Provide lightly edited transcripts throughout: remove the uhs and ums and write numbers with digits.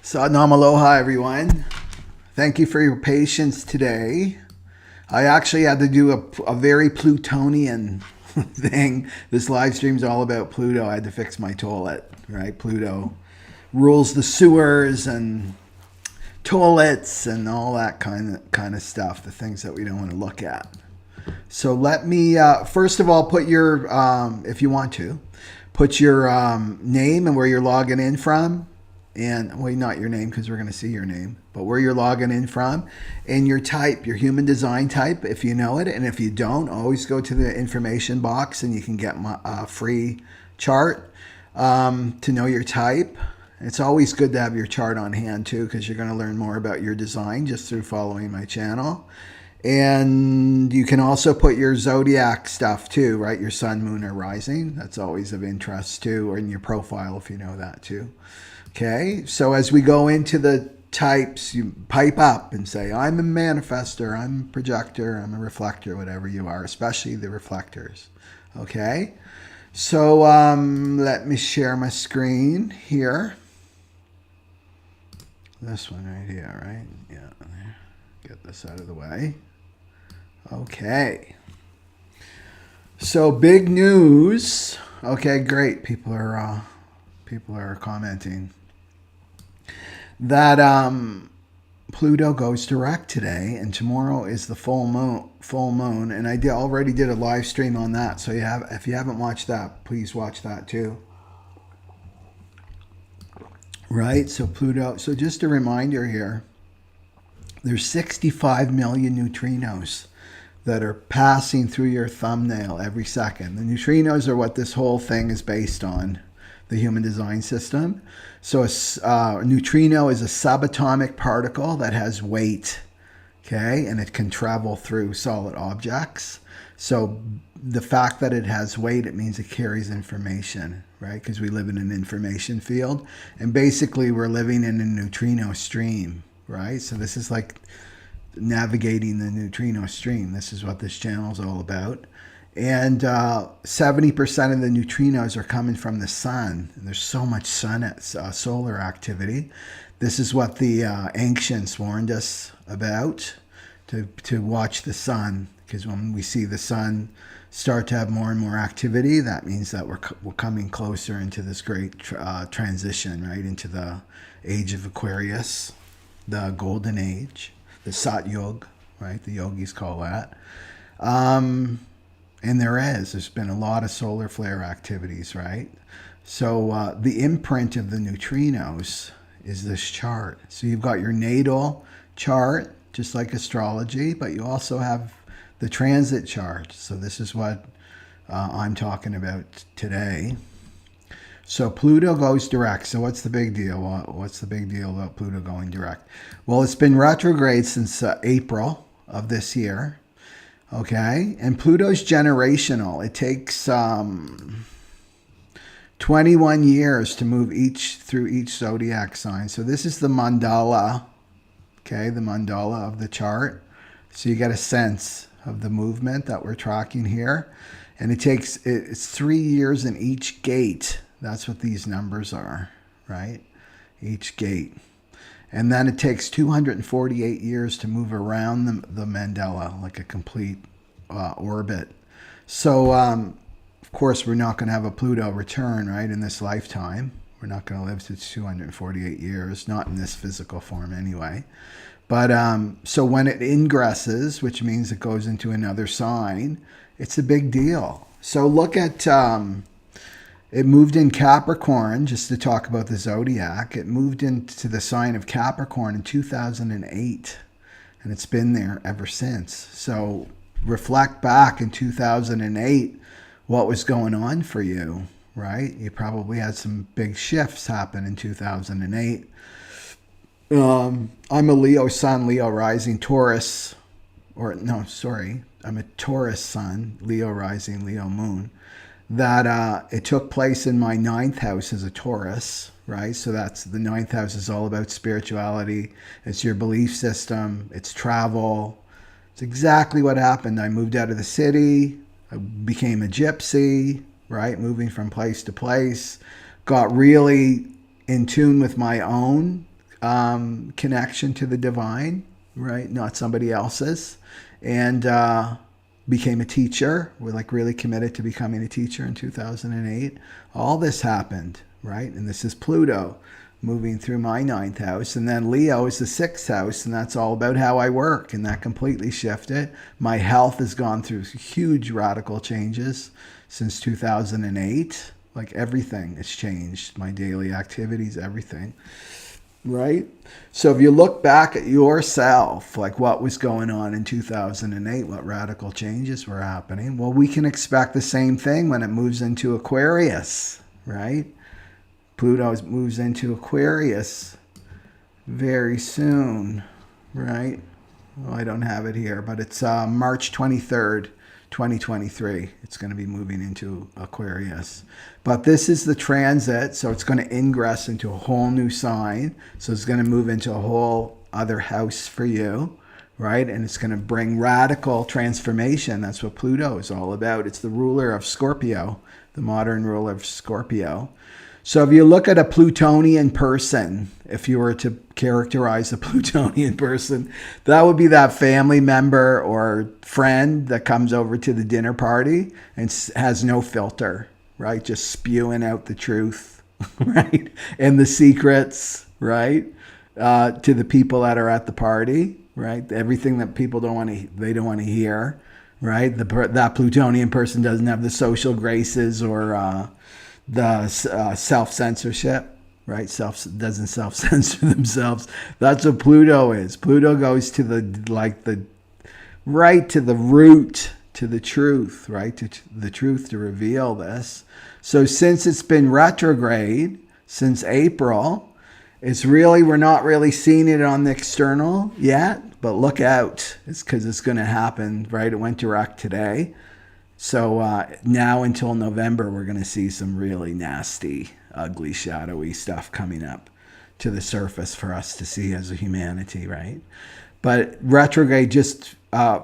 Sadnam aloha, everyone. Thank you for your patience today. I actually had to do a very Plutonian thing. This live stream's all about Pluto. I had to fix my toilet, right? Pluto rules the sewers and toilets and all that kind of stuff, the things that we don't want to look at. So let me, first of all, put your, if you want to, put your name and where you're logging in from. And, well, not your name because we're going to see your name, but where you're logging in from and your type, your human design type, if you know it. And if you don't, always go to the information box and you can get my free chart to know your type. It's always good to have your chart on hand too, because you're going to learn more about your design just through following my channel. And you can also put your zodiac stuff too, right? Your sun, moon, or rising. That's always of interest too, or in your profile if you know that too. Okay, so as we go into the types, you pipe up and say, I'm a manifester, I'm a projector, I'm a reflector, whatever you are, especially the reflectors. Okay, so let me share my screen here. This one right here, right? Yeah, get this out of the way. Okay, so big news. Okay, great. People are commenting that Pluto goes direct today, and tomorrow is the full moon, and I already did a live stream on that. So if you haven't watched that, please watch that too. Right? So Pluto. So just a reminder here, there's 65 million neutrinos that are passing through your thumbnail every second. The neutrinos are what this whole thing is based on, the human design system. So a neutrino is a subatomic particle that has weight, okay? And it can travel through solid objects. So the fact that it has weight, it means it carries information, right? Because we live in an information field. And basically we're living in a neutrino stream, right? So this is like navigating the neutrino stream. This is what this channel is all about. And 70% of the neutrinos are coming from the sun. And there's so much solar activity. This is what the ancients warned us about, to watch the sun. Because when we see the sun start to have more and more activity, that means that we're coming closer into this great transition, right? Into the age of Aquarius, the golden age, the Sat Yog, right? The yogis call that. And there's been a lot of solar flare activities, right? So the imprint of the neutrinos is this chart. So you've got your natal chart, just like astrology, but you also have the transit chart. So this is what I'm talking about today. So Pluto goes direct. So what's the big deal? What's the big deal about Pluto going direct? Well, it's been retrograde since April of this year. Okay, and Pluto's generational. It takes 21 years to move through each zodiac sign. So this is the mandala, okay, the mandala of the chart. So you get a sense of the movement that we're tracking here. And it's 3 years in each gate. That's what these numbers are, right? Each gate. And then it takes 248 years to move around the mandala, like a complete orbit. So, of course, we're not going to have a Pluto return, right, in this lifetime. We're not going to live to 248 years, not in this physical form anyway. But so when it ingresses, which means it goes into another sign, it's a big deal. So look at... it moved in Capricorn, just to talk about the zodiac. It moved into the sign of Capricorn in 2008, and it's been there ever since. So reflect back in 2008, what was going on for you, right? You probably had some big shifts happen in 2008. I'm a Leo sun, Leo rising, Taurus, I'm a Taurus sun, Leo rising, Leo moon. That it took place in my 9th house as a Taurus, right? So that's the 9th house is all about spirituality. It's your belief system. It's travel. It's exactly what happened. I moved out of the city. I became a gypsy, right? Moving from place to place. Got really in tune with my own connection to the divine, right? Not somebody else's. And became a teacher. We're like really committed to becoming a teacher in 2008. All this happened, right? And this is Pluto moving through my 9th house. And then Leo is the 6th house, and that's all about how I work. And that completely shifted. My health has gone through huge radical changes since 2008. Like everything has changed. My daily activities, everything. Right? So if you look back at yourself, like what was going on in 2008, what radical changes were happening, well, we can expect the same thing when it moves into Aquarius, right? Pluto moves into Aquarius very soon, right? Well, I don't have it here, but it's March 23rd, 2023. It's going to be moving into Aquarius. But this is the transit, so it's going to ingress into a whole new sign. So it's going to move into a whole other house for you, right? And it's going to bring radical transformation. That's what Pluto is all about. It's the ruler of Scorpio, the modern ruler of Scorpio. So if you look at a Plutonian person, if you were to characterize a Plutonian person, that would be that family member or friend that comes over to the dinner party and has no filter, right? Just spewing out the truth, right? And the secrets, right? To the people that are at the party, right? Everything that people don't want to hear, right? That Plutonian person doesn't have the social graces or the self-censorship, right? Doesn't self-censor themselves. That's what Pluto is. Pluto goes to the root, to the truth, right? To the truth, to reveal this. So since it's been retrograde since April, we're not really seeing it on the external yet, but look out. It's because it's going to happen, right? It went direct today. So now until November, we're going to see some really nasty, ugly, shadowy stuff coming up to the surface for us to see as a humanity, right? But retrograde, just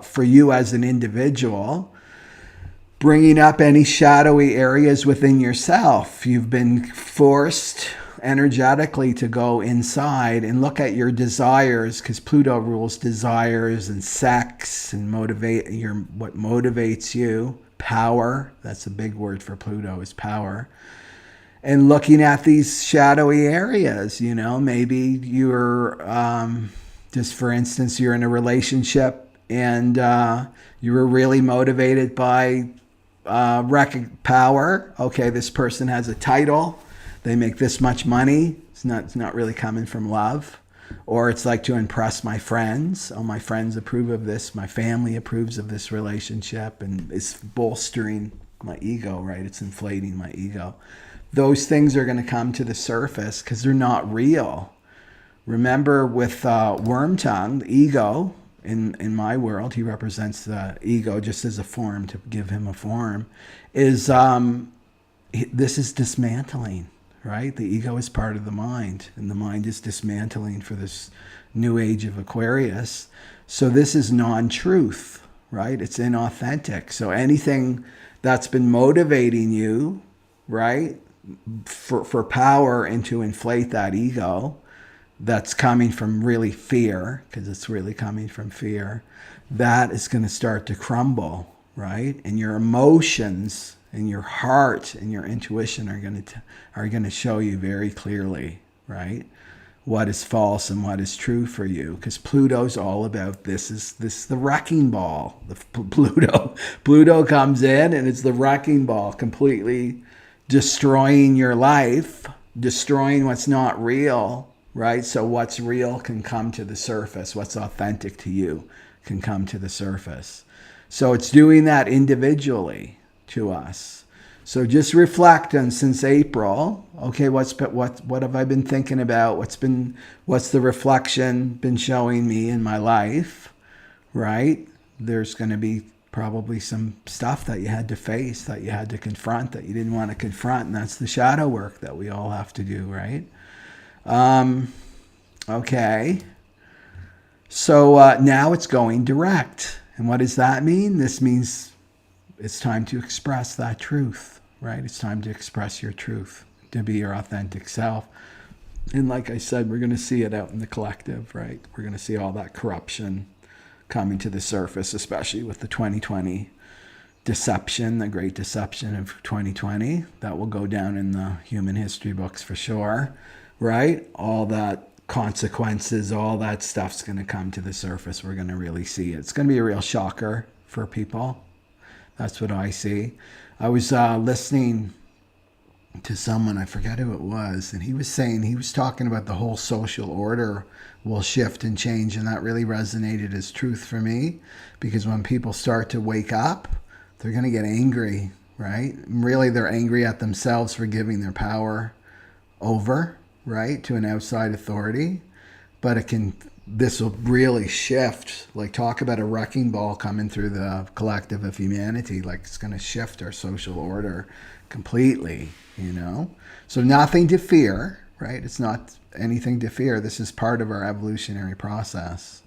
for you as an individual, bringing up any shadowy areas within yourself. You've been forced energetically to go inside and look at your desires, because Pluto rules desires and sex and what motivates you. Power, that's a big word for Pluto, is power. And looking at these shadowy areas, maybe you're, just for instance, you're in a relationship and you were really motivated by power. Okay, this person has a title. They make this much money. It's not really coming from love. Or it's like to impress my friends. Oh, my friends approve of this. My family approves of this relationship. And it's bolstering my ego, right? It's inflating my ego. Those things are going to come to the surface because they're not real. Remember with Wormtongue, the ego, in my world, he represents the ego just as a form, to give him a form, is this is dismantling. Right? The ego is part of the mind, and the mind is dismantling for this new age of Aquarius. So this is non-truth, right? It's inauthentic. So anything that's been motivating you, right, for power and to inflate that ego, that's coming from really fear, because it's really coming from fear, that is going to start to crumble, right? And your emotions and your heart and your intuition are going to show you very clearly, right, what is false and what is true for you. Because Pluto's all about this is the wrecking ball. Pluto comes in and it's the wrecking ball, completely destroying your life, destroying what's not real, right? So what's real can come to the surface. What's authentic to you can come to the surface. So it's doing that individually to us. So just reflect on since April. Okay, what have I been thinking about? What's the reflection been showing me in my life? Right? There's going to be probably some stuff that you had to face, that you had to confront, that you didn't want to confront, and that's the shadow work that we all have to do, right? Okay. So now it's going direct. And what does that mean? This means it's time to express that truth, right? It's time to express your truth, to be your authentic self. And like I said, we're going to see it out in the collective, right? We're going to see all that corruption coming to the surface, especially with the 2020 deception, the great deception of 2020. That will go down in the human history books for sure, right? All that consequences, all that stuff's going to come to the surface. We're going to really see it. It's going to be a real shocker for people. That's what I see. I was listening to someone, I forget who it was, and he was talking about the whole social order will shift and change, and that really resonated as truth for me, because when people start to wake up, they're going to get angry, right? Really, they're angry at themselves for giving their power over, right, to an outside authority. But this will really shift. Like, talk about a wrecking ball coming through the collective of humanity. Like, it's going to shift our social order completely, you know? So nothing to fear, right? It's not anything to fear. This is part of our evolutionary process.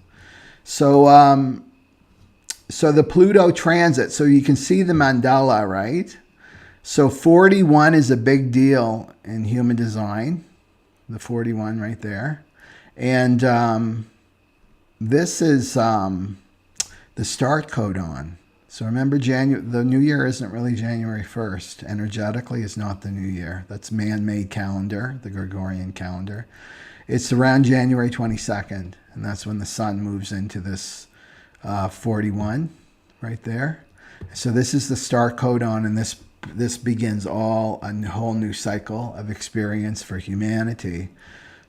So, so the Pluto transit, so you can see the mandala, right? So 41 is a big deal in human design. The 41 right there. And this is the start codon. So remember, the new year isn't really January 1st. Energetically, it's not the new year. That's man-made calendar, the Gregorian calendar. It's around January 22nd, and that's when the sun moves into this 41 right there. So this is the start codon, and this begins a whole new cycle of experience for humanity.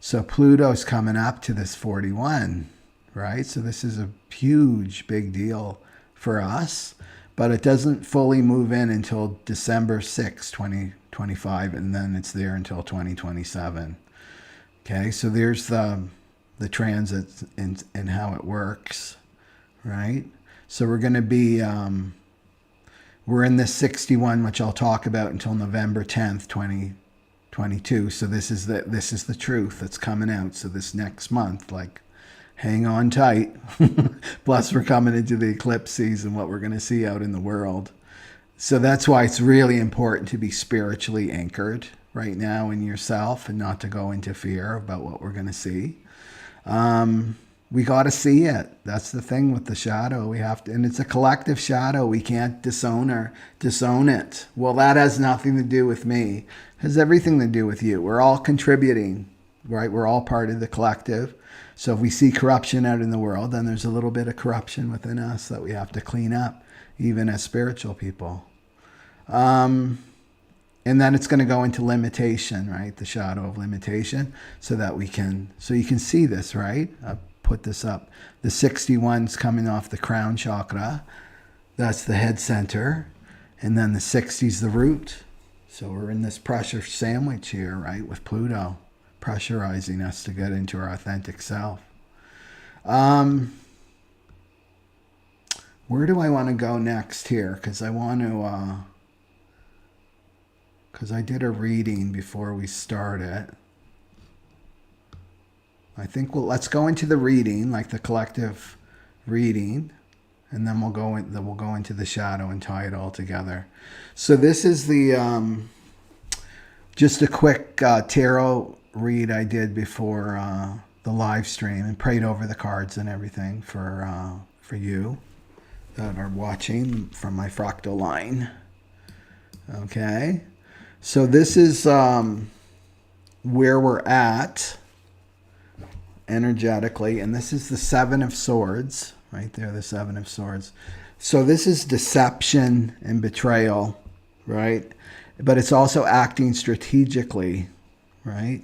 So Pluto's coming up to this 41, right? So this is a huge, big deal for us, but it doesn't fully move in until December 6, 2025, and then it's there until 2027. Okay, so there's the transits and how it works, right? So we're going to be, we're in this 61, which I'll talk about until November 10th, 2022. So this is the truth that's coming out. So this next month, like, hang on tight. Plus, we're coming into the eclipse season, what we're going to see out in the world. So that's why it's really important to be spiritually anchored right now in yourself and not to go into fear about what we're going to see. We got to see it. That's the thing with the shadow. We have to, and it's a collective shadow. We can't disown it. Well, that has nothing to do with me. It has everything to do with you. We're all contributing, right? We're all part of the collective. So if we see corruption out in the world, then there's a little bit of corruption within us that we have to clean up, even as spiritual people. And then it's going to go into limitation, right? The shadow of limitation, so you can see this, right? I'll put this up. The 61's coming off the crown chakra. That's the head center. And then the 60's the root. So we're in this pressure sandwich here, right? With Pluto pressurizing us to get into our authentic self. Where do I want to go next here? Because I want to, because I did a reading before we start it. I think let's go into the reading, like the collective reading, and then we'll go into the shadow and tie it all together. So this is the just a quick tarot read I did before the live stream, and prayed over the cards and everything for you that are watching from my fractal line. Okay, so this is where we're at energetically, and this is the Seven of Swords right there, the Seven of Swords. So this is deception and betrayal, right? But it's also acting strategically, right?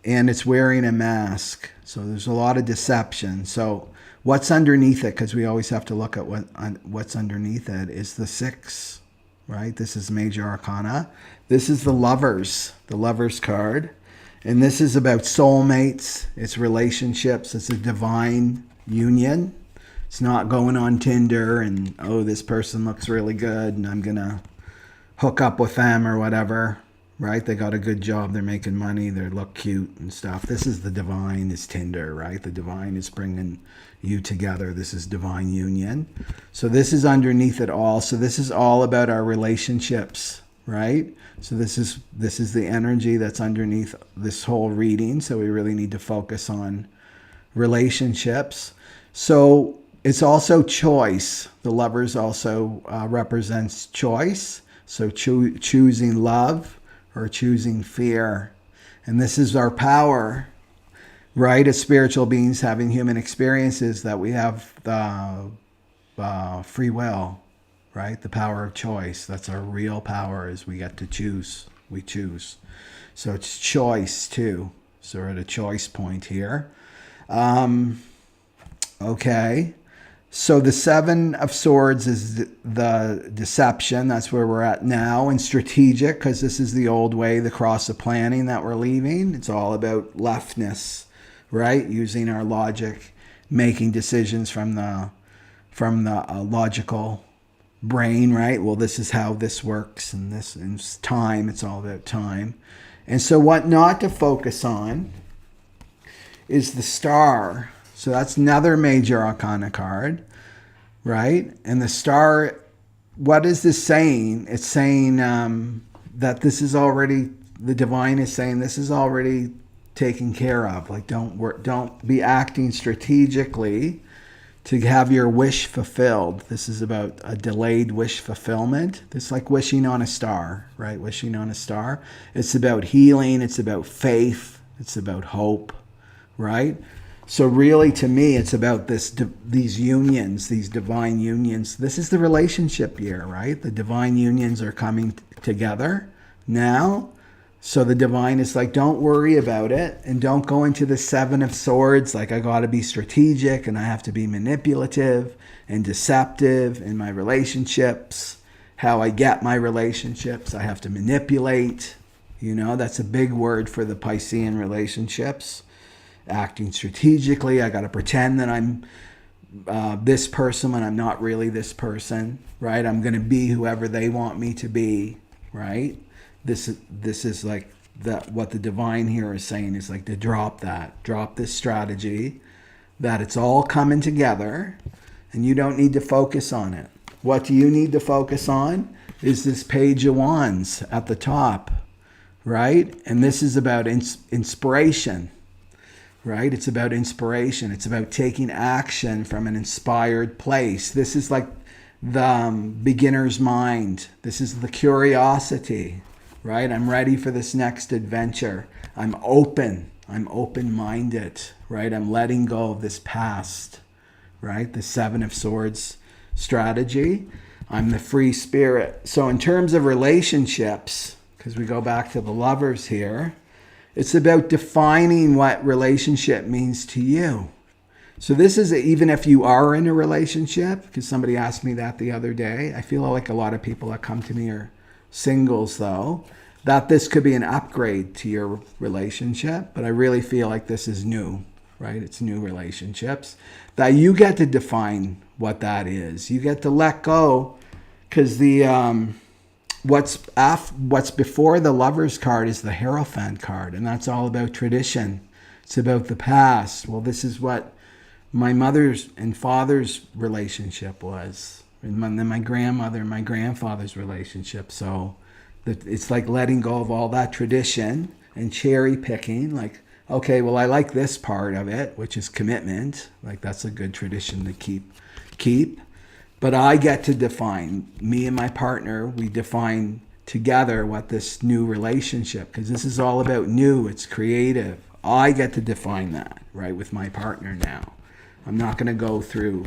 And it's wearing a mask. So there's a lot of deception. So what's underneath it, because we always have to look at what's underneath it, is the Six, right? This is Major Arcana. This is the Lovers card. And this is about soulmates. It's relationships. It's a divine union. It's not going on Tinder and, oh, this person looks really good and I'm going to hook up with them or whatever, right? They got a good job. They're making money. They look cute and stuff. This is the divine is Tinder, right? The divine is bringing you together. This is divine union. So this is underneath it all. So this is all about our relationships, right? So this is the energy that's underneath this whole reading. So we really need to focus on relationships. So it's also choice. The Lovers also represents choice. So choosing love or choosing fear. And this is our power, right? As spiritual beings having human experiences, that we have the free will, right? The power of choice. That's our real power, is we get to choose. We choose. So it's choice too. So we're at a choice point here. Okay. So the Seven of Swords is the deception. That's where we're at now. And strategic, because this is the old way, the cross of planning that we're leaving. It's all about leftness, right? Using our logic, making decisions from the logical brain, right? Well, this is how this works, and this and time. It's all about time. And so what not to focus on is the Star. So that's another major arcana card, right? And the Star, what is this saying? It's saying that this is already, the divine is saying this is already taken care of. Like, don't be acting strategically to have your wish fulfilled. This is about a delayed wish fulfillment. It's like wishing on a star, right? Wishing on a star. It's about healing. It's about faith. It's about hope, right? So really, to me, it's about these unions, these divine unions. This is the relationship year, right? The divine unions are coming together now. So the divine is like, don't worry about it, and don't go into the Seven of Swords like I got to be strategic and I have to be manipulative and deceptive in my relationships. How I get my relationships, I have to manipulate. You know, that's a big word for the Piscean relationships. Acting strategically, I got to pretend that I'm this person when I'm not really this person, right? I'm going to be whoever they want me to be, right? This is like what the divine here is saying, is like to drop this strategy, that it's all coming together, and you don't need to focus on it. What do you need to focus on is this Page of Wands at the top, right? And this is about inspiration. Right? It's about inspiration. It's about taking action from an inspired place. This is like the beginner's mind. This is the curiosity, right? I'm ready for this next adventure. I'm open. I'm open-minded, right? I'm letting go of this past, right? The Seven of Swords strategy. I'm the free spirit. So in terms of relationships, because we go back to the Lovers here, it's about defining what relationship means to you. So this is even if you are in a relationship, because somebody asked me that the other day. I feel like a lot of people that come to me are singles, though, that this could be an upgrade to your relationship. But I really feel like this is new, right? It's new relationships. That you get to define what that is. You get to let go, because what's before the Lovers card is the Hierophant card, and that's all about tradition. It's about the past. Well, this is what my mother's and father's relationship was, and then my grandmother and my grandfather's relationship. So it's like letting go of all that tradition and cherry picking. Like, okay, well, I like this part of it, which is commitment. Like, that's a good tradition to keep. But I get to define, me and my partner, we define together what this new relationship, because this is all about new, it's creative. I get to define that, right, with my partner now. I'm not going to go through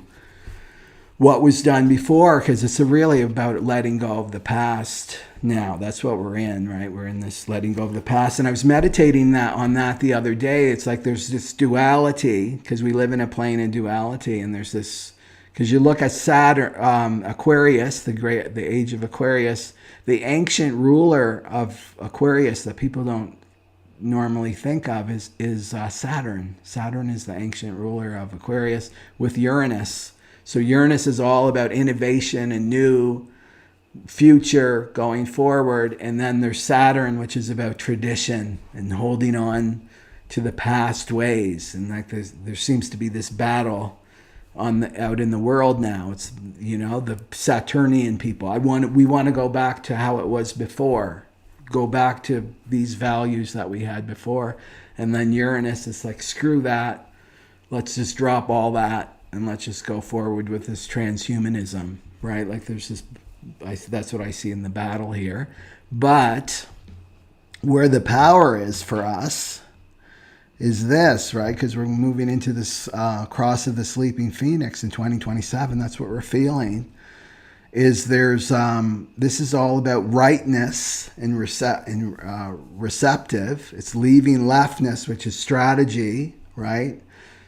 what was done before, because it's really about letting go of the past now. That's what we're in, right? We're in this letting go of the past. And I was meditating on that the other day. It's like there's this duality, because we live in a plane of duality, and there's this. Because you look at Saturn, Aquarius, the age of Aquarius, the ancient ruler of Aquarius that people don't normally think of is Saturn. Saturn is the ancient ruler of Aquarius with Uranus. So Uranus is all about innovation and new future going forward. And then there's Saturn, which is about tradition and holding on to the past ways. And like there seems to be this battle out in the world now. It's, you know, the Saturnian people. We want to go back to how it was before. Go back to these values that we had before. And then Uranus is like, screw that. Let's just drop all that and let's just go forward with this transhumanism, right? Like there's this, that's what I see in the battle here. But where the power is for us is this, right? Because we're moving into this cross of the sleeping phoenix in 2027. That's what we're feeling. Is there's this is all about rightness and receptive. It's leaving leftness, which is strategy, right?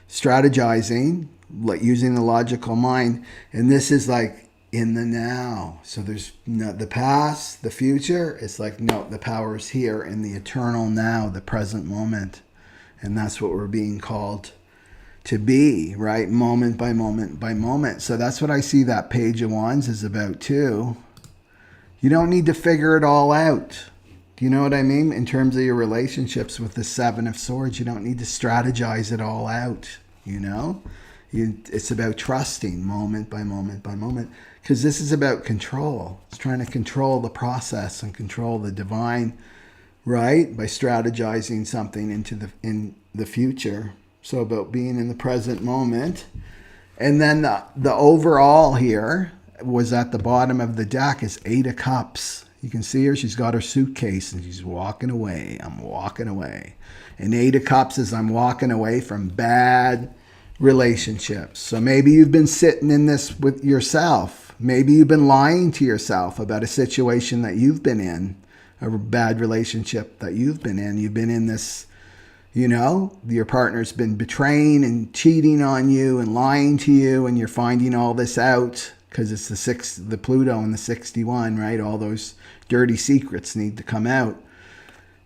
Strategizing, like using the logical mind, and this is like in the now. So there's no, the past, the future. It's like, no, the power is here in the eternal now, the present moment. And that's what we're being called to be, right? Moment by moment by moment. So that's what I see that Page of Wands is about too. You don't need to figure it all out. Do you know what I mean? In terms of your relationships with the Seven of Swords, you don't need to strategize it all out, you know? It's about trusting moment by moment by moment. Because this is about control. It's trying to control the process and control the divine, right? By strategizing something in the future. So about being in the present moment. And then the overall here was at the bottom of the deck is 8 of Cups. You can see her. She's got her suitcase and she's walking away. I'm walking away. And 8 of Cups is I'm walking away from bad relationships. So maybe you've been sitting in this with yourself. Maybe you've been lying to yourself about a situation that you've been in. A bad relationship that you've been in. You've been in this, you know, your partner's been betraying and cheating on you and lying to you, and you're finding all this out because it's the Pluto and the 61, right? All those dirty secrets need to come out.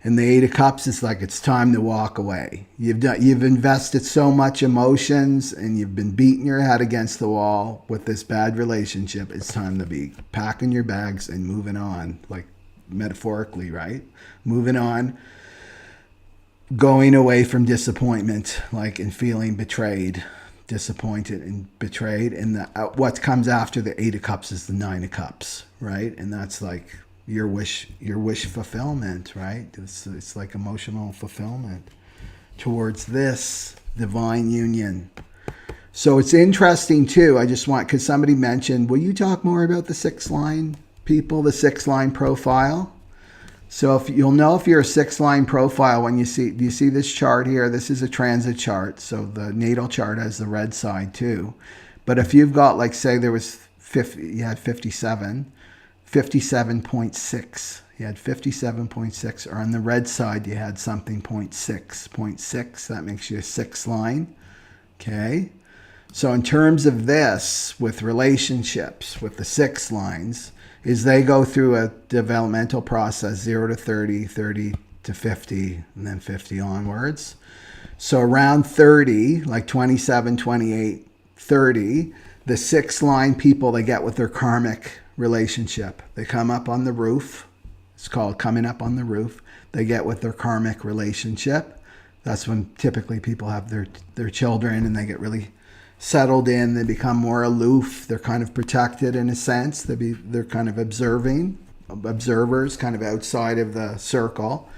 And the 8 of Cups is like, it's time to walk away. You've invested so much emotions and you've been beating your head against the wall with this bad relationship. It's time to be packing your bags and moving on, like metaphorically, right? Moving on, going away from disappointment, like in feeling betrayed, disappointed and betrayed. And what comes after the 8 of Cups is the 9 of Cups, right? And that's like your wish fulfillment, right? It's like emotional fulfillment towards this divine union. So it's interesting too. I just want, because somebody mentioned, will you talk more about the 6-line people, the 6-line profile? So if you'll know if you're a 6-line profile when do you see this chart here? This is a transit chart. So the natal chart has the red side too. But if you've got, like, say there was 50, you had 57.6. You had 57.6, or on the red side you had something 0.6. That makes you a 6-line. Okay. So in terms of this, with relationships, with the 6 lines, is they go through a developmental process, 0 to 30, 30 to 50, and then 50 onwards. So around 30, like 27, 28, 30, the 6-line people, they get with their karmic relationship. They come up on the roof. It's called coming up on the roof. They get with their karmic relationship. That's when typically people have their children and they get really settled in. They become more aloof. They're kind of protected in a sense. They're kind of observers, kind of outside of the circle.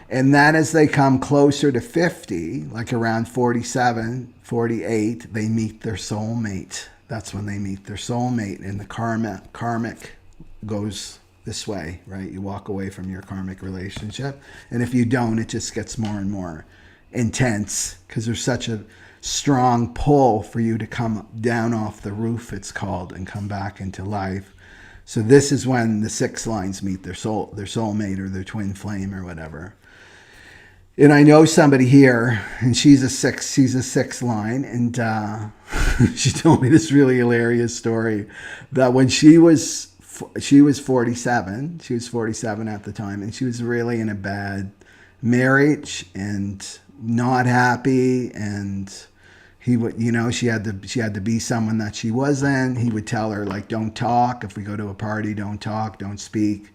And then as they come closer to 50, like around 47, 48, they meet their soulmate. That's when they meet their soulmate, and the karmic goes this way, right? You walk away from your karmic relationship. And if you don't, it just gets more and more intense because there's such a strong pull for you to come down off the roof, it's called, and come back into life. So this is when the 6 lines meet their soulmate or their twin flame or whatever. And I know somebody here, and she's a 6 line, and she told me this really hilarious story that when she was 47, she was 47 at the time, and she was really in a bad marriage and not happy, and he would, you know, she had to be someone that she wasn't. He would tell her, like, don't talk. If we go to a party, don't talk, don't speak.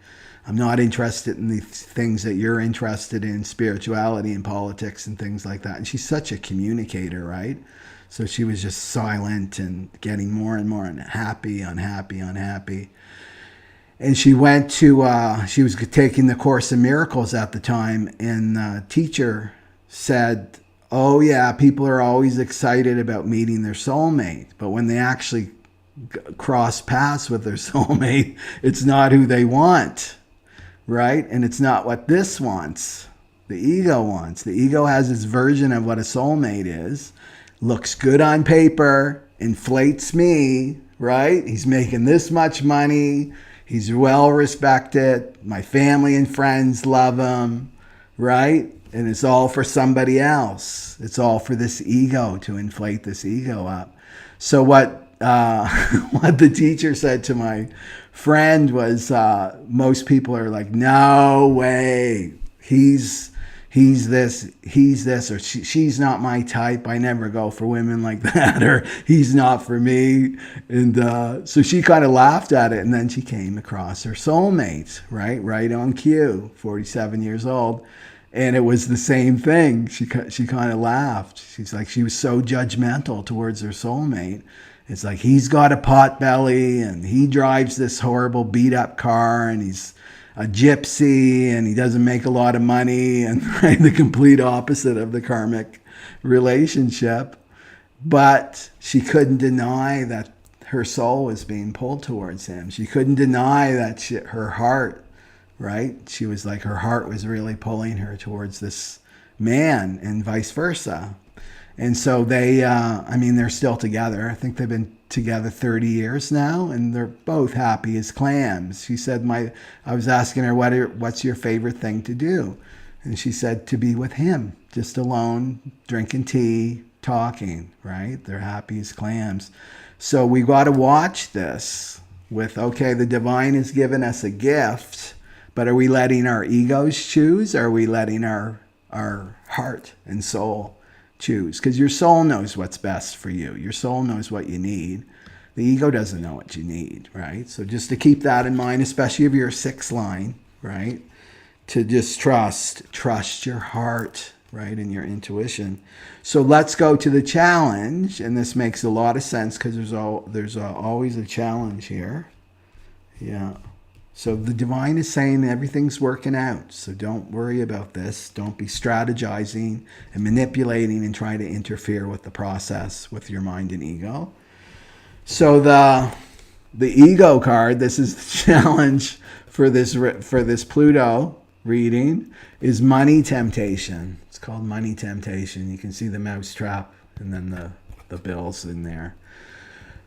I'm not interested in the things that you're interested in, spirituality and politics and things like that. And she's such a communicator, right? So she was just silent and getting more and more unhappy. And she went to, she was taking the Course in Miracles at the time, and the teacher said, oh yeah, people are always excited about meeting their soulmate, but when they actually cross paths with their soulmate, it's not who they want, right? And it's not what this wants. The ego wants. The ego has its version of what a soulmate is. Looks good on paper, inflates me, right? He's making this much money. He's well respected. My family and friends love him, right? And it's all for somebody else. It's all for this ego, to inflate this ego up. So what the teacher said to my friend was, most people are like, no way, he's this, or she's not my type. I never go for women like that, or he's not for me. And so she kind of laughed at it, and then she came across her soulmate, right on cue, 47 years old. And it was the same thing. She kind of laughed. She's like, she was so judgmental towards her soulmate. It's like, he's got a pot belly and he drives this horrible beat up car and he's a gypsy and he doesn't make a lot of money, and right, the complete opposite of the karmic relationship. But she couldn't deny that her soul was being pulled towards him. She couldn't deny that her heart, right? She was like, her heart was really pulling her towards this man, and vice versa. And so they, they're still together. I think they've been together 30 years now, and they're both happy as clams. She said, I was asking her, what's your favorite thing to do? And she said, to be with him, just alone, drinking tea, talking, right? They're happy as clams. So we got to watch this with, okay, the divine has given us a gift, but are we letting our egos choose? Or are we letting our heart and soul choose? Because your soul knows what's best for you. Your soul knows what you need. The ego doesn't know what you need, right? So just to keep that in mind, especially if you're a 6th line, right? To just trust your heart, right? And your intuition. So let's go to the challenge. And this makes a lot of sense because there's always a challenge here. Yeah. So the divine is saying everything's working out. So don't worry about this. Don't be strategizing and manipulating and trying to interfere with the process with your mind and ego. So the ego card, this is the challenge for this Pluto reading, is money temptation. It's called money temptation. You can see the mouse trap and then the bills in there.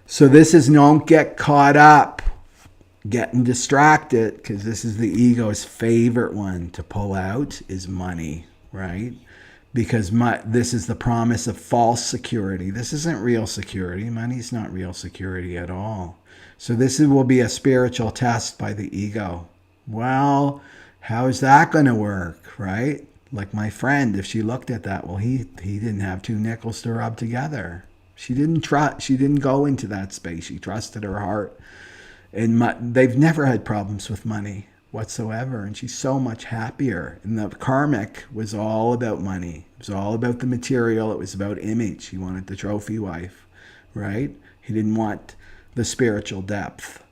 So this is, don't get caught up getting distracted, because this is the ego's favorite one to pull out, is money, right? Because this is the promise of false security. This isn't real security. Money's not real security at all. So this will be a spiritual test by the ego. Well, how is that going to work, right? Like my friend, if she looked at that, well, he didn't have 2 nickels to rub together. She didn't go into that space. She trusted her heart. And they've never had problems with money whatsoever. And she's so much happier. And the karmic was all about money. It was all about the material. It was about image. He wanted the trophy wife, right? He didn't want the spiritual depth.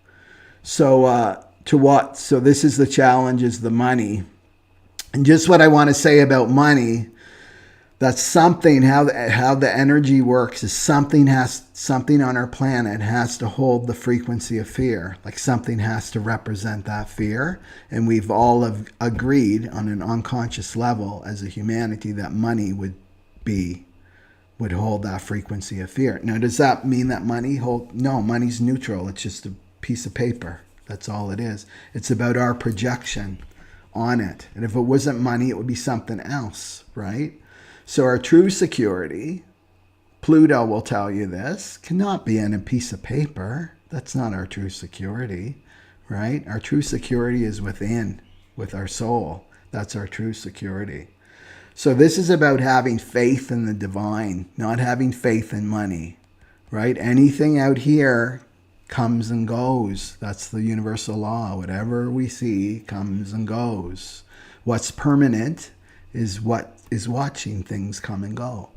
So so this is the challenge, is the money. And just what I want to say about money, that's something, how the energy works is something on our planet has to hold the frequency of fear. Like something has to represent that fear. And we've all agreed on an unconscious level as a humanity that money would hold that frequency of fear. Now, does that mean that no, money's neutral. It's just a piece of paper. That's all it is. It's about our projection on it. And if it wasn't money, it would be something else, right? So our true security, Pluto will tell you this, cannot be in a piece of paper. That's not our true security, right? Our true security is within, with our soul. That's our true security. So this is about having faith in the divine, not having faith in money, right? Anything out here comes and goes. That's the universal law. Whatever we see comes and goes. What's permanent is what is watching things come and go,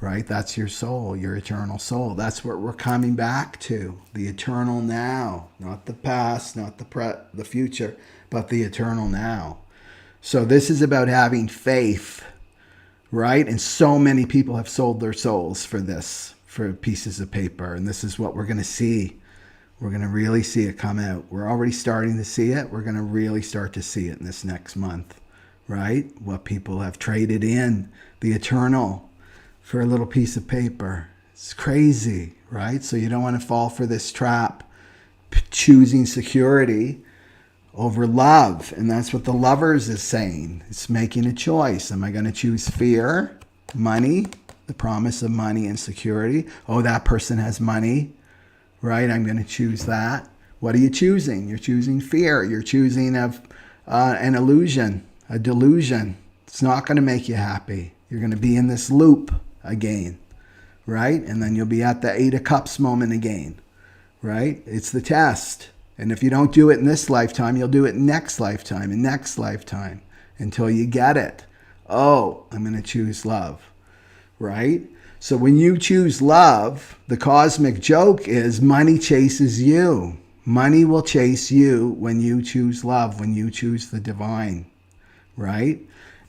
right? That's your soul, your eternal soul. That's what we're coming back to, the eternal now, not the past, not the future, but the eternal now. So this is about having faith, right? And so many people have sold their souls for this, for pieces of paper. And this is what we're going to see. We're going to really see it come out. We're already starting to see it. We're going to really start to see it in this next month, right? What people have traded in, the eternal, for a little piece of paper. It's crazy, right? So you don't want to fall for this trap, choosing security over love. And that's what the Lovers is saying. It's making a choice. Am I going to choose fear, money, the promise of money and security? Oh, that person has money, right? I'm going to choose that. What are you choosing? You're choosing fear. You're choosing an illusion, a delusion. It's not going to make you happy. You're going to be in this loop again, right? And then you'll be at the 8 of Cups moment again, right? It's the test. And if you don't do it in this lifetime, you'll do it next lifetime and next lifetime until you get it. Oh, I'm going to choose love, right? So when you choose love, the cosmic joke is money chases you. Money will chase you when you choose love, when you choose the divine, right?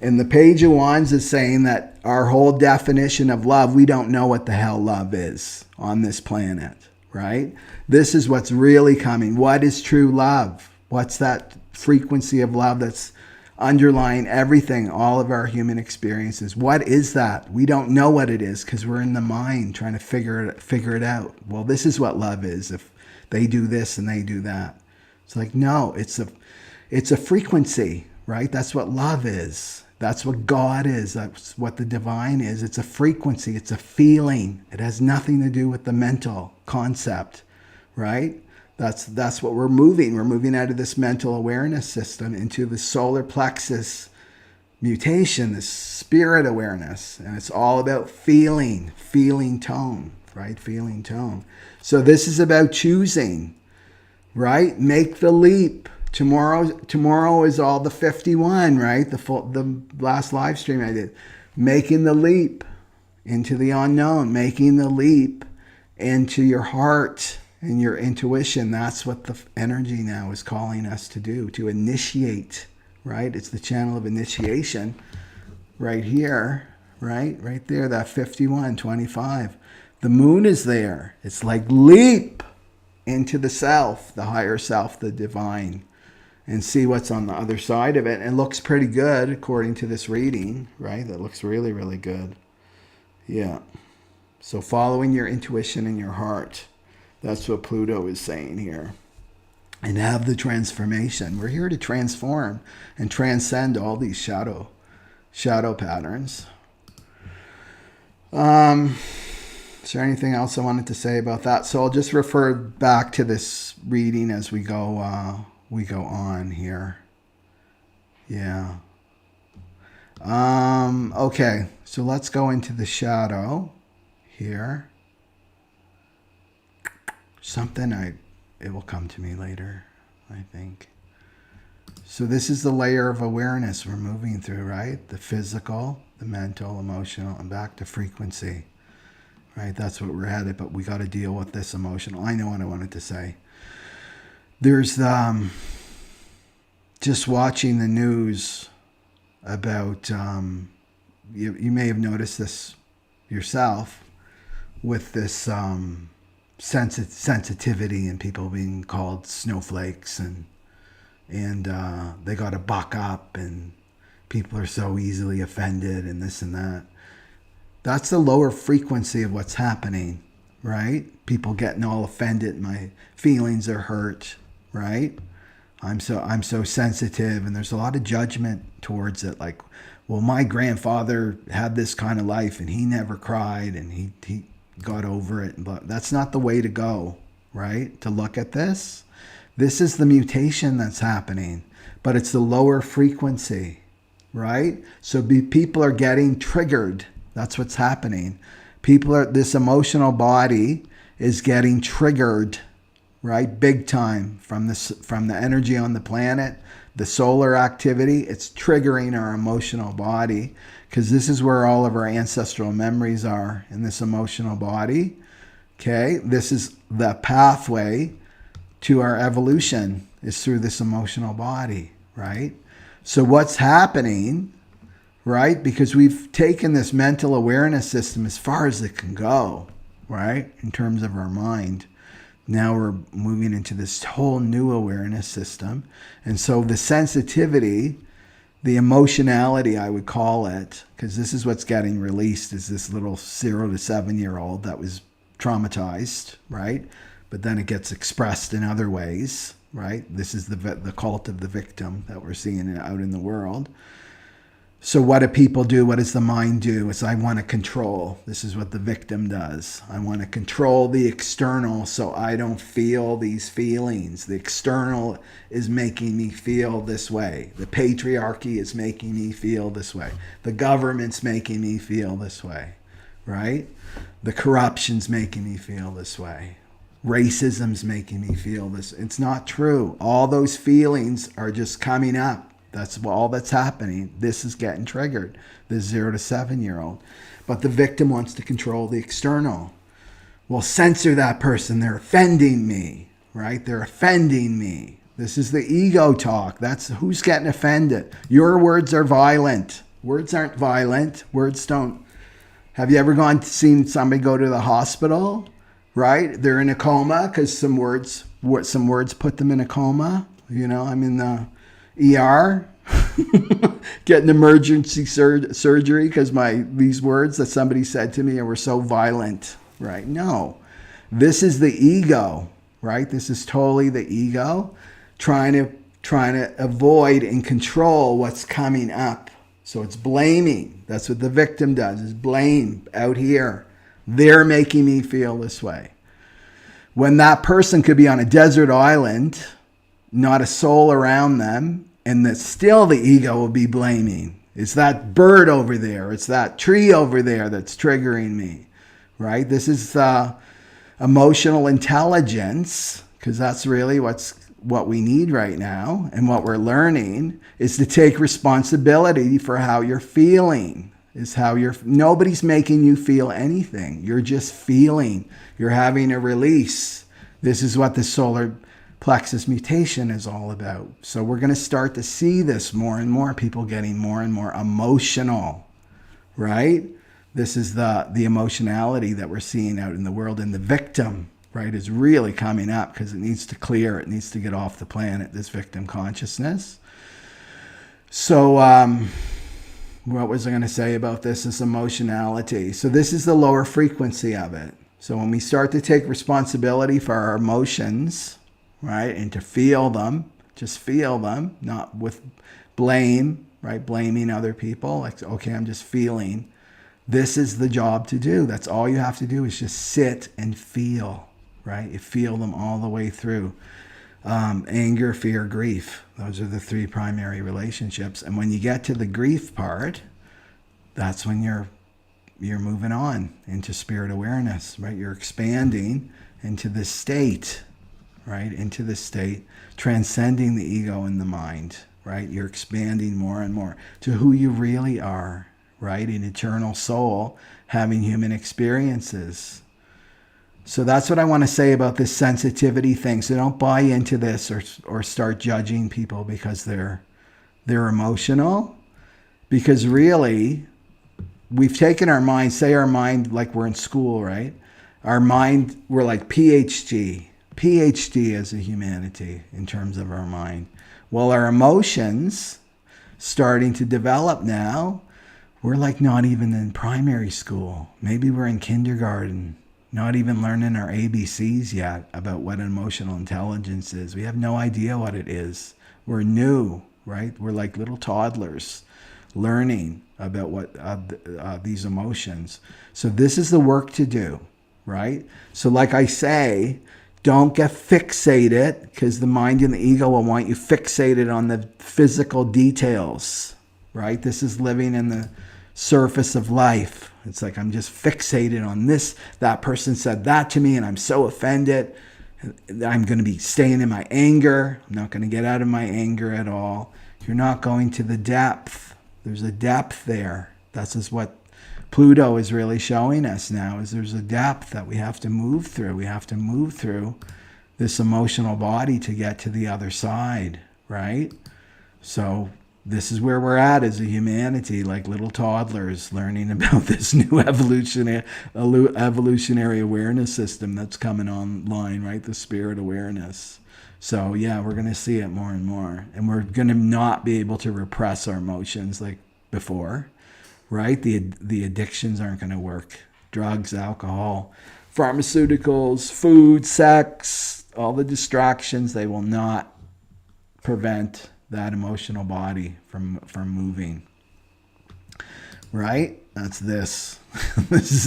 And the Page of Wands is saying that our whole definition of love, we don't know what the hell love is on this planet, right? This is what's really coming. What is true love? What's that frequency of love that's underlying everything, all of our human experiences? What is that? We don't know what it is because we're in the mind trying to figure it out. Well, this is what love is. If they do this and they do that, it's like, no, it's a frequency, right? That's what love is. That's what God is. That's what the divine is. It's a frequency. It's a feeling. It has nothing to do with the mental concept, right? That's what we're moving. We're moving out of this mental awareness system into the solar plexus mutation, this spirit awareness. And it's all about feeling tone, right? Feeling tone. So this is about choosing, right? Make the leap. Tomorrow is all the 51, right? The last live stream I did. Making the leap into the unknown, making the leap into your heart and your intuition. That's what the energy now is calling us to do, to initiate, right? It's the channel of initiation right here, right? Right there, that 51:25. The moon is there. It's like leap into the self, the higher self, the divine, and see what's on the other side of it. It looks pretty good according to this reading, right? That looks really, really good. Yeah. So following your intuition and your heart. That's what Pluto is saying here. And have the transformation. We're here to transform and transcend all these shadow patterns. Is there anything else I wanted to say about that? So I'll just refer back to this reading as we go on here. Yeah. Okay, so let's go into the shadow here. It will come to me later, I think. So this is the layer of awareness we're moving through, right? The physical, the mental, emotional, and back to frequency, right? That's what we're headed, but we got to deal with this emotional. I know what I wanted to say. There's just watching the news about, you may have noticed this yourself with this sensitivity and people being called snowflakes and they got to buck up and people are so easily offended and this and that. That's the lower frequency of what's happening, right? People getting all offended. My feelings are hurt, right? I'm so sensitive, and there's a lot of judgment towards it. Like, well, my grandfather had this kind of life, and he never cried, and he got over it. But that's not the way to go, right? To look at this. This is the mutation that's happening, but it's the lower frequency, right? So people are getting triggered. That's what's happening. This emotional body is getting triggered, right? Big time from the energy on the planet, the solar activity, it's triggering our emotional body, because this is where all of our ancestral memories are, in this emotional body. Okay, this is the pathway to our evolution, is through this emotional body, right? So what's happening, right? Because we've taken this mental awareness system as far as it can go, right? In terms of our mind. Now we're moving into this whole new awareness system. And so the sensitivity, the emotionality, I would call it, because this is what's getting released, is this little 0 to 7-year-old that was traumatized, right? But then it gets expressed in other ways, right? This is the cult of the victim that we're seeing out in the world. So what do people do? What does the mind do? It's, I want to control. This is what the victim does. I want to control the external so I don't feel these feelings. The external is making me feel this way. The patriarchy is making me feel this way. The government's making me feel this way, right? The corruption's making me feel this way. Racism's making me feel this. It's not true. All those feelings are just coming up. That's all that's happening. This is getting triggered, this 0 to 7-year-old. But the victim wants to control the external. Well, censor that person. They're offending me, right? They're offending me. This is the ego talk. That's who's getting offended. Your words are violent. Words aren't violent. Words don't. Have you ever seen somebody go to the hospital, right? They're in a coma because some words put them in a coma. You know, I'm in the ER, getting emergency surgery because these words that somebody said to me were so violent, right? No, this is the ego, right? This is totally the ego trying to avoid and control what's coming up. So it's blaming. That's what the victim does, is blame out here. They're making me feel this way. When that person could be on a desert island, not a soul around them, and that still the ego will be blaming. It's that bird over there. It's that tree over there that's triggering me, right? This is emotional intelligence, because that's really what we need right now. And what we're learning is to take responsibility for how you're feeling. Nobody's making you feel anything. You're just feeling. You're having a release. This is what the solar plexus mutation is all about. So we're going to start to see this more and more, people getting more and more emotional, right? This is the emotionality that we're seeing out in the world, and the victim, right, is really coming up because it needs to clear. It needs to get off the planet, this victim consciousness. So what was I going to say about this emotionality? So this is the lower frequency of it. So when we start to take responsibility for our emotions, right, and to feel them, just feel them, not with blame, right, blaming other people, like, okay, I'm just feeling. This is the job to do. That's all you have to do, is just sit and feel, right? You feel them all the way through. Anger, fear, grief. Those are the 3 primary relationships. And when you get to the grief part, that's when you're moving on into spirit awareness, right? You're expanding into this state, right? Into this state, transcending the ego and the mind, right? You're expanding more and more to who you really are, right? An eternal soul having human experiences. So that's what I want to say about this sensitivity thing. So don't buy into this or start judging people because they're emotional. Because really, we've taken our mind, say our mind like we're in school, right? Our mind, we're like PhD as a humanity in terms of our mind. Well, our emotions starting to develop now, we're like not even in primary school. Maybe we're in kindergarten, not even learning our ABCs yet about what emotional intelligence is. We have no idea what it is. We're new, right? We're like little toddlers learning about what these emotions. So this is the work to do, right? So like I say, don't get fixated, because the mind and the ego will want you fixated on the physical details, right? This is living in the surface of life. It's like, I'm just fixated on this. That person said that to me and I'm so offended. I'm going to be staying in my anger. I'm not going to get out of my anger at all. You're not going to the depth. There's a depth there. That's just what Pluto is really showing us now, is there's a depth that we have to move through. We have to move through this emotional body to get to the other side, right? So this is where we're at as a humanity, like little toddlers learning about this new evolutionary awareness system that's coming online, right? The spirit awareness. So yeah, we're going to see it more and more. And we're going to not be able to repress our emotions like before, right? The addictions aren't going to work. Drugs, alcohol, pharmaceuticals, food, sex, all the distractions, they will not prevent that emotional body from moving, right? That's this. This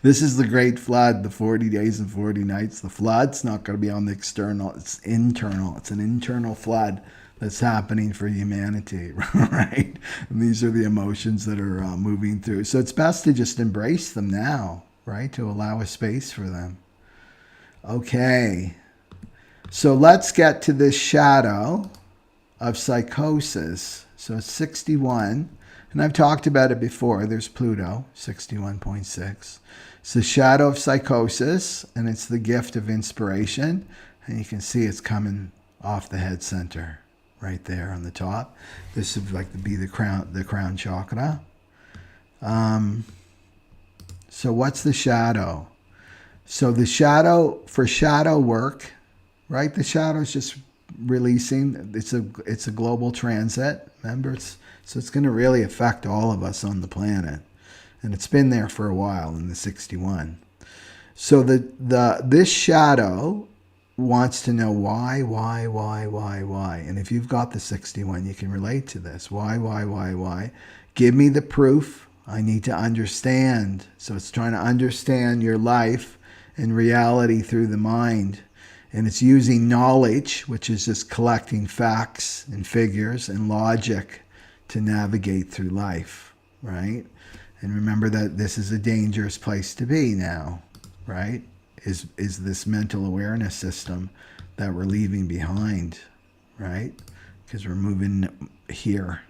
is the great flood, the 40 days and 40 nights. The flood's not going to be on the external, it's internal. It's an internal flood that's happening for humanity, right? And these are the emotions that are moving through. So it's best to just embrace them now, right? To allow a space for them. Okay. So let's get to this shadow of psychosis. So it's 61, and I've talked about it before. There's Pluto, 61.6. It's the shadow of psychosis, and it's the gift of inspiration. And you can see it's coming off the head center, right there on the top. This would like to be the crown chakra. So what's the shadow? So the shadow, for shadow work, right? The shadow is just releasing. It's a global transit. Remember, so it's going to really affect all of us on the planet, and it's been there for a while in the 61. So this shadow wants to know why, and if you've got the 61, you can relate to this. Why? Give me the proof. I need to understand. So it's trying to understand your life and reality through the mind. And it's using knowledge, which is just collecting facts and figures and logic to navigate through life, right? And remember that this is a dangerous place to be now, right? Is this mental awareness system that we're leaving behind, right? Because we're moving here.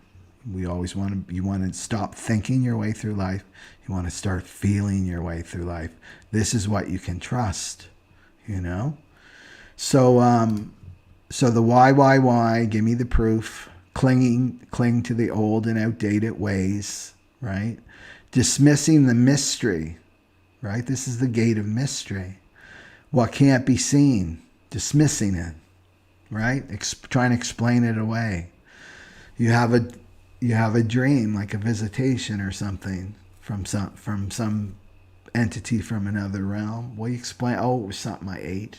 You want to stop thinking your way through life. You want to start feeling your way through life. This is what you can trust, you know? So the why, give me the proof, cling to the old and outdated ways, right? Dismissing the mystery, right? This is the gate of mystery. What can't be seen, dismissing it, right? Trying to explain it away. You have a dream, like a visitation or something from some entity from another realm. Well, you explain, oh, it was something I ate.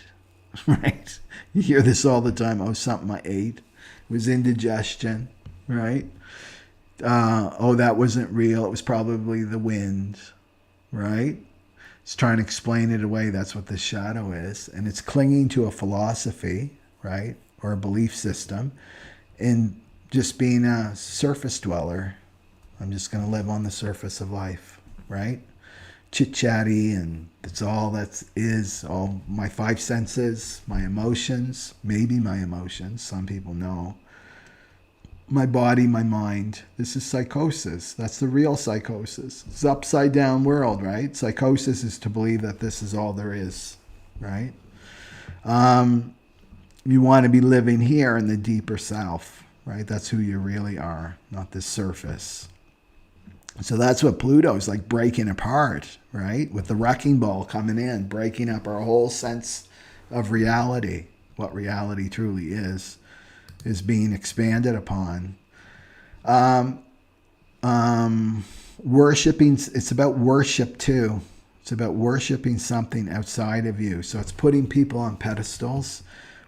Right? You hear this all the time. Oh, something I ate. It was indigestion, right? Oh, that wasn't real. It was probably the wind, right? It's trying to explain it away. That's what the shadow is. And it's clinging to a philosophy, right? Or a belief system. And just being a surface dweller. I'm just going to live on the surface of life, right? Chit-chatty, and it's all that is, all my five senses, my emotions, maybe my emotions, some people know, my body, my mind. This is psychosis. That's the real psychosis. It's upside down world, right? Psychosis is to believe that this is all there is, right? You want to be living here in the deeper self, right? That's who you really are, not this surface. So that's what Pluto is like, breaking apart, right? With the wrecking ball coming in, breaking up our whole sense of reality. What reality truly is being expanded upon. Worshipping, it's about worship too. It's about worshiping something outside of you. So it's putting people on pedestals.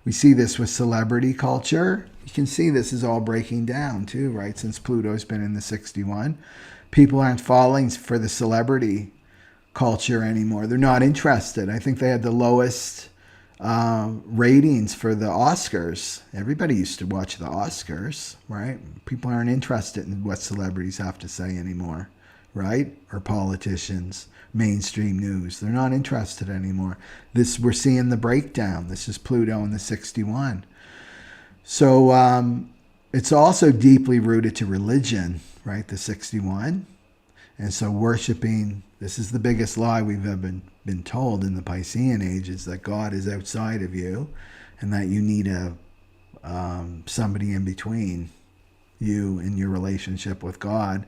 We see this with celebrity culture. You can see this is all breaking down too, right? Since Pluto's been in the 61. People aren't falling for the celebrity culture anymore. They're not interested. I think they had the lowest ratings for the Oscars. Everybody used to watch the Oscars, right? People aren't interested in what celebrities have to say anymore, right? Or politicians, mainstream news. They're not interested anymore. This, we're seeing the breakdown. This is Pluto in the 61. So it's also deeply rooted to religion, right? The 61. And so worshiping, this is the biggest lie we've ever been told in the Piscean age, is that God is outside of you and that you need somebody in between you and your relationship with God,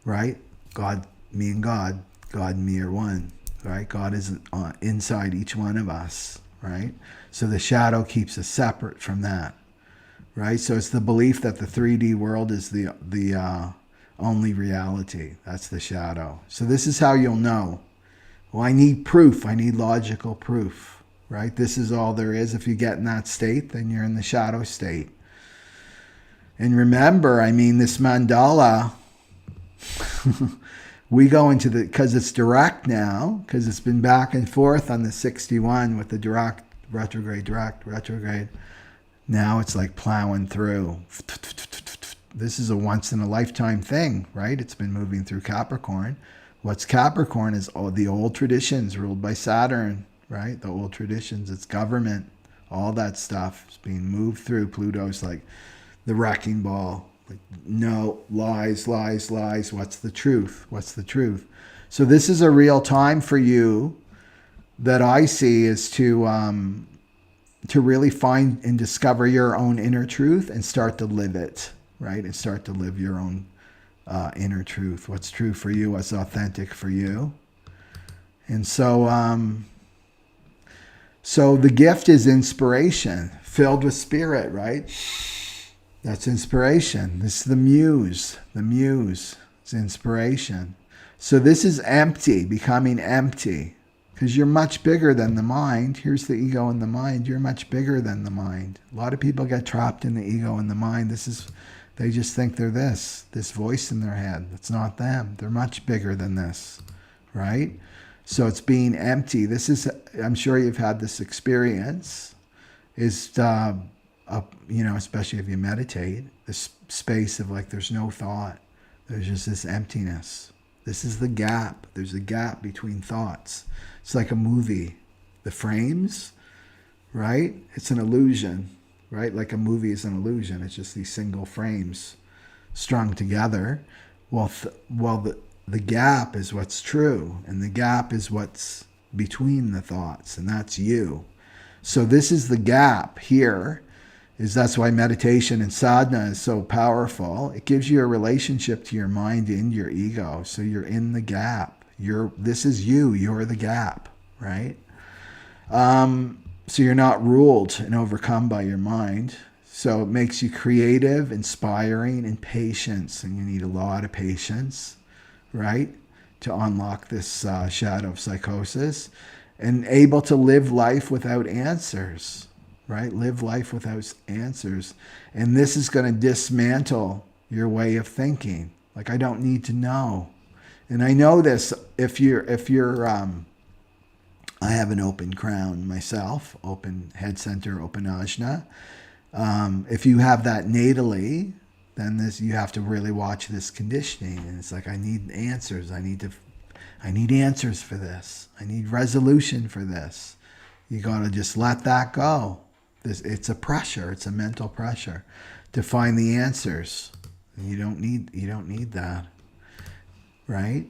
right? God, me and God and me are one, right? God is inside each one of us, right? So the shadow keeps us separate from that, right? So it's the belief that the 3D world is the only reality. That's the shadow. So this is how you'll know. Well, I need proof. I need logical proof, right? This is all there is. If you get in that state, then you're in the shadow state. And remember, I mean, this mandala, we go into the, because it's direct now, because it's been back and forth on the 61 with the direct, retrograde. Now it's like plowing through. This is a once in a lifetime thing, right? It's been moving through Capricorn. What's Capricorn is all the old traditions ruled by Saturn, right? The old traditions, it's government, all that stuff is being moved through. Pluto's like the wrecking ball. Like, no, lies. What's the truth? What's the truth? So this is a real time for you that I see is to really find and discover your own inner truth and start to live it, right? And start to live your own inner truth. What's true for you, what's authentic for you. And so, so the gift is inspiration, filled with spirit, right? That's inspiration. This is the muse. The muse is inspiration. So this is empty, becoming empty. Because you're much bigger than the mind. Here's the ego and the mind. You're much bigger than the mind. A lot of people get trapped in the ego and the mind. They just think they're this voice in their head. It's not them. They're much bigger than this, right? So it's being empty. This is, I'm sure you've had this experience, is, especially if you meditate, this space of like, there's no thought. There's just this emptiness. This is the gap. There's a gap between thoughts. It's like a movie. The frames, right? It's an illusion, right? Like a movie is an illusion. It's just these single frames strung together. Well, the gap is what's true. And the gap is what's between the thoughts. And that's you. So this is the gap here. That's why meditation and sadhana is so powerful. It gives you a relationship to your mind and your ego. So you're in the gap. This is you. You're the gap, right? So you're not ruled and overcome by your mind. So it makes you creative, inspiring, and patience. And you need a lot of patience, right? To unlock this shadow of psychosis. And able to live life without answers. Right? Live life without answers. And this is going to dismantle your way of thinking. Like, I don't need to know. And I know this if you're I have an open crown myself, open head center, open ajna. If you have that natally, then you have to really watch this conditioning. And it's like, I need answers. I need answers for this. I need resolution for this. You got to just let that go. It's a pressure. It's a mental pressure to find the answers. You don't need that, right?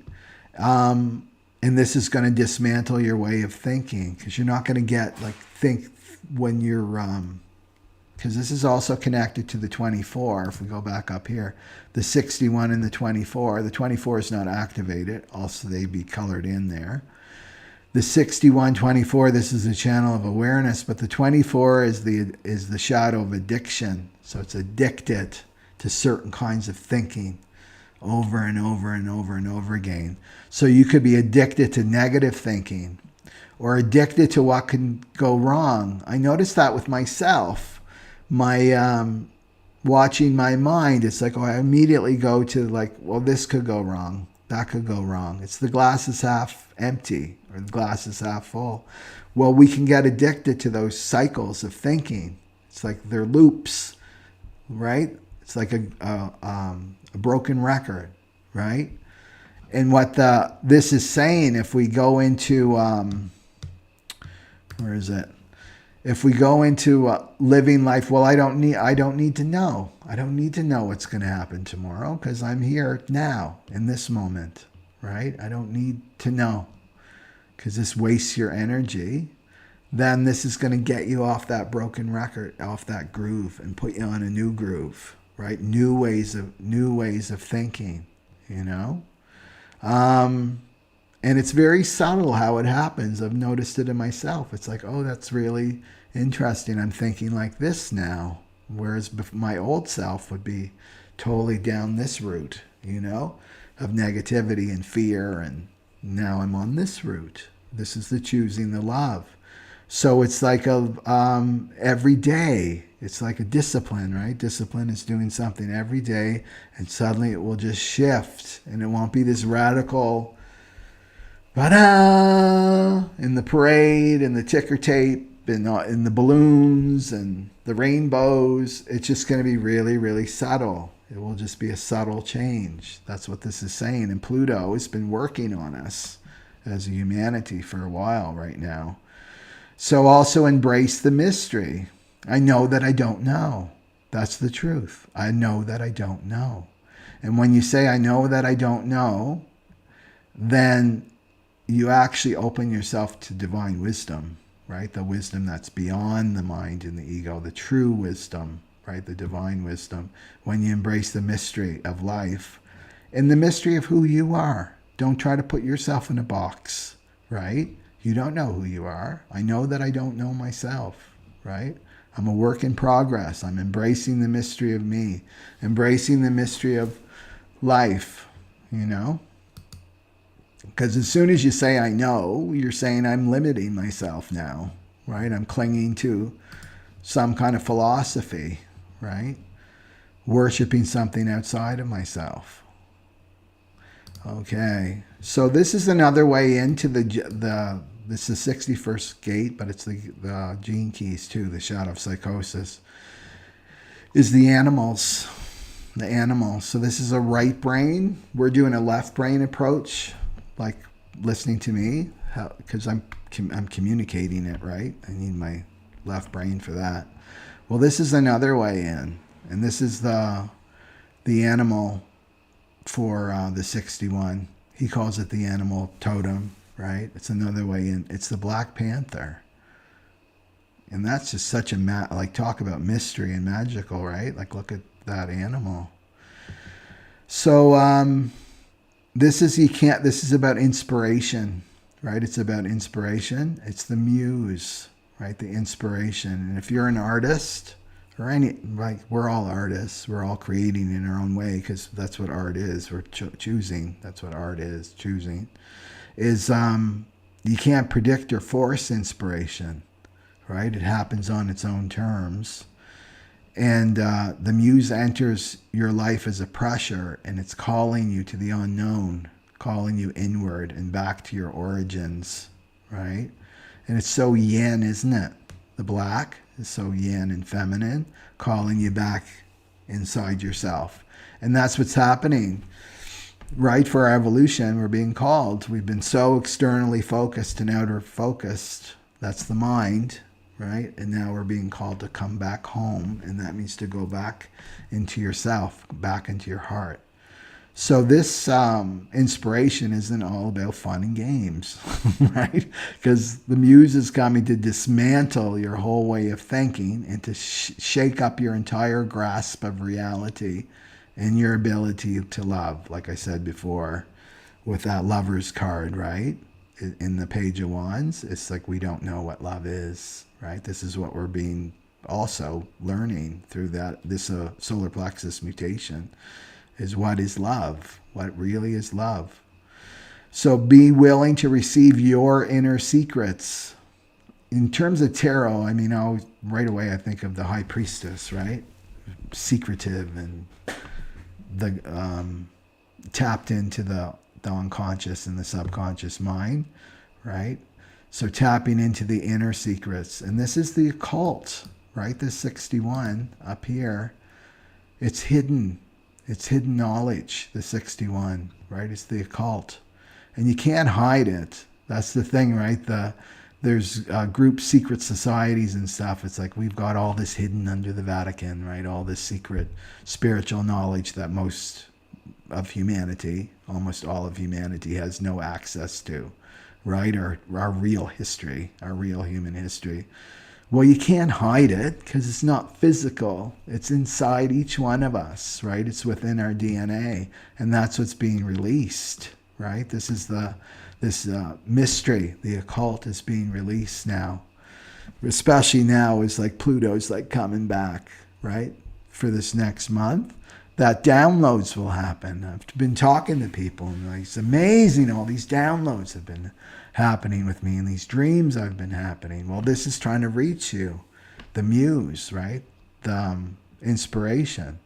And this is going to dismantle your way of thinking, because you're not going to think when you're because this is also connected to the 24. If we go back up here, the 61 and the 24. The 24 is not activated. Also, they be colored in there. The 61-24, this is a channel of awareness, but the 24 is the shadow of addiction. So it's addicted to certain kinds of thinking over and over and over and over again. So you could be addicted to negative thinking or addicted to what can go wrong. I noticed that with myself. My watching my mind, it's like, I immediately go to like, well, this could go wrong. That could go wrong. It's the glass is half empty or the glass is half full. Well, we can get addicted to those cycles of thinking. It's like they're loops, right? It's like a broken record, right? And what this is saying, if we go into, where is it? If we go into living life, well, I don't need to know. I don't need to know what's going to happen tomorrow because I'm here now in this moment, right? I don't need to know because this wastes your energy. Then this is going to get you off that broken record, off that groove, and put you on a new groove, right? New ways of thinking, you know. And it's very subtle how it happens. I've noticed it in myself. It's like, oh, that's really interesting. I'm thinking like this now, whereas my old self would be totally down this route, you know, of negativity and fear. And now I'm on this route. This is the choosing the love. So it's like every day. It's like a discipline, right? Discipline is doing something every day, and suddenly it will just shift, and it won't be this radical, ba-da, in the parade, and the ticker tape, and in the balloons, and the rainbows. It's just going to be really, really subtle. It will just be a subtle change. That's what this is saying. And Pluto has been working on us as a humanity for a while right now. So also embrace the mystery. I know that I don't know. That's the truth. I know that I don't know. And when you say, I know that I don't know, then you actually open yourself to divine wisdom, right? The wisdom that's beyond the mind and the ego, the true wisdom, right? The divine wisdom. When you embrace the mystery of life and the mystery of who you are. Don't try to put yourself in a box, right? You don't know who you are. I know that I don't know myself, right? I'm a work in progress. I'm embracing the mystery of me, embracing the mystery of life, you know? Because as soon as you say, I know, you're saying I'm limiting myself now, right? I'm clinging to some kind of philosophy, right? Worshipping something outside of myself. Okay, so this is another way into this is the 61st gate, but it's the gene keys too, the shadow of psychosis, is the animals. The animals. So this is a right brain. We're doing a left brain approach, like listening to me, because I'm communicating it, right? I need my left brain for that. Well, this is another way in, and this is the animal for the 61. He calls it the animal totem, right? It's another way in. It's the Black Panther. And that's just such a, like, talk about mystery and magical, right? Like, look at that animal. So this is about inspiration, right? It's about inspiration. It's the muse, right? The inspiration. And if you're an artist, or like, we're all artists. We're all creating in our own way, because that's what art is. We're choosing. That's what art is, choosing. Is you can't predict or force inspiration, right? It happens on its own terms. And the muse enters your life as a pressure, and it's calling you to the unknown, calling you inward and back to your origins, right? And it's so yin, isn't it? The black is so yin and feminine, calling you back inside yourself. And that's what's happening, right? For our evolution, we're being called. We've been so externally focused and outer focused. That's the mind, right? And now we're being called to come back home. And that means to go back into yourself, back into your heart. So this inspiration isn't all about fun and games, right? Because the muse is coming to dismantle your whole way of thinking and to shake up your entire grasp of reality and your ability to love, like I said before, with that lover's card, right? In the Page of Wands, it's like we don't know what love is, right? This is what we're being also learning through this solar plexus mutation. Is what is love? What really is love? So be willing to receive your inner secrets. In terms of tarot, I mean, right away I think of the High Priestess, right? Secretive and the tapped into the unconscious and the subconscious mind, right? So tapping into the inner secrets. And this is the occult, right? This 61 up here. It's hidden. It's hidden knowledge, the 61, right? It's the occult. And you can't hide it. That's the thing, right? There's group secret societies and stuff. It's like we've got all this hidden under the Vatican, right? All this secret spiritual knowledge that most of humanity, almost all of humanity, has no access to, right? Or our real history, our real human history. Well, you can't hide it because it's not physical. It's inside each one of us, right? It's within our DNA, and that's what's being released, right? This is this mystery, the occult, is being released now. Especially now, is like Pluto's like coming back, right? For this next month, that downloads will happen. I've been talking to people, and like, it's amazing. All these downloads have been happening with me, and these dreams I've been happening. Well, this is trying to reach you, the muse, right? The inspiration.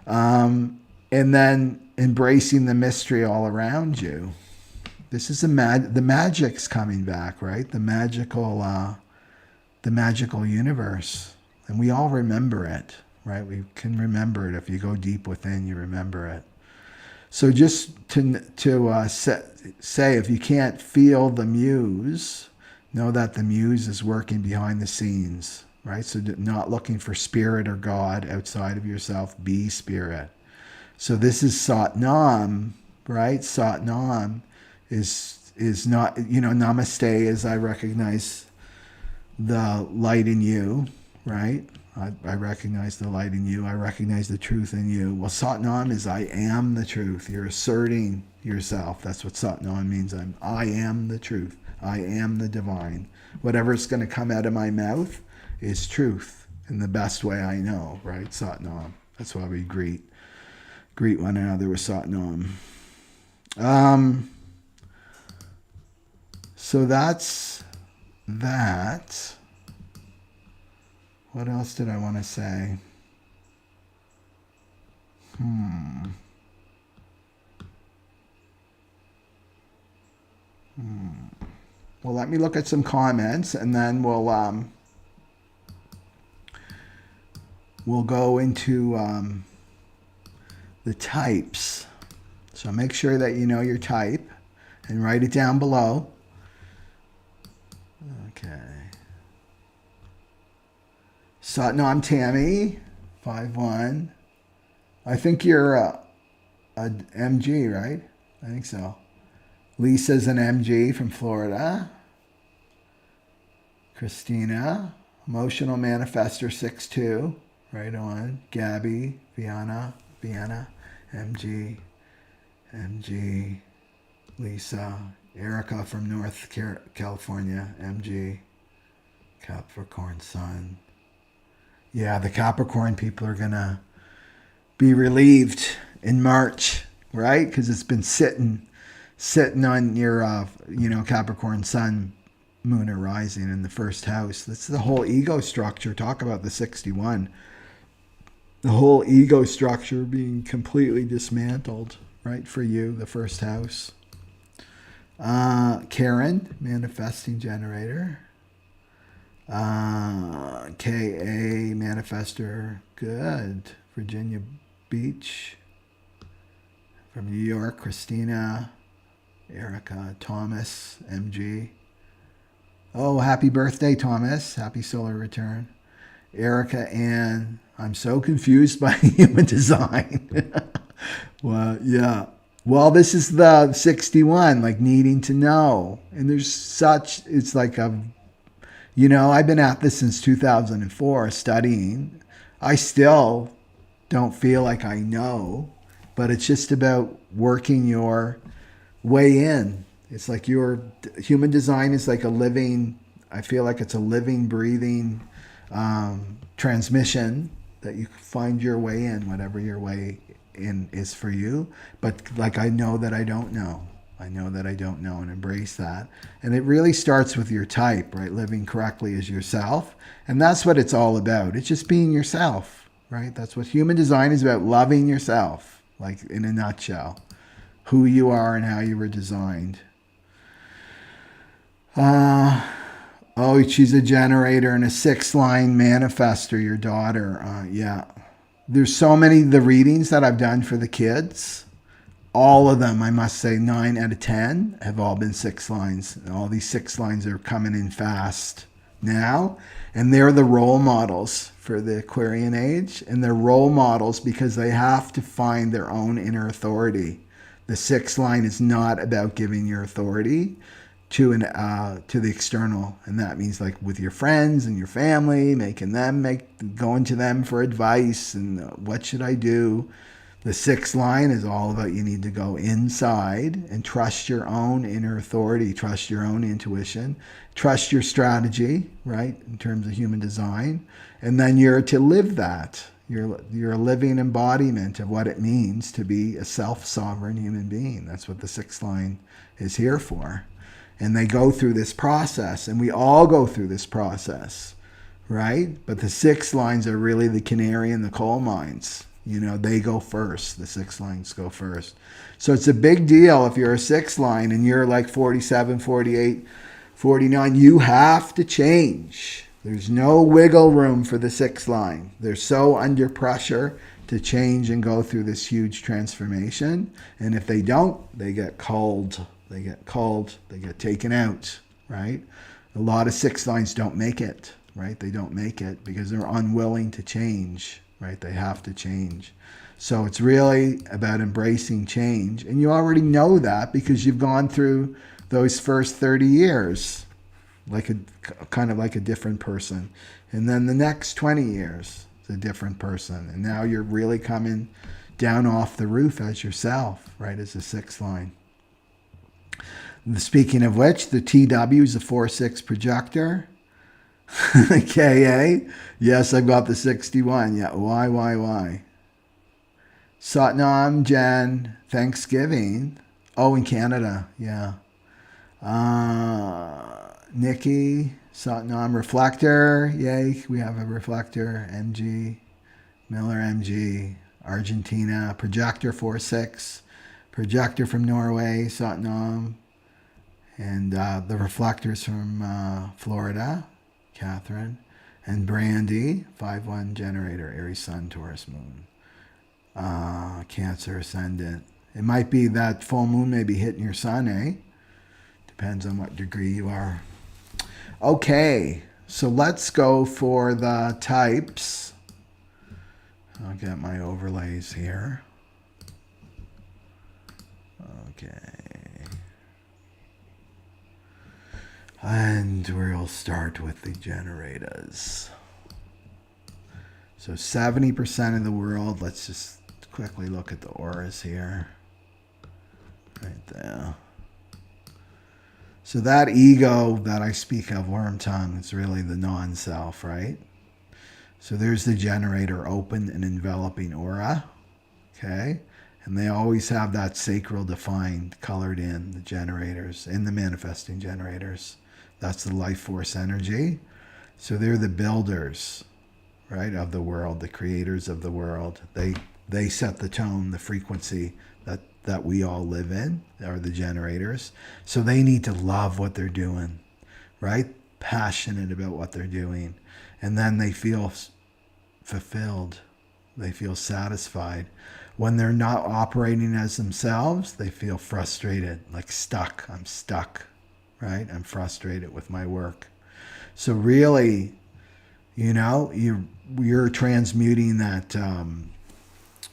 And then embracing the mystery all around you. This is the magic's coming back, right? The magical universe, and we all remember it, right? We can remember it. If you go deep within, you remember it. So just to say, if you can't feel the muse, know that the muse is working behind the scenes, right? So not looking for spirit or God outside of yourself, be spirit. So this is Satnam, right? Satnam is not, namaste is I recognize the light in you, right? I recognize the light in you. I recognize the truth in you. Well, Satnam is I am the truth. You're asserting yourself. That's what Satnam means. I am the truth. I am the divine. Whatever's going to come out of my mouth is truth in the best way I know, right? Satnam. That's why we greet one another with Satnam. So that's that. What else did I want to say? Well, let me look at some comments, and then we'll go into the types. So make sure that you know your type and write it down below. Okay. Satnam Tammy, 5'1". I think you're a MG, right? I think so. Lisa's an MG from Florida. Christina, emotional manifestor 6'2". Right on. Gabby, Vienna, MG, Lisa, Erica from North California, MG, Capricorn Sun. Yeah, the Capricorn people are going to be relieved in March, right? Because it's been sitting on your, Capricorn Sun, Moon, or rising in the first house. That's the whole ego structure. Talk about the 61. The whole ego structure being completely dismantled, right, for you, the first house. Karen, manifesting generator. K.A. manifestor, good. Virginia Beach. From New York, Christina. Erica, Thomas, MG. Oh, happy birthday, Thomas. Happy solar return. Erica Ann, I'm so confused by human design. Well, yeah. Well, this is the 61, like needing to know. And it's like I've been at this since 2004 studying. I still don't feel like I know, but it's just about working your way in. It's like your human design is like I feel like it's a living, breathing transmission that you find your way in, whatever your way in is for you. But like, I know that I don't know. I know that I don't know, and embrace that. And it really starts with your type, right? Living correctly as yourself. And that's what it's all about. It's just being yourself, right? That's what human design is about, loving yourself, like in a nutshell, who you are and how you were designed. Oh, she's a generator and a 6-line manifestor, your daughter. Yeah. There's so many, the readings that I've done for the kids, all of them, I must say 9 out of 10 have all been 6 lines. And all these 6 lines are coming in fast now. And they're the role models for the Aquarian age. And they're role models because they have to find their own inner authority. The 6th line is not about giving your authority to the external, and that means like with your friends and your family, going to them for advice and what should I do. The 6th line is all about you need to go inside and trust your own inner authority, trust your own intuition, trust your strategy, right, in terms of human design, and then you're to live that. You're a living embodiment of what it means to be a self-sovereign human being. That's what the 6th line is here for. And they go through this process, and we all go through this process, right? But the 6 lines are really the canary in the coal mines. You know, they go first. The 6 lines go first. So it's a big deal if you're a 6 line and you're like 47, 48, 49. You have to change. There's no wiggle room for the 6 line. They're so under pressure to change and go through this huge transformation. And if they don't, they get culled. They get taken out, right? A lot of 6 lines don't make it, right? They don't make it because they're unwilling to change, right? They have to change. So it's really about embracing change. And you already know that because you've gone through those first 30 years, kind of like a different person. And then the next 20 years, it's a different person. And now you're really coming down off the roof as yourself, right? As a 6th line. Speaking of which, the TW is a 4-6 projector. KA. Yes, I've got the 61. Yeah, why? Satnam, Jen, Thanksgiving. Oh, in Canada, yeah. Nikki, Satnam, Reflector. Yay, we have a Reflector. MG, Miller MG, Argentina. Projector 4-6. Projector from Norway, Satnam. And the Reflectors from Florida, Catherine. And Brandy, 5-1 generator, Aries Sun, Taurus Moon. Cancer Ascendant. It might be that full moon may be hitting your sun, eh? Depends on what degree you are. Okay, so let's go for the types. I'll get my overlays here. Okay. And we'll start with the generators. So 70% of the world, let's just quickly look at the auras here. Right there. So that ego that I speak of, worm tongue, is really the non-self, right? So there's the generator, open and enveloping aura. Okay? And they always have that sacral defined, colored in, the generators, in the manifesting generators. That's the life force energy. So they're the builders, right, of the world, the creators of the world. They set the tone, the frequency that we all live in, are the generators. So they need to love what they're doing, right? Passionate about what they're doing. And then they feel fulfilled. They feel satisfied. When they're not operating as themselves, they feel frustrated, like stuck. I'm stuck, right? I'm frustrated with my work. So really, you know, you're transmuting that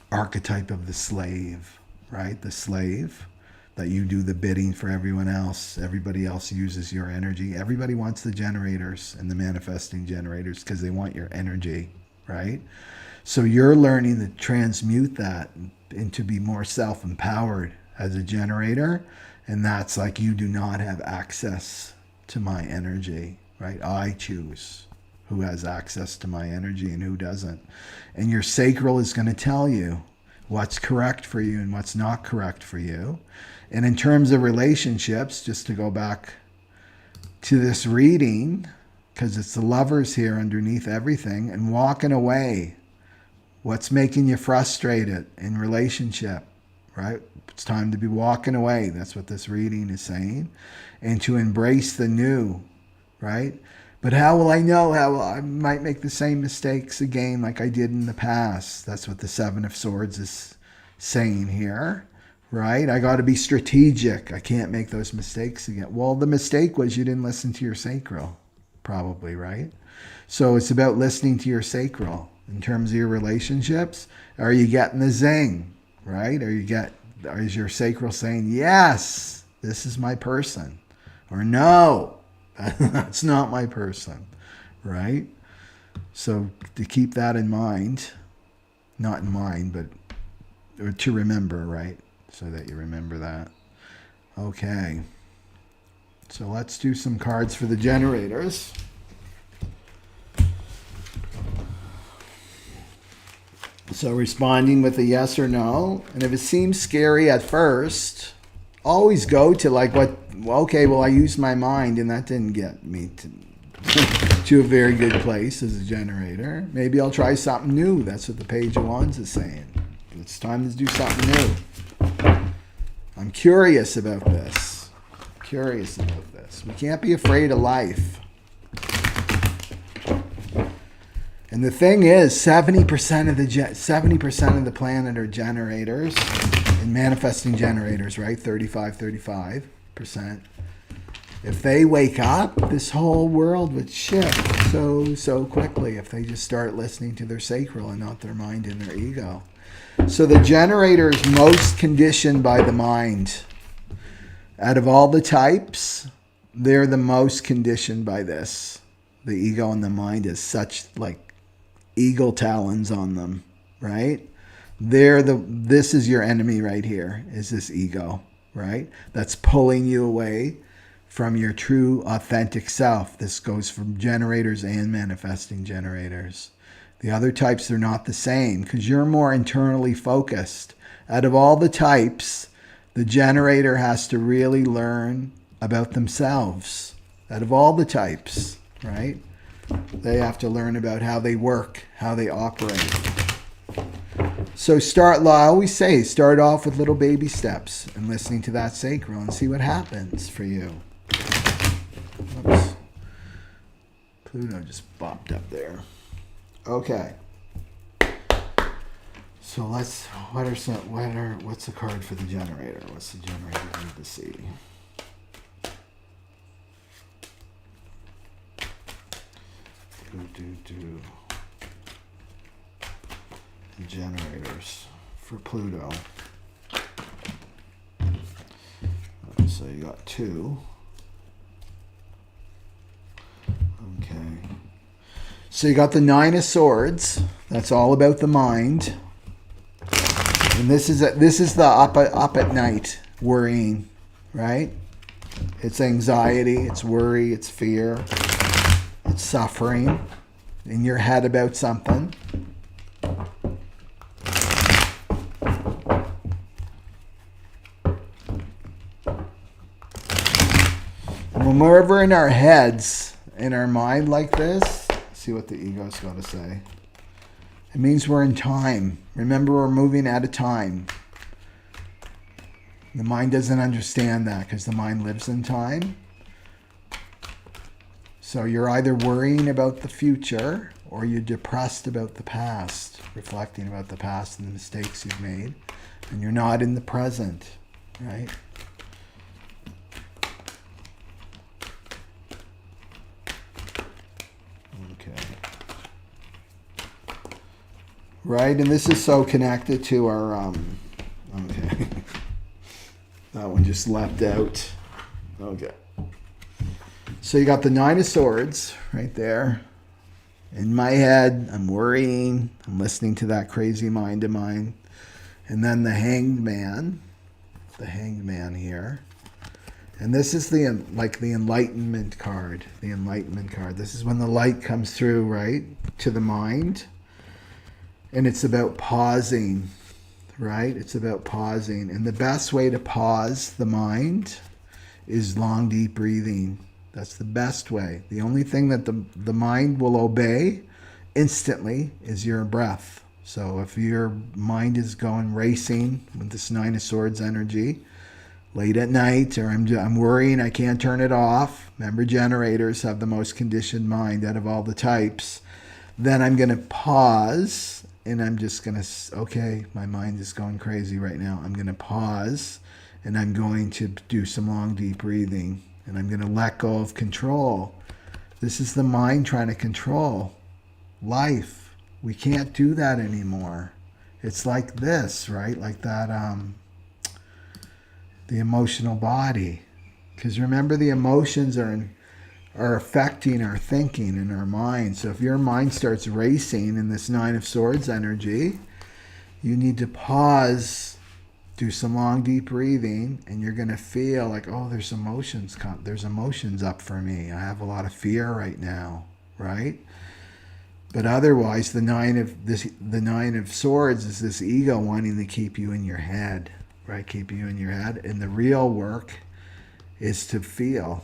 archetype of the slave, right? The slave, that you do the bidding for everyone else. Everybody else uses your energy. Everybody wants the generators and the manifesting generators because they want your energy, right? So you're learning to transmute that and to be more self-empowered as a generator. And that's like, you do not have access to my energy, right? I choose who has access to my energy and who doesn't. And your sacral is going to tell you what's correct for you and what's not correct for you. And in terms of relationships, just to go back to this reading, because it's the lovers here underneath everything, and walking away. What's making you frustrated in relationship, right? It's time to be walking away. That's what this reading is saying. And to embrace the new, right? But how will I know? I might make the same mistakes again like I did in the past. That's what the Seven of Swords is saying here, right? I got to be strategic. I can't make those mistakes again. Well, the mistake was you didn't listen to your sacral, probably, right? So it's about listening to your sacral. In terms of your relationships, are you getting the zing, right? Is your sacral saying, yes, this is my person? Or no, that's not my person, right? So to keep that in mind, not in mind, but or to remember, right? So that you remember that. Okay. So let's do some cards for the generators. So responding with a yes or no. And if it seems scary at first, always go to like what, okay, well, I used my mind and that didn't get me to a very good place as a generator. Maybe I'll try something new. That's what the Page of Wands is saying. It's time to do something new. I'm curious about this. We can't be afraid of life. And the thing is, 70% of the planet are generators and manifesting generators, right? 35%. If they wake up, this whole world would shift so quickly if they just start listening to their sacral and not their mind and their ego. So the generator is most conditioned by the mind. Out of all the types, they're the most conditioned by this. The ego and the mind is such like eagle talons on them, right? This is your enemy right here, is this ego, right? That's pulling you away from your true, authentic self. This goes from generators and manifesting generators. The other types are not the same because you're more internally focused. Out of all the types, the generator has to really learn about themselves. Out of all the types, right? They have to learn about how they work, how they operate. So I always say, start off with little baby steps and listening to that sacral and see what happens for you. Oops. Pluto just bopped up there. Okay. So what's the card for the generator? What's the generator need to see? The generators for Pluto. So you got 2. Okay. So you got the 9 of Swords. That's all about the mind. And this is the up at night worrying, right? It's anxiety, it's worry, it's fear, it's suffering in your head about something. When we're ever in our heads, in our mind like this, see what the ego's got to say. It means we're in time. Remember, we're moving out of time. The mind doesn't understand that because the mind lives in time. So you're either worrying about the future or you're depressed about the past, reflecting about the past and the mistakes you've made, and you're not in the present, right? Right, and this is so connected to our, okay. That one just leapt out. Okay. So you got the 9 of Swords right there. In my head, I'm worrying. I'm listening to that crazy mind of mine. And then the Hanged Man here. And this is the Enlightenment card. The Enlightenment card. This is when the light comes through, right, to the mind. And it's about pausing, right? It's about pausing. And the best way to pause the mind is long, deep breathing. That's the best way. The only thing that the mind will obey instantly is your breath. So if your mind is going racing with this 9 of Swords energy, late at night, or I'm worrying I can't turn it off. Remember, generators have the most conditioned mind out of all the types. Then I'm going to pause, and I'm just going to, okay, my mind is going crazy right now. I'm going to pause, and I'm going to do some long, deep breathing, and I'm going to let go of control. This is the mind trying to control life. We can't do that anymore. It's like this, right? Like that, the emotional body. Because remember, the emotions are affecting our thinking and our mind. So if your mind starts racing in this Nine of Swords energy, you need to pause, do some long, deep breathing, and you're going to feel like, oh, there's emotions up for me. I have a lot of fear right now, right? But otherwise, the Nine of Swords is this ego wanting to keep you in your head, right? Keep you in your head. And the real work is to feel.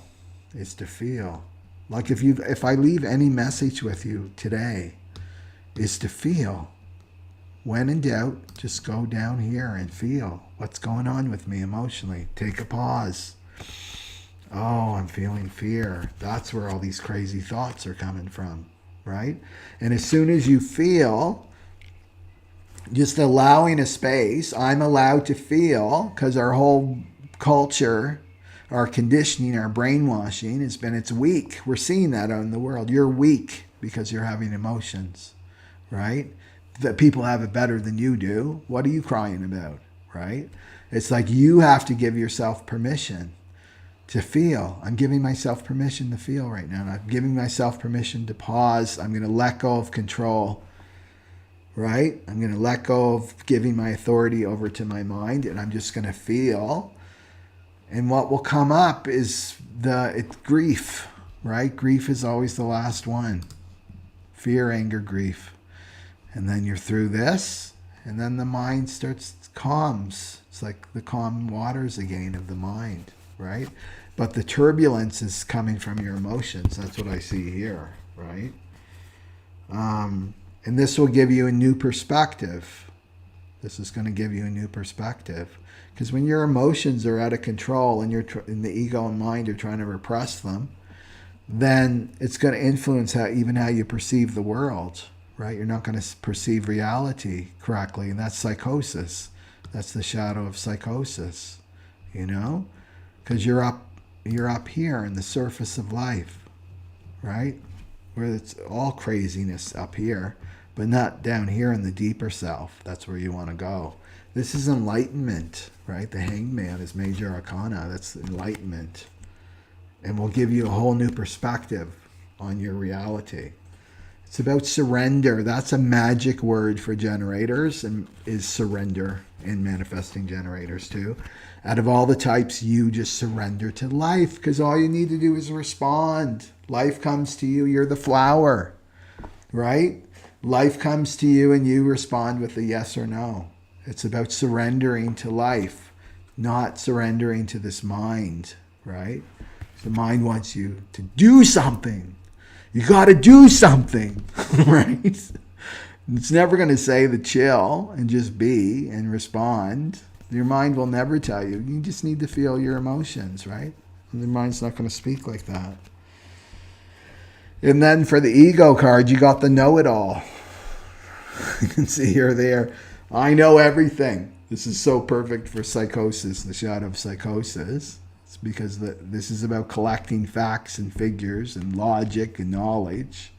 Like if I leave any message with you today, is to feel. When in doubt, just go down here and feel what's going on with me emotionally. Take a pause. Oh, I'm feeling fear. That's where all these crazy thoughts are coming from, right? And as soon as you feel, just allowing a space, I'm allowed to feel, because our whole culture, our conditioning, our brainwashing it's weak. We're seeing that out in the world. You're weak because you're having emotions, right? That people have it better than you do. What are you crying about, right? It's like you have to give yourself permission to feel. I'm giving myself permission to feel right now. I'm giving myself permission to pause. I'm going to let go of control, right? I'm going to let go of giving my authority over to my mind, and I'm just going to feel. And what will come up is grief, right? Grief is always the last one. Fear, anger, grief. And then you're through this, and then the mind calms. It's like the calm waters again of the mind, right? But the turbulence is coming from your emotions. That's what I see here, right? And this will give you a new perspective. This is going to give you a new perspective. Because when your emotions are out of control and and the ego and mind are trying to repress them, then it's going to influence how you perceive the world, right? You're not going to perceive reality correctly, and that's psychosis. That's the shadow of psychosis, because you're up here in the surface of life, right? Where it's all craziness up here, but not down here in the deeper self. That's where you want to go. This is enlightenment, right? The Hangman is major arcana. That's enlightenment. And will give you a whole new perspective on your reality. It's about surrender. That's a magic word for generators, and is surrender in manifesting generators too. Out of all the types, you just surrender to life, because all you need to do is respond. Life comes to you. You're the flower, right? Life comes to you and you respond with a yes or no. It's about surrendering to life, not surrendering to this mind, right? The mind wants you to do something. You got to do something, right? It's never going to say the chill and just be and respond. Your mind will never tell you. You just need to feel your emotions, right? And your mind's not going to speak like that. And then for the ego card, you got the know-it-all. You can see here, there. I know everything. This is so perfect for psychosis, the shadow of psychosis. It's because this is about collecting facts and figures and logic and knowledge,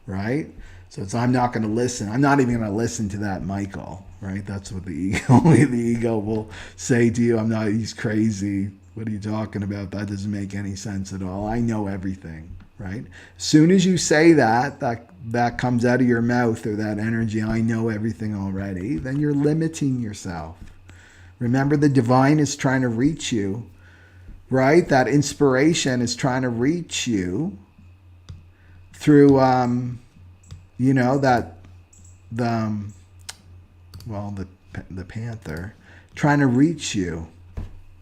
right? So I'm not going to listen. I'm not even going to listen to that Michael, right? That's what the ego will say to you. He's crazy. What are you talking about? That doesn't make any sense at all. I know everything, right? As soon as you say that comes out of your mouth, or that energy, I know everything already, then you're limiting yourself. Remember, the divine is trying to reach you, right? That inspiration is trying to reach you through, the panther, trying to reach you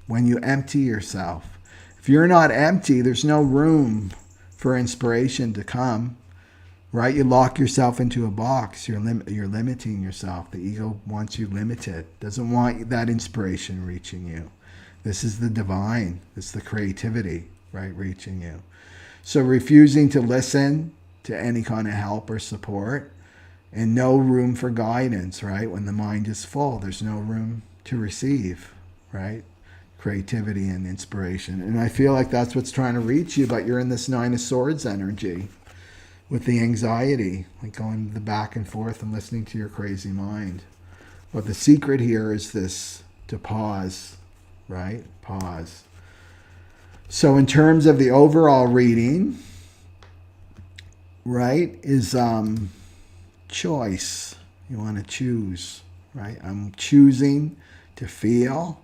when you empty yourself. If you're not empty, there's no room for inspiration to come, right? You lock yourself into a box. You're limiting yourself. The ego wants you limited. Doesn't want that inspiration reaching you. This is the divine. It's the creativity, right, reaching you. So refusing to listen to any kind of help or support, and no room for guidance, right? When the mind is full, there's no room to receive, right? Creativity and inspiration. And I feel like that's what's trying to reach you, but you're in this Nine of Swords energy with the anxiety, like going the back and forth and listening to your crazy mind. But the secret here is this, to pause, right? Pause. So in terms of the overall reading, right, is choice. You want to choose, right? I'm choosing to feel.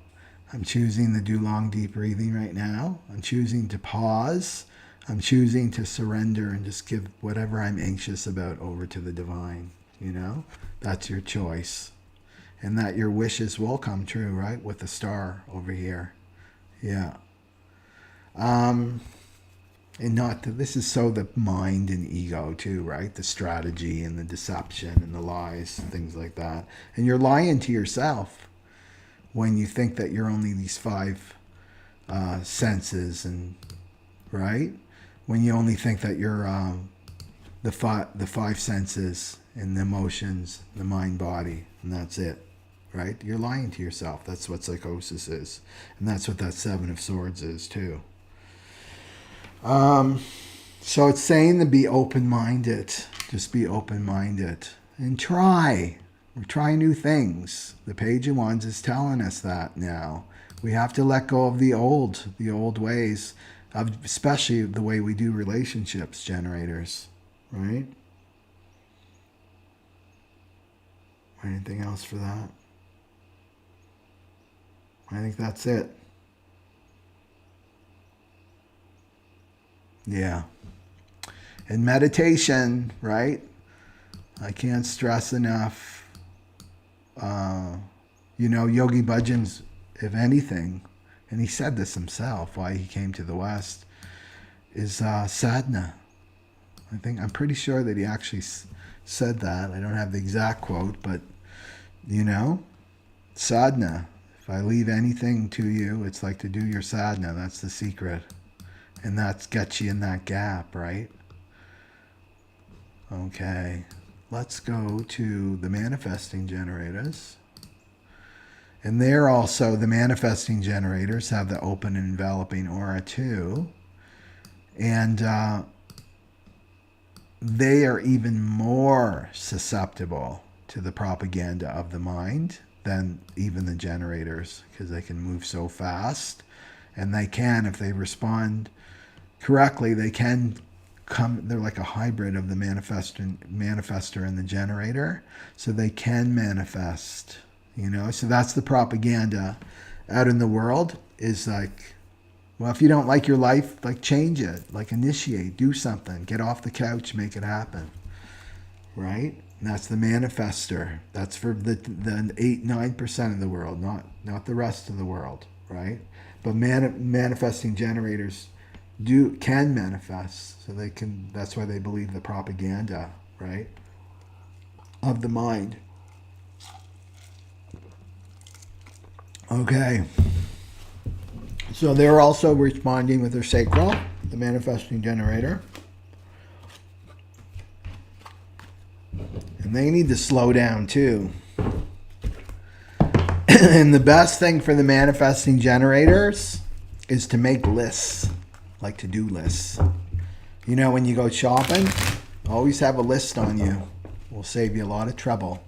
I'm choosing to do long, deep breathing right now. I'm choosing to pause. I'm choosing to surrender and just give whatever I'm anxious about over to the divine, you know? That's your choice. And that your wishes will come true, right? With the star over here. Yeah. And not that this is so the mind and ego too, right? The strategy and the deception and the lies, things like that. And you're lying to yourself when you think that you're only these five senses, and right? When you only think that you're the five senses and the emotions, the mind, body, and that's it, right? You're lying to yourself. That's what psychosis is, and that's what that Seven of Swords is too. So it's saying to be open-minded. Just be open-minded and try new things. The Page of Wands is telling us that now. We have to let go of the old ways, of especially the way we do relationships, generators, right? Anything else for that? I think that's it. Yeah. And meditation, right? I can't stress enough. Yogi Bhajan's, if anything, and he said this himself, why he came to the West, is sadhana. I'm pretty sure that he actually said that. I don't have the exact quote, but, sadhana. If I leave anything to you, it's like to do your sadhana. That's the secret. And that gets you in that gap, right? Okay. Let's go to the manifesting generators. And they're also, the manifesting generators have the open and enveloping aura too. And they are even more susceptible to the propaganda of the mind than even the generators, because they can move so fast. And they can, if they respond correctly, they can come, they're like a hybrid of the manifestor and the generator. So they can manifest, So that's the propaganda out in the world, is like, well, if you don't like your life, like change it, like initiate, do something, get off the couch, make it happen, right? And that's the manifestor. That's for the 8-9% of the world, not the rest of the world, right? But manifesting generators can manifest, so they can. That's why they believe the propaganda, right, of the mind. Okay. So they're also responding with their sacral, the manifesting generator. And they need to slow down too. And the best thing for the manifesting generators is to make lists, like to-do lists. When you go shopping, always have a list on you. Will save you a lot of trouble,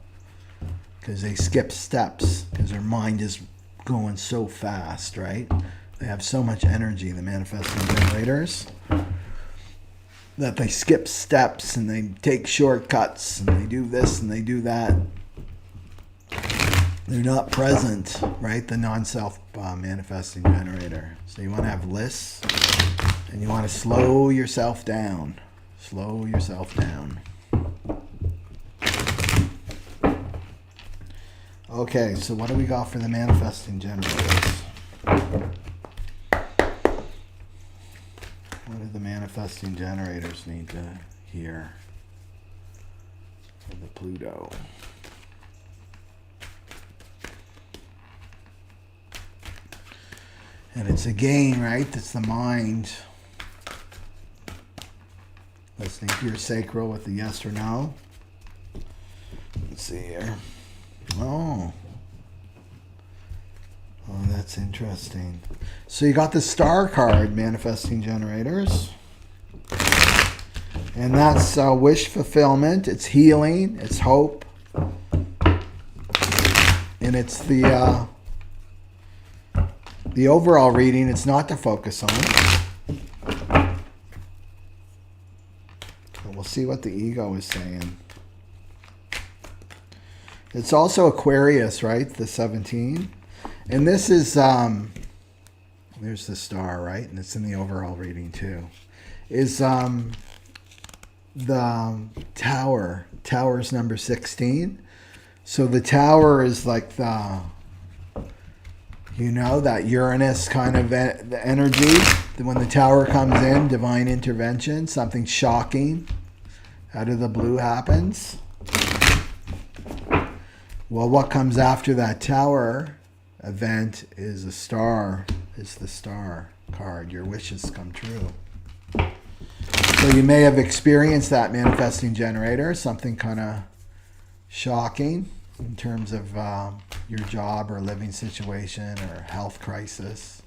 because they skip steps, because their mind is going so fast, right? They have so much energy, the manifesting generators, that they skip steps and they take shortcuts and they do this and they do that. They're not present, right? The non-self manifesting generator. So you want to have lists, and you want to slow yourself down. Slow yourself down. Okay, so what do we got for the manifesting generators? What do the manifesting generators need to hear for the Pluto? And it's again, right? It's the mind. Listening to your sacral with the yes or no. Let's see here. Oh, that's interesting. So you got the star card, manifesting generators. And that's wish fulfillment. It's healing. It's hope. And it's the overall reading. It's not to focus on. But we'll see what the ego is saying. It's also Aquarius, right? The 17. And this is, there's the star, right? And it's in the overall reading too. Is the tower. Tower's number 16. So the tower is like the, that Uranus kind of the energy. When the tower comes in, divine intervention, something shocking out of the blue happens. Well, what comes after that tower event is a star, is the star card. Your wishes come true. So you may have experienced that, manifesting generator, something kind of shocking in terms of your job or living situation or health crisis.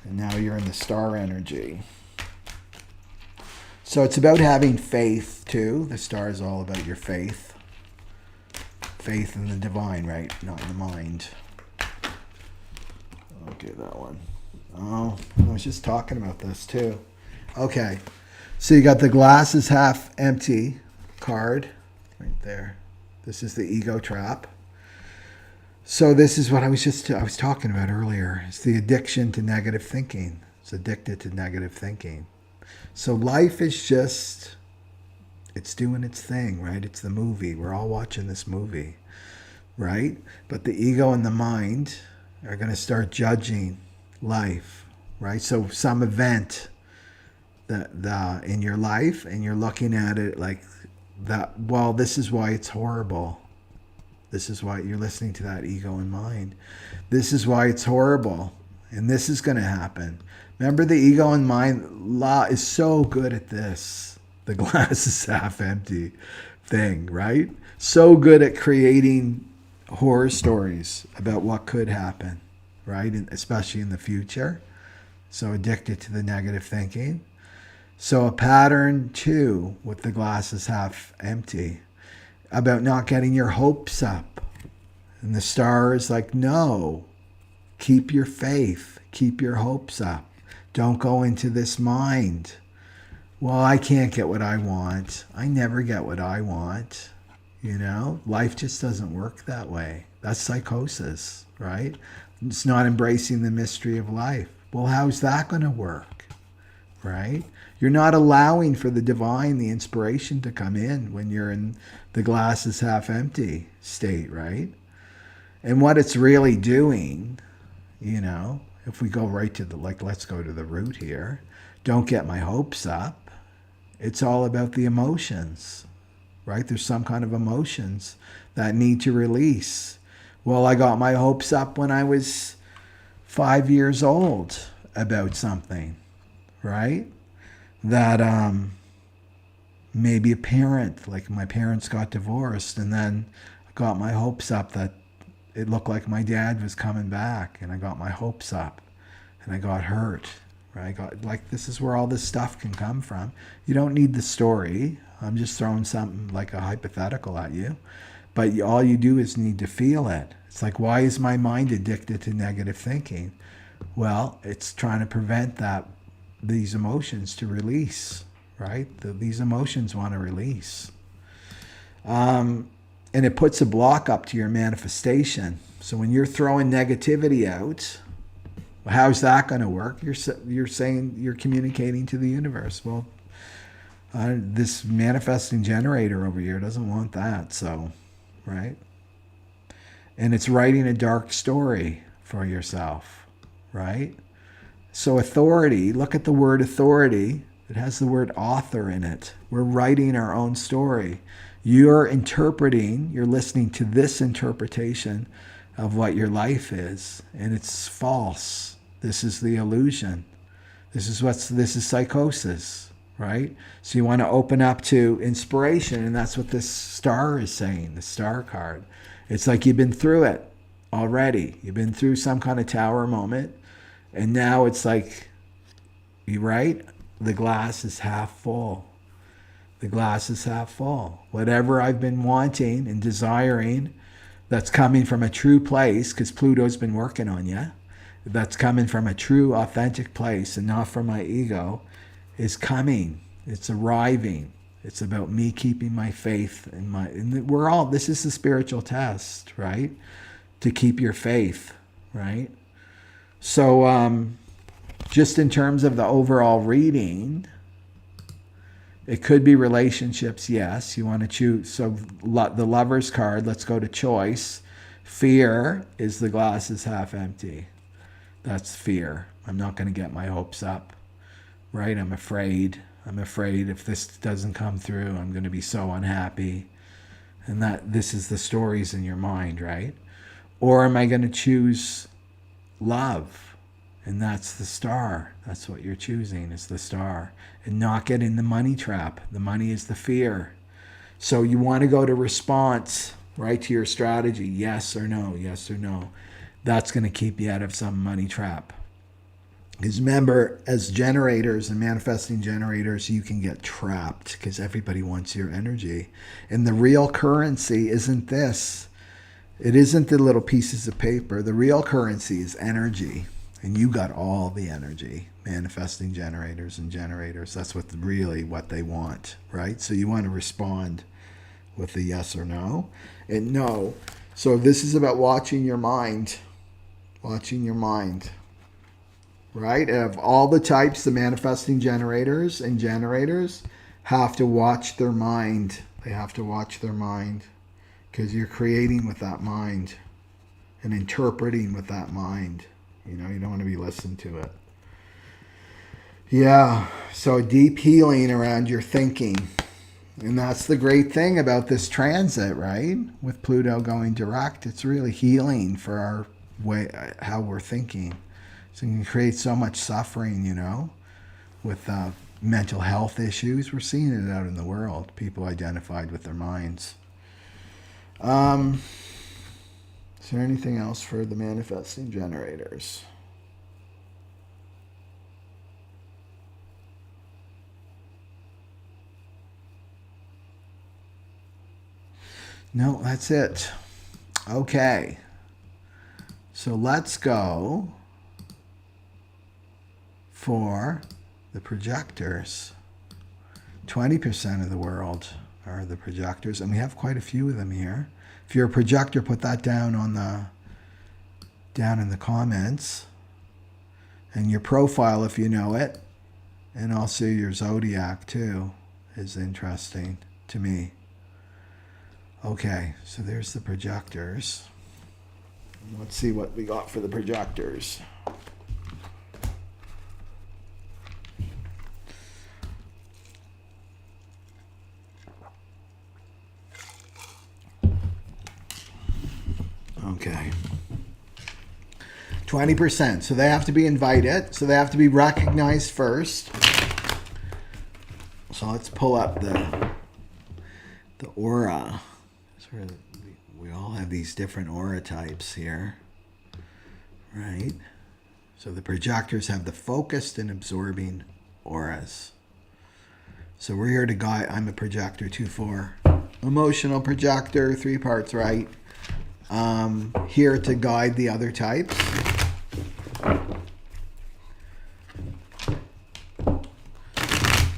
And now you're in the star energy. So it's about having faith too. The star is all about your faith. Faith in the divine, right? Not in the mind. Okay, that one. Oh, I was just talking about this too. Okay, so you got the glass is half empty card right there. This is the ego trap. So this is what I was talking about earlier. It's the addiction to negative thinking. It's addicted to negative thinking. So life is just, it's doing its thing, right? It's the movie. We're all watching this movie, right? But the ego and the mind are going to start judging life, right? So some event that in your life, and you're looking at it like that, well, this is why it's horrible. This is why you're listening to that ego and mind. This is why it's horrible. And this is going to happen. Remember, the ego and mind law is so good at this. The glass is half empty thing, right? So good at creating horror stories about what could happen, right? And especially in the future. So addicted to the negative thinking. So a pattern too with the glass is half empty about not getting your hopes up. And the star is like, no, keep your faith, keep your hopes up. Don't go into this mind. Well, I can't get what I want. I never get what I want. Life just doesn't work that way. That's psychosis, right? It's not embracing the mystery of life. Well, how's that going to work, right? You're not allowing for the divine, the inspiration to come in when you're in the glass is half empty state, right? And what it's really doing, if we go right to let's go to the root here. Don't get my hopes up. It's all about the emotions, right? There's some kind of emotions that need to release. Well, I got my hopes up when I was 5 years old about something, right? That maybe a parent, like my parents got divorced, and then I got my hopes up that it looked like my dad was coming back, and I got my hopes up, and I got hurt, right? This is where all this stuff can come from. You don't need the story. I'm just throwing something like a hypothetical at you, but all you do is need to feel it. It's like, why is my mind addicted to negative thinking? Well, it's trying to prevent these emotions to release, right? These emotions want to release. And it puts a block up to your manifestation. So when you're throwing negativity out, how's that going to work? You're saying you're communicating to the universe. Well, this manifesting generator over here doesn't want that, so, right? And it's writing a dark story for yourself, right? So authority, look at the word authority. It has the word author in it. We're writing our own story. You're interpreting, you're listening to this interpretation of what your life is. And it's false. This is the illusion. This is psychosis, right? So you want to open up to inspiration, and that's what this star is saying, the star card. It's like you've been through it already. You've been through some kind of tower moment, and now it's like, you right? The glass is half full. The glass is half full. Whatever I've been wanting and desiring, that's coming from a true place, because Pluto's been working on you, that's coming from a true, authentic place and not from my ego, is coming. It's arriving. It's about me keeping my faith and we're all, this is the spiritual test, right? To keep your faith, right? So just in terms of the overall reading, it could be relationships, yes. You want to choose. So the Lover's card, let's go to choice. Fear is the glass is half empty. That's fear. I'm not going to get my hopes up, right? I'm afraid. I'm afraid if this doesn't come through, I'm going to be so unhappy. And that this is the stories in your mind, right? Or am I going to choose love? And that's the star. That's what you're choosing, is the star. And not get in the money trap. The money is the fear. So you want to go to response, right, to your strategy. Yes or no, yes or no. That's going to keep you out of some money trap. Because remember, as generators and manifesting generators, you can get trapped because everybody wants your energy. And the real currency isn't this. It isn't the little pieces of paper. The real currency is energy. And you got all the energy. Manifesting generators and generators. That's what they want, right? So you want to respond with a yes or no. And no. So this is about watching your mind. Watching your mind. Right? Of all the types, the manifesting generators and generators have to watch their mind. They have to watch their mind. Because you're creating with that mind. And interpreting with that mind. You know, you don't want to be listening to it. Yeah. So deep healing around your thinking. And that's the great thing about this transit, right? With Pluto going direct, it's really healing for our way, how we're thinking. So you can create so much suffering, you know, with mental health issues. We're seeing it out in the world. People identified with their minds. Is there anything else for the manifesting generators? No, that's it. Okay. So let's go for the projectors. 20% of the world are the projectors, and we have quite a few of them here. If you're a projector, put that down in the comments, and your profile if you know it, and also your zodiac too is interesting to me. Okay, so there's the projectors. Let's see what we got for the projectors. Okay. 20%. So they have to be invited. So they have to be recognized first. So let's pull up the aura. We all have these different aura types here. Right? So the projectors have the focused and absorbing auras. So we're here to guide. I'm a projector 2-4. Emotional projector, 3 parts right. Here to guide the other types.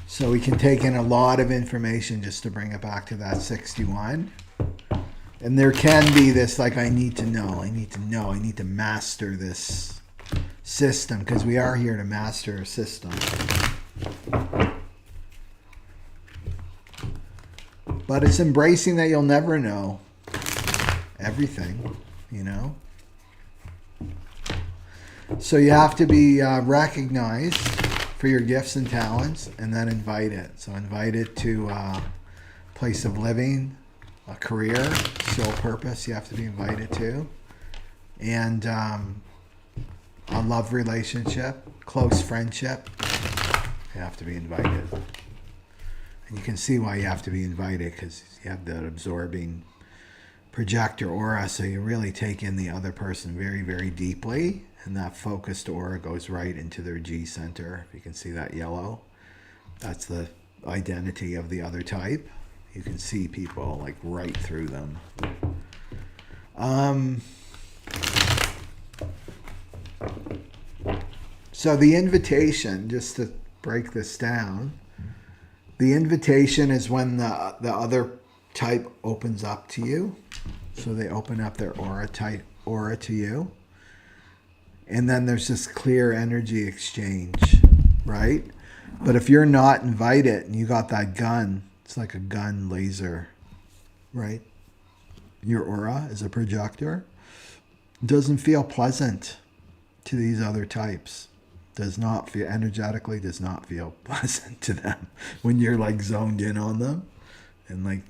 So we can take in a lot of information just to bring it back to that 61. And there can be this, like, I need to know, I need to master this system, because we are here to master a system. But it's embracing that you'll never know everything, you know. So you have to be recognized for your gifts and talents, and then invite it. So invite it to a place of living, a career, sole purpose you have to be invited to. And a love relationship, close friendship, you have to be invited. And you can see why you have to be invited, because you have that absorbing projector aura, so you really take in the other person very, very deeply, and that focused aura goes right into their G center. If you can see that yellow, that's the identity of the other type. You can see people like right through them. So the invitation, just to break this down, the invitation is when the other type opens up to you. So they open up their aura to you. And then there's this clear energy exchange, right? But if you're not invited and you got that gun, it's like a gun laser, right? Your aura as a projector doesn't feel pleasant to these other types. Does not feel, energetically does not feel pleasant to them when you're like zoned in on them and like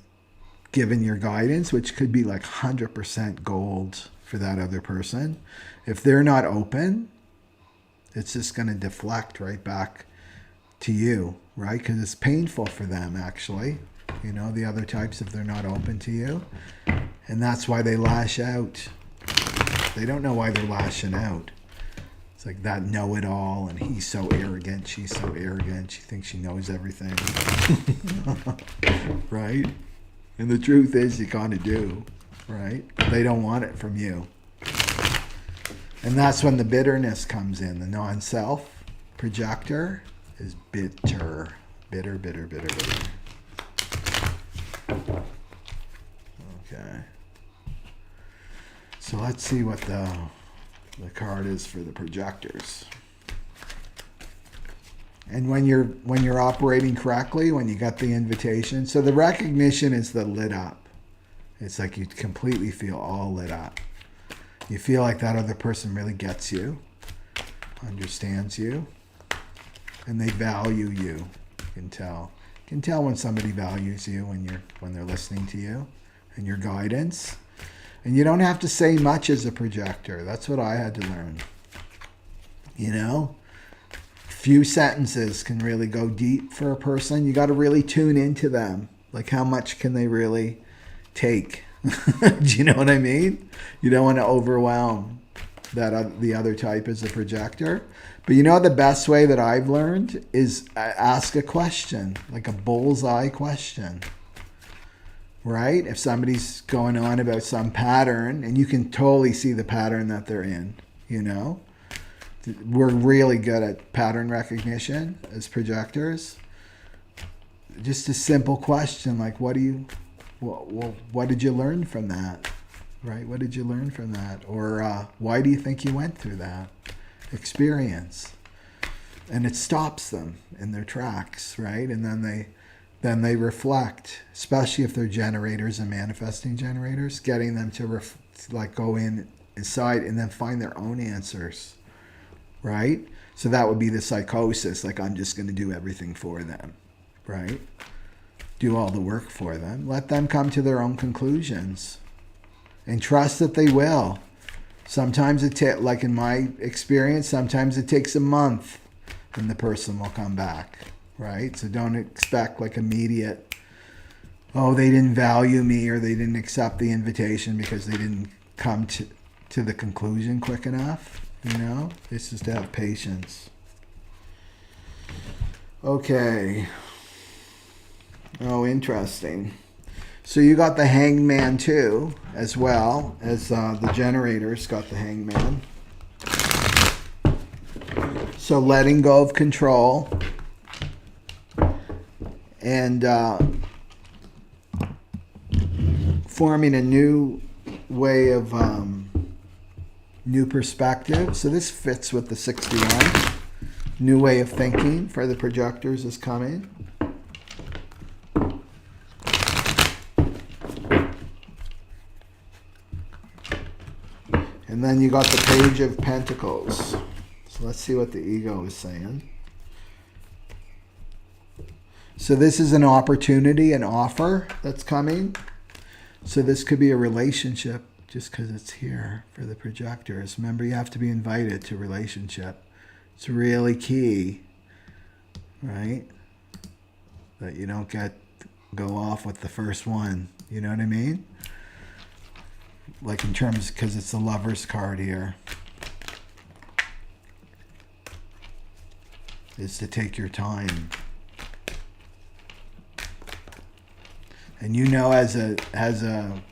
given your guidance, which could be like 100% gold for that other person. If they're not open, it's just going to deflect right back to you, right? Because it's painful for them, actually. You know, the other types, if they're not open to you. And that's why they lash out. They don't know why they're lashing out. It's like that know-it-all, and he's so arrogant, she's so arrogant, she thinks she knows everything. Right? And the truth is, you kind of do, right? They don't want it from you. And that's when the bitterness comes in. The non-self projector is bitter. Bitter, bitter, bitter, bitter. Okay. So let's see what the card is for the projectors. And when you're operating correctly, when you got the invitation, so the recognition is the lit up. It's like you completely feel all lit up. You feel like that other person really gets you, understands you, and they value you. You can tell. You can tell when somebody values you when they're listening to you and your guidance. And you don't have to say much as a projector. That's what I had to learn. You know? Few sentences can really go deep for a person. You got to really tune into them. Like, how much can they really take? Do you know what I mean? You don't want to overwhelm the other type as a projector. But you know, the best way that I've learned is ask a question, like a bullseye question. Right? If somebody's going on about some pattern and you can totally see the pattern that they're in, you know? We're really good at pattern recognition as projectors. Just a simple question like, what did you learn from that? Right? What did you learn from that? Or why do you think you went through that experience? And it stops them in their tracks, right? And then they reflect, especially if they're generators and manifesting generators, getting them to go inside and then find their own answers, right? So that would be the psychosis, like I'm just going to do everything for them, right? Do all the work for them. Let them come to their own conclusions and trust that they will. Sometimes like in my experience, sometimes it takes a month and the person will come back. Right? So don't expect like immediate, oh, they didn't value me or they didn't accept the invitation because they didn't come to the conclusion quick enough. You know? It's just to have patience. Okay. Oh, interesting. So you got the Hangman too, as well as the generators got the Hangman. So letting go of control. And forming a new way of new perspective. So this fits with the 61. New way of thinking for the projectors is coming. And then you got the Page of Pentacles. So let's see what the ego is saying. So this is an opportunity, an offer that's coming. So this could be a relationship just because it's here for the projectors. Remember, you have to be invited to relationship. It's really key, right? That you don't go off with the first one. You know what I mean? Like in terms, because it's the Lover's card here. Is to take your time. And you know, as a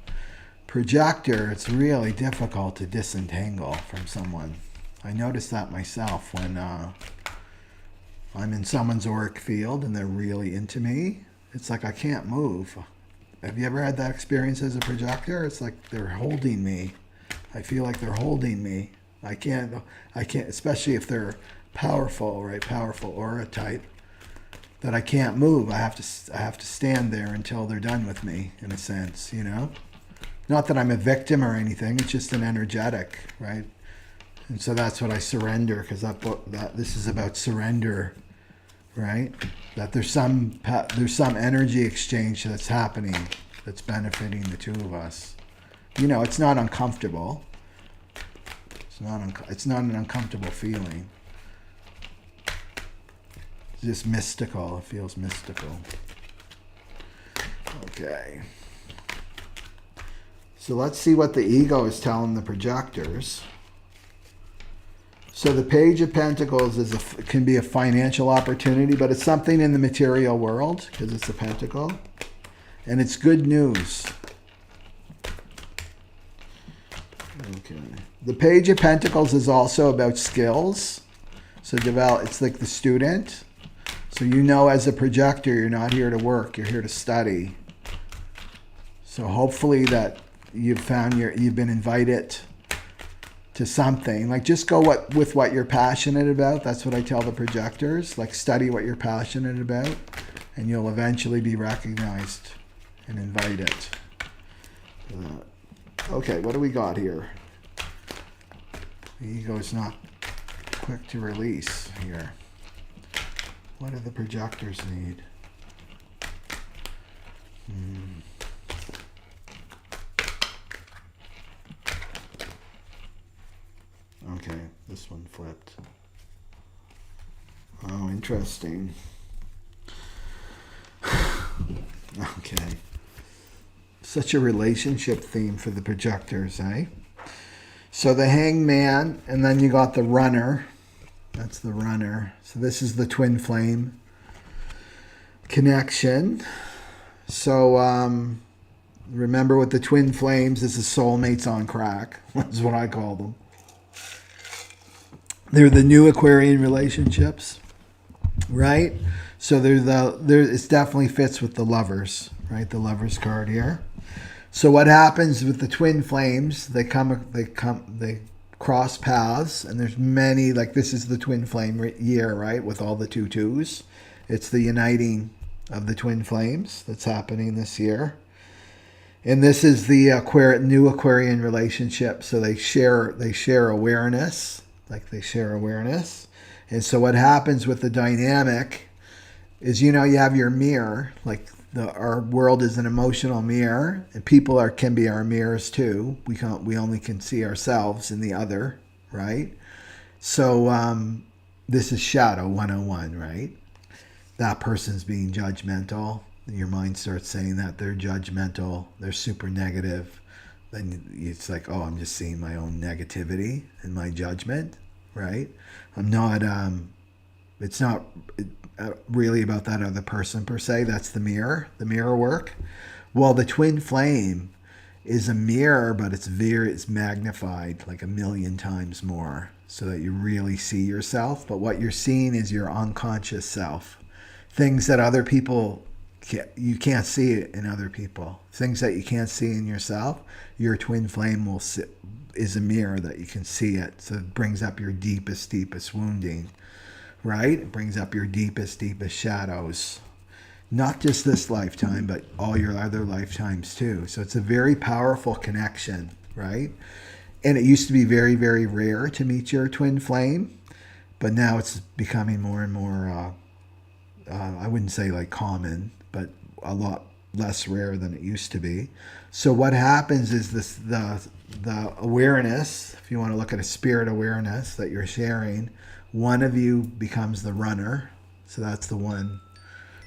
projector, it's really difficult to disentangle from someone. I noticed that myself when I'm in someone's auric field and they're really into me. It's like I can't move. Have you ever had that experience as a projector? It's like they're holding me. I feel like they're holding me. I can't, especially if they're powerful, right? Powerful aura type. That I can't move. I have to stand there until they're done with me, in a sense, you know? Not that I'm a victim or anything. It's just an energetic, right? And so that's what I surrender, because this is about surrender, right? That there's some energy exchange that's happening that's benefiting the two of us. You know, it's not uncomfortable. It's not an uncomfortable feeling. It's just mystical. It feels mystical. Okay. So let's see what the ego is telling the projectors. So the Page of Pentacles can be a financial opportunity, but it's something in the material world because it's a pentacle. And it's good news. Okay. The Page of Pentacles is also about skills. So it's like the student. So you know, as a projector, you're not here to work, you're here to study. So hopefully that you've been invited to something. Like, just go with what you're passionate about. That's what I tell the projectors. Like, study what you're passionate about, and you'll eventually be recognized and invited. Okay, what do we got here? The ego's not quick to release here. What do the projectors need? Okay, this one flipped. Oh, interesting. Okay. Such a relationship theme for the projectors, eh? So the Hangman, and then you got the Runner. That's the Runner. So this is the twin flame connection. So remember, with the twin flames, this is soulmates on crack. That's what I call them. They're the new Aquarian relationships, right? So it definitely fits with the Lovers, right? The Lovers card here. So what happens with the twin flames? They cross paths, and there's many. Like, this is the twin flame year, right? With all the 2-2s, it's the uniting of the twin flames that's happening this year. And this is the new Aquarian relationship. So they share awareness. Like, they share awareness. And so what happens with the dynamic is, you know, you have your mirror. Like, our world is an emotional mirror, and people can be our mirrors too. We only can see ourselves in the other, right? So this is Shadow 101, right? That person's being judgmental. Your mind starts saying that they're judgmental, they're super negative. Then it's like, oh, I'm just seeing my own negativity and my judgment, right? I'm not, it's not really about that other person per se. That's the mirror work. Well, the twin flame is a mirror, but it's magnified like 1,000,000 times more, so that you really see yourself. But what you're seeing is your unconscious self. Things that other people, you can't see it in other people. Things that you can't see in yourself, your twin flame is a mirror that you can see it. So it brings up your deepest wounding, right? It brings up your deepest shadows. Not just this lifetime, but all your other lifetimes too. So it's a very powerful connection, right? And it used to be very, very rare to meet your twin flame, but now it's becoming more and more, I wouldn't say like common, but a lot less rare than it used to be. So what happens is this the awareness, if you want to look at a spirit awareness that you're sharing, one of you becomes the runner. So that's the one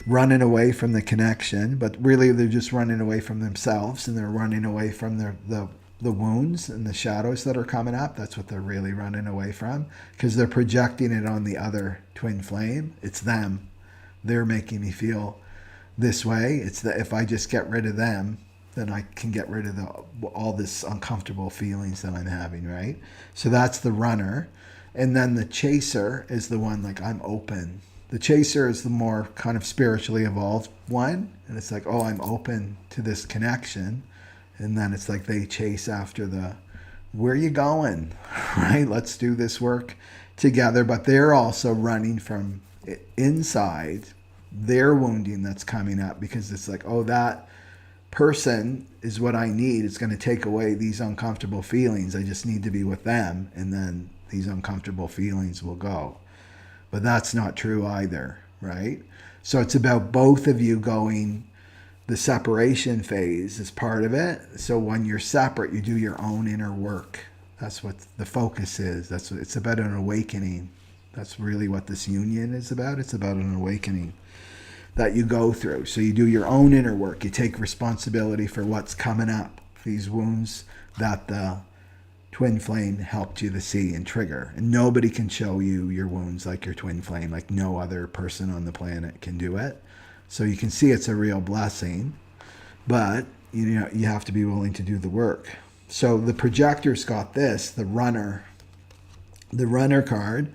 running away from the connection, but really they're just running away from themselves, and they're running away from the wounds and the shadows that are coming up. That's what they're really running away from, because they're projecting it on the other twin flame. It's them. They're making me feel this way. It's that if I just get rid of them, then I can get rid of all this uncomfortable feelings that I'm having, right? So that's the runner. And then the chaser is the one like, I'm open. The chaser is the more kind of spiritually evolved one. And it's like, oh, I'm open to this connection. And then it's like they chase after where are you going? Right? Let's do this work together. But they're also running from inside their wounding that's coming up, because it's like, oh, that person is what I need. It's going to take away these uncomfortable feelings. I just need to be with them. And then these uncomfortable feelings will go. But that's not true either, right? So it's about both of you going, the separation phase is part of it. So when you're separate, you do your own inner work. That's what the focus is. That's what it's about, an awakening. That's really what this union is about. It's about an awakening that you go through. So you do your own inner work. You take responsibility for what's coming up, these wounds that the twin flame helped you to see and trigger. And nobody can show you your wounds like your twin flame, like no other person on the planet can do it. So you can see it's a real blessing, but you have to be willing to do the work. So the projectors got this, the runner card.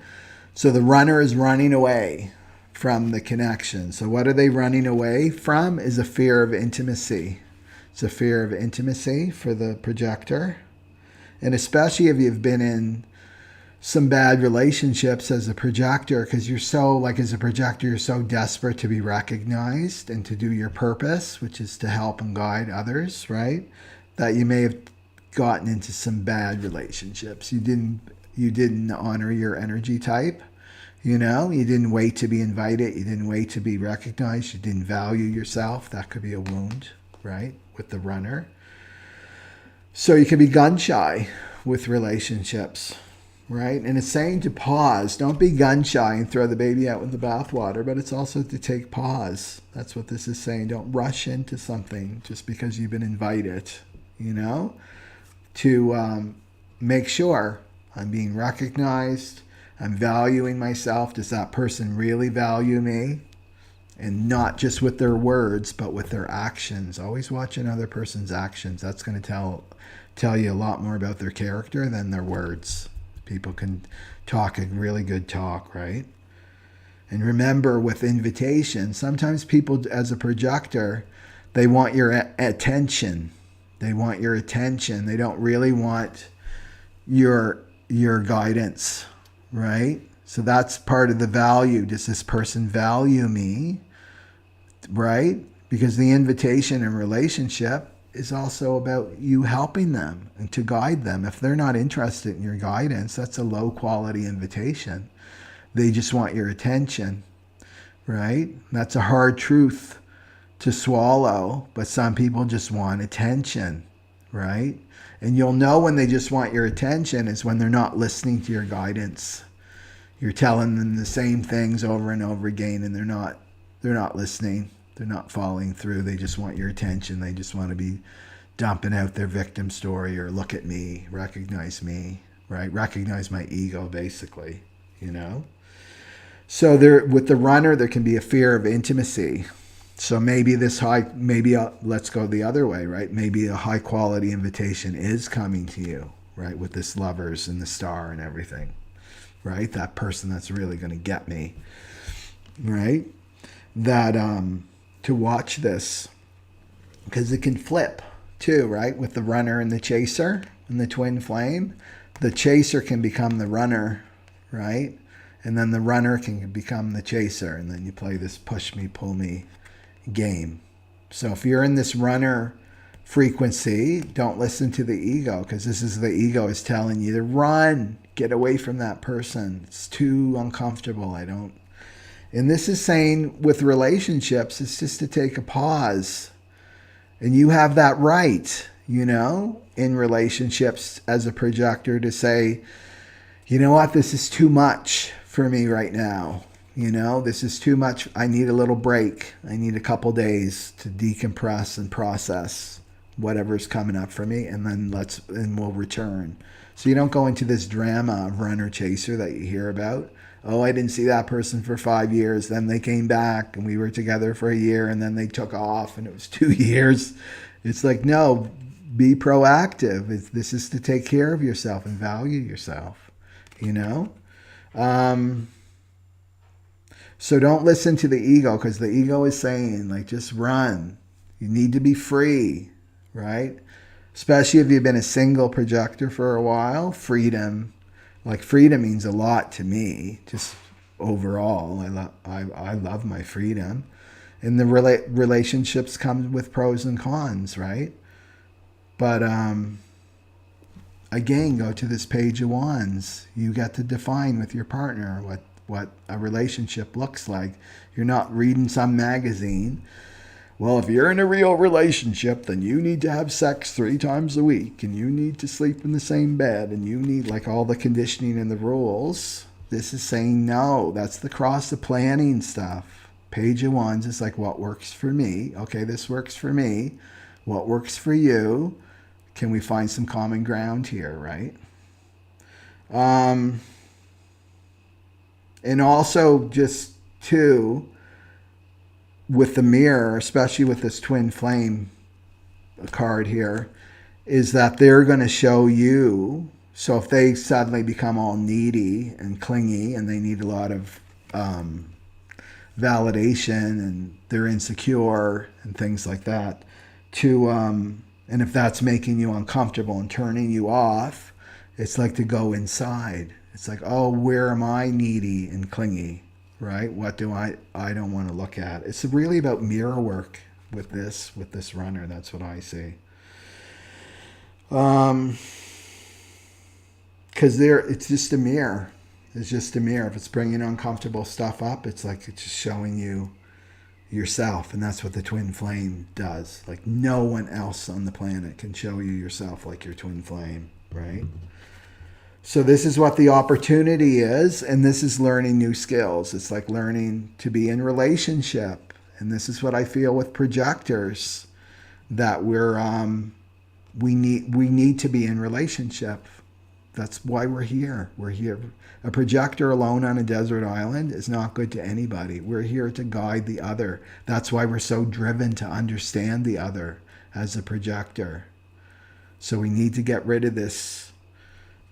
So the runner is running away from the connection. So what are they running away from? Is a fear of intimacy. It's a fear of intimacy for the projector. And especially if you've been in some bad relationships as a projector, because you're so, like as a projector, you're so desperate to be recognized and to do your purpose, which is to help and guide others, right? That you may have gotten into some bad relationships. You didn't honor your energy type. You didn't wait to be invited. You didn't wait to be recognized. You didn't value yourself. That could be a wound, right? With the runner. So you can be gun shy with relationships, right? And it's saying to pause. Don't be gun shy and throw the baby out with the bathwater, but it's also to take pause. That's what this is saying. Don't rush into something just because you've been invited, to make sure I'm being recognized. I'm valuing myself. Does that person really value me? And not just with their words, but with their actions. Always watch another person's actions. That's going to tell you a lot more about their character than their words. People can talk a really good talk, right? And remember, with invitation, sometimes people, as a projector, they want your attention. They want your attention. They don't really want your guidance, right? So that's part of the value. Does this person value me? Right? Because the invitation in relationship is also about you helping them and to guide them. If they're not interested in your guidance, that's a low quality invitation. They just want your attention, right? That's a hard truth to swallow, but some people just want attention, right? And you'll know when they just want your attention is when they're not listening to your guidance. You're telling them the same things over and over again, and they're not listening. They're not following through. They just want your attention. They just want to be dumping out their victim story, or look at me, recognize me, right? Recognize my ego, basically, So with the runner, there can be a fear of intimacy. So maybe let's go the other way, right? Maybe a high quality invitation is coming to you, right? With this lovers and the star and everything, right? That person that's really going to get me, right? That, to watch this, because it can flip too, right? With the runner and the chaser and the twin flame, the chaser can become the runner, right? And then the runner can become the chaser, and then you play this push me, pull me game. So if you're in this runner frequency, don't listen to the ego, because this is the ego is telling you to run, get away from that person. It's too uncomfortable. And this is saying with relationships, it's just to take a pause, And you have that right, you know, in relationships as a projector to say, you know what, this is too much for me right now. You know, this is too much. I need a little break. I need a couple days to decompress and process whatever's coming up for me, and then we'll return. So you don't go into this drama of runner chaser that you hear about. Oh, I didn't see that person for 5 years. Then they came back and we were together for a year, and then they took off and it was 2 years. It's like, no, be proactive. This is to take care of yourself and value yourself, you know? So don't listen to the ego, because the ego is saying, like, just run. You need to be free, right? Especially if you've been a single projector for a while. Freedom means a lot to me, just overall. I love my freedom. And the relationships come with pros and cons, right? But again, go to this Page of Wands. You get to define with your partner what a relationship looks like. You're not reading some magazine. Well, if you're in a real relationship, then you need to have sex 3 times a week, and you need to sleep in the same bed, and you need, like, all the conditioning and the rules. This is saying no. That's the cross of planning stuff. Page of Wands is like, what works for me? Okay, this works for me. What works for you? Can we find some common ground here, right? And also, just too, with the mirror, especially with this twin flame card here, is that they're going to show you. So if they suddenly become all needy and clingy and they need a lot of validation and they're insecure and things like that, and if that's making you uncomfortable and turning you off, it's like to go inside. It's like, oh, where am I needy and clingy, right? What do I don't want to look at? It's really about mirror work with this runner. That's what I see. Because it's just a mirror. It's just a mirror. If it's bringing uncomfortable stuff up, it's like it's just showing you yourself. And that's what the twin flame does. Like, no one else on the planet can show you yourself like your twin flame, right? So this is what the opportunity is, and this is learning new skills. It's like learning to be in relationship. And this is what I feel with projectors, that we need to be in relationship. That's why we're here. We're here. A projector alone on a desert island is not good to anybody. We're here to guide the other. That's why we're so driven to understand the other as a projector. So we need to get rid of this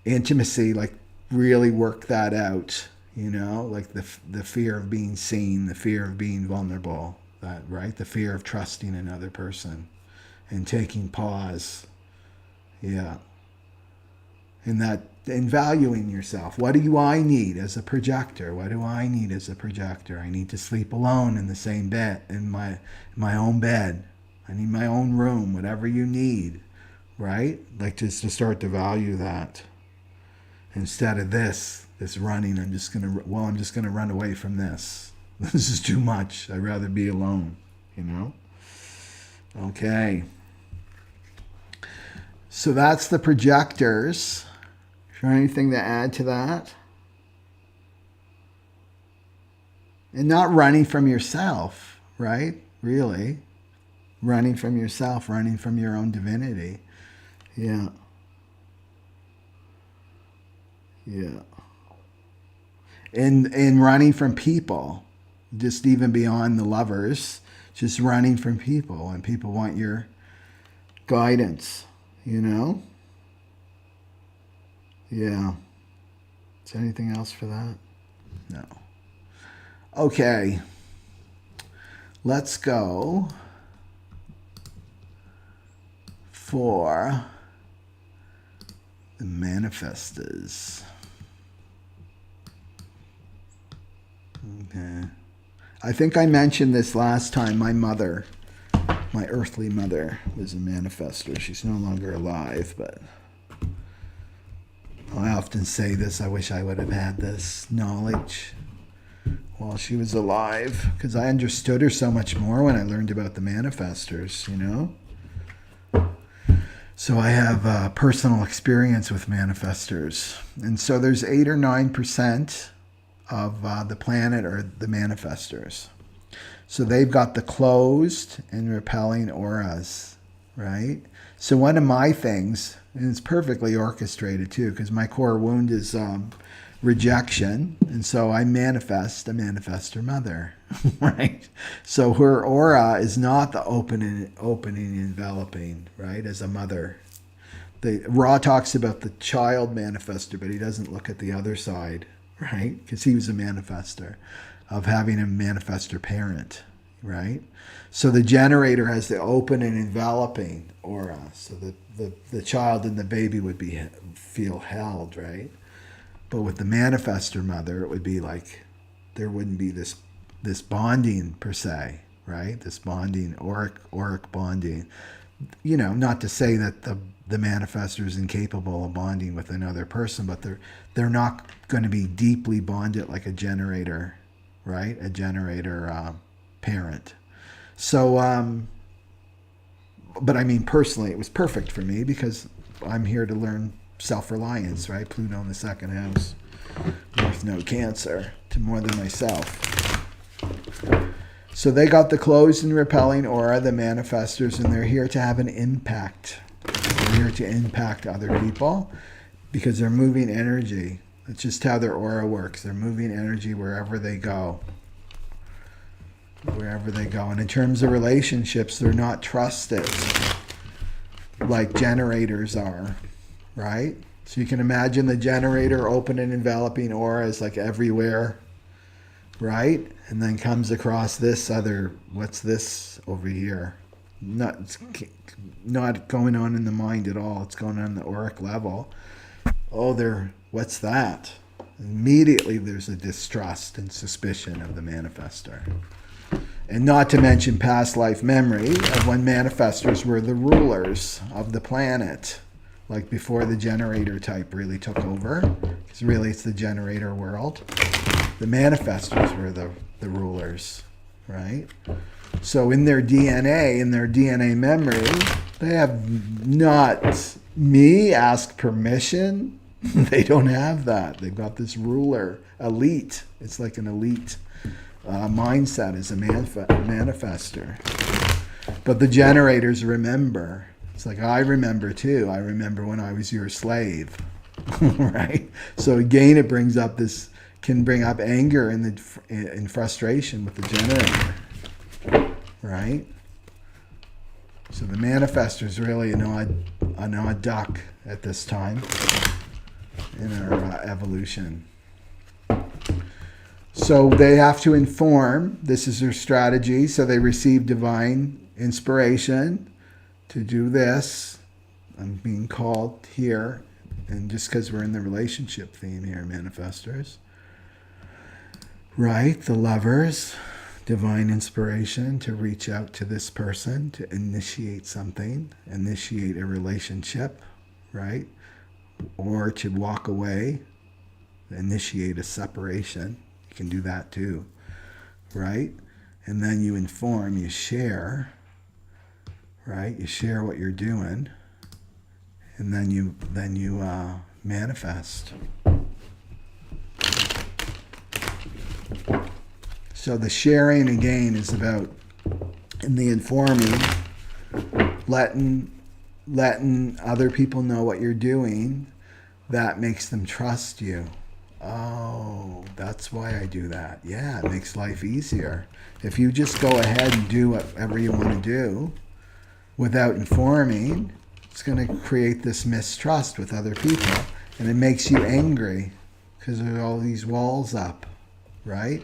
intimacy, like really work that out, you know, like the fear of being seen, the fear of being vulnerable, that, right? The fear of trusting another person and taking pause. Yeah. And valuing yourself. What do I need as a projector? What do I need as a projector? I need to sleep alone in the same bed, in my own bed. I need my own room, whatever you need, right? Like, just to start to value that. Instead of this running, I'm just gonna run away from this. This is too much. I'd rather be alone, you know? Okay. So that's the projectors. Is there anything to add to that? And not running from yourself, right? Really. Running from yourself, running from your own divinity. Yeah. Yeah. And running from people, just even beyond the lovers, just running from people, and people want your guidance, you know? Yeah. Is there anything else for that? No. Okay. Let's go for the manifestors. Okay. I think I mentioned this last time. My mother, my earthly mother, was a manifestor. She's no longer alive, but I often say this. I wish I would have had this knowledge while she was alive, because I understood her so much more when I learned about the manifestors, you know? So I have personal experience with manifestors. And so there's 8 or 9% of the planet are the manifestors. So they've got the closed and repelling auras, right? So one of my things, and it's perfectly orchestrated too, because my core wound is rejection. And so I manifest a manifestor mother, right? So her aura is not the opening, enveloping, right, as a mother. Ra talks about the child manifestor, but he doesn't look at the other side, right? Because he was a manifestor of having a manifestor parent, right? So the generator has the open and enveloping aura. So the child and the baby would feel held, right? But with the manifestor mother, it would be like there wouldn't be this bonding per se, right? This bonding, auric bonding. You know, not to say that the manifestor is incapable of bonding with another person, but they're not going to be deeply bonded like a generator, right? A generator parent. So, but I mean, personally, it was perfect for me because I'm here to learn self-reliance, right? Pluto in the second house, North Node Cancer, to more than myself. So they got the closed and repelling aura, the manifestors, and they're here to have an impact. They're here to impact other people because they're moving energy. That's just how their aura works. They're moving energy wherever they go. Wherever they go. And in terms of relationships, they're not trusted like generators are, right? So you can imagine the generator open and enveloping aura is like everywhere, right? And then comes across this other, what's this over here? Not going on in the mind at all. It's going on the auric level. Oh, what's that? Immediately there's a distrust and suspicion of the manifestor. And not to mention past life memory of when manifestors were the rulers of the planet. Like before the generator type really took over. Because really it's the generator world. The manifestors were the rulers, right? So in their DNA memory, they have not me ask permission. They don't have that. They've got this ruler, elite. It's like an elite mindset as a manifestor. But the generators remember. It's like I remember too. I remember when I was your slave, right? So again, it can bring up anger and frustration with the generator, right? So the manifestor is really an odd duck at this time in our evolution. So they have to inform. This is their strategy. So they receive divine inspiration to do this. I'm being called here, and just because we're in the relationship theme here, manifestors. Right, the lovers, divine inspiration to reach out to this person, to initiate something, initiate a relationship, right? Or to walk away, initiate a separation. You can do that too, right? And then you inform, you share, right? You share what you're doing, and then you manifest. So the sharing again is about, in the informing, letting other people know what you're doing. That makes them trust you. Oh, that's why I do that. Yeah, it makes life easier. If you just go ahead and do whatever you want to do without informing, it's going to create this mistrust with other people, and it makes you angry because there's all these walls up, right?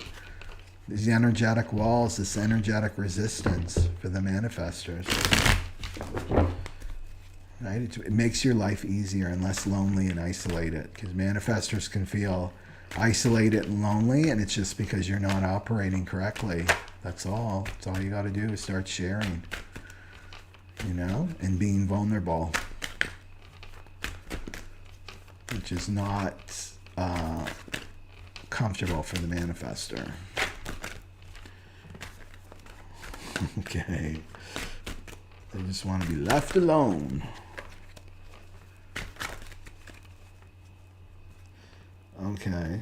These energetic walls, this energetic resistance for the manifestors. Right? It makes your life easier and less lonely and isolated, because manifestors can feel isolated and lonely, and it's just because you're not operating correctly. That's all. That's all you got to do is start sharing, and being vulnerable, which is not comfortable for the manifestor. Okay. They just want to be left alone. Okay.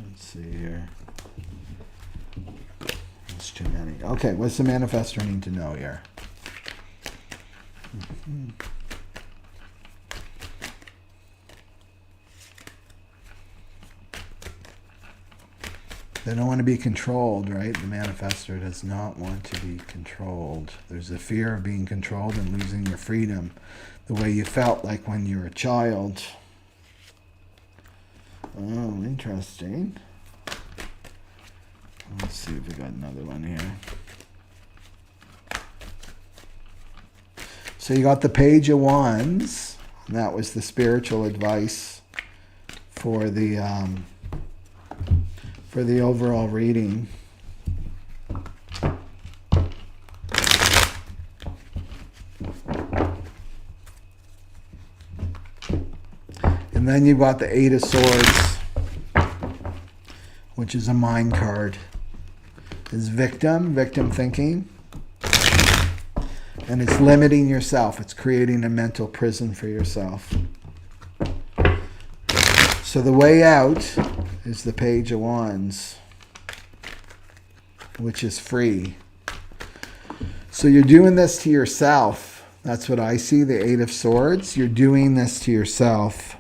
Let's see here. That's too many. Okay, what's the manifestor need to know here? They don't want to be controlled, right? The manifestor does not want to be controlled. There's a fear of being controlled and losing your freedom, the way you felt like when you were a child. Oh, interesting. Let's see if we got another one here. So you got the Page of Wands, and that was the spiritual advice for the overall reading. And then you've got the Eight of Swords, which is a mind card. It's victim thinking. And it's limiting yourself. It's creating a mental prison for yourself. So the way out is the Page of Wands, which is free. So you're doing this to yourself. That's what I see, the Eight of Swords. You're doing this to yourself.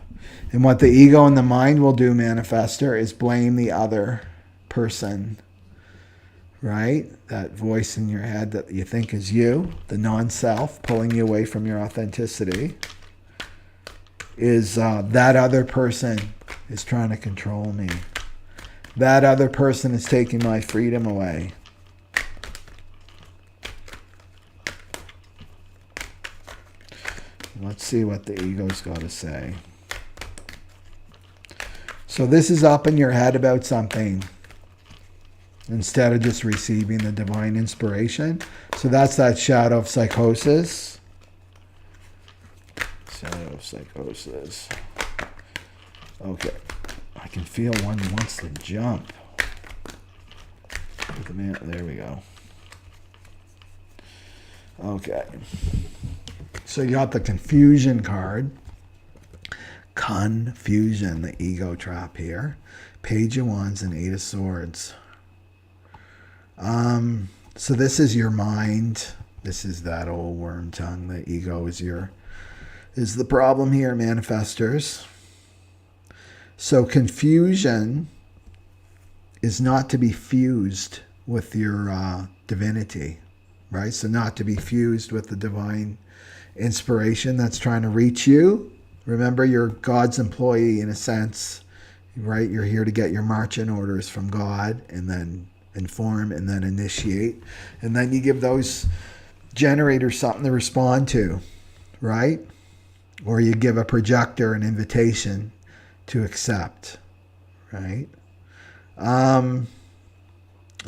And what the ego and the mind will do, manifestor, is blame the other person. Right? That voice in your head that you think is you, the non-self, pulling you away from your authenticity, is that other person is trying to control me. That other person is taking my freedom away. Let's see what the ego's got to say. So this is up in your head about something, instead of just receiving the divine inspiration. So that's that shadow of psychosis. Shadow of psychosis. Okay. I can feel one wants to jump. There we go. Okay. So you got the confusion card. Confusion, the ego trap here. Page of Wands and Eight of Swords. So this is your mind. This is that old worm tongue. The ego is the problem here, manifestors. So confusion is not to be fused with your divinity, right? So not to be fused with the divine inspiration that's trying to reach you. Remember, you're God's employee in a sense, right? You're here to get your marching orders from God and then inform and then initiate. And then you give those generators something to respond to, right? Or you give a projector an invitation to accept, right?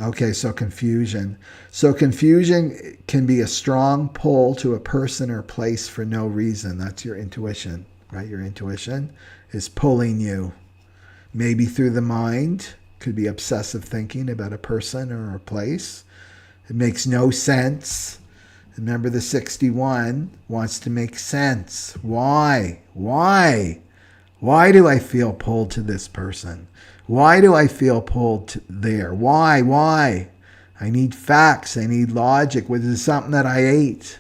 Okay, so confusion. So confusion can be a strong pull to a person or place for no reason. That's your intuition, right? Your intuition is pulling you. Maybe through the mind. Could be obsessive thinking about a person or a place. It makes no sense. Remember, the 61 wants to make sense. Why? Why? Why do I feel pulled to this person? Why do I feel pulled to there? Why? I need facts. I need logic. Was it something that I ate?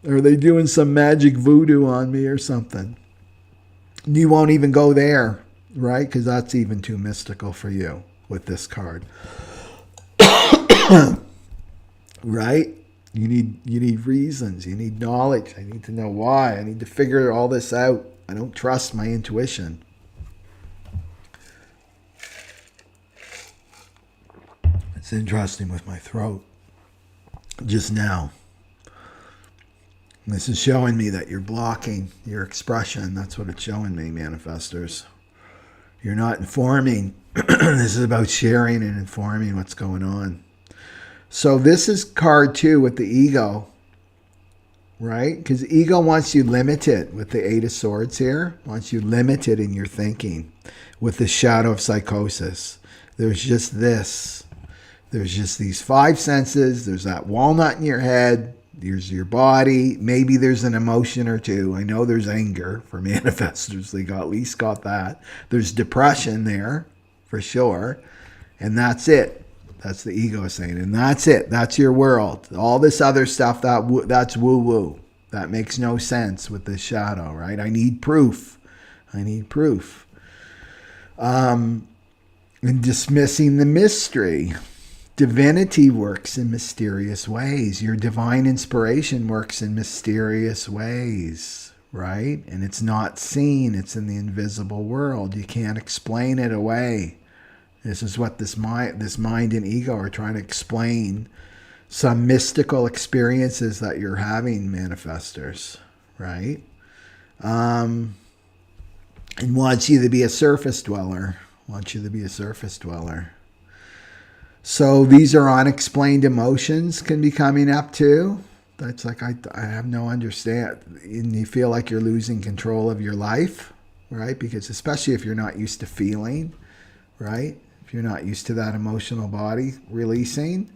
Or are they doing some magic voodoo on me or something? You won't even go there, right? Because that's even too mystical for you with this card. Right? You need reasons. You need knowledge. I need to know why. I need to figure all this out. I don't trust my intuition. It's interesting with my throat just now. This is showing me that you're blocking your expression. That's what it's showing me, manifestors. You're not informing. This is about sharing and informing what's going on. So this is card 2 with the ego, right? Because ego wants you limited with the Eight of Swords here. Wants you limited in your thinking with the shadow of psychosis. There's just this. There's just these 5 senses. There's that walnut in your head. There's your body. Maybe there's an emotion or two. I know there's anger for manifestors. They got at least got that. There's depression there for sure. And that's it. That's the ego saying. And that's it. That's your world. All this other stuff, that's woo-woo. That makes no sense with this shadow, right? I need proof. I need proof. And dismissing the mystery. Divinity works in mysterious ways. Your divine inspiration works in mysterious ways, right? And it's not seen. It's in the invisible world. You can't explain it away. This is what this mind and ego are trying to explain. Some mystical experiences that you're having, manifestors, right? And wants you to be a surface dweller. Wants you to be a surface dweller. So these are unexplained emotions can be coming up too. That's like, I have no understand. And you feel like you're losing control of your life, right? Because especially if you're not used to feeling, right? If you're not used to that emotional body releasing,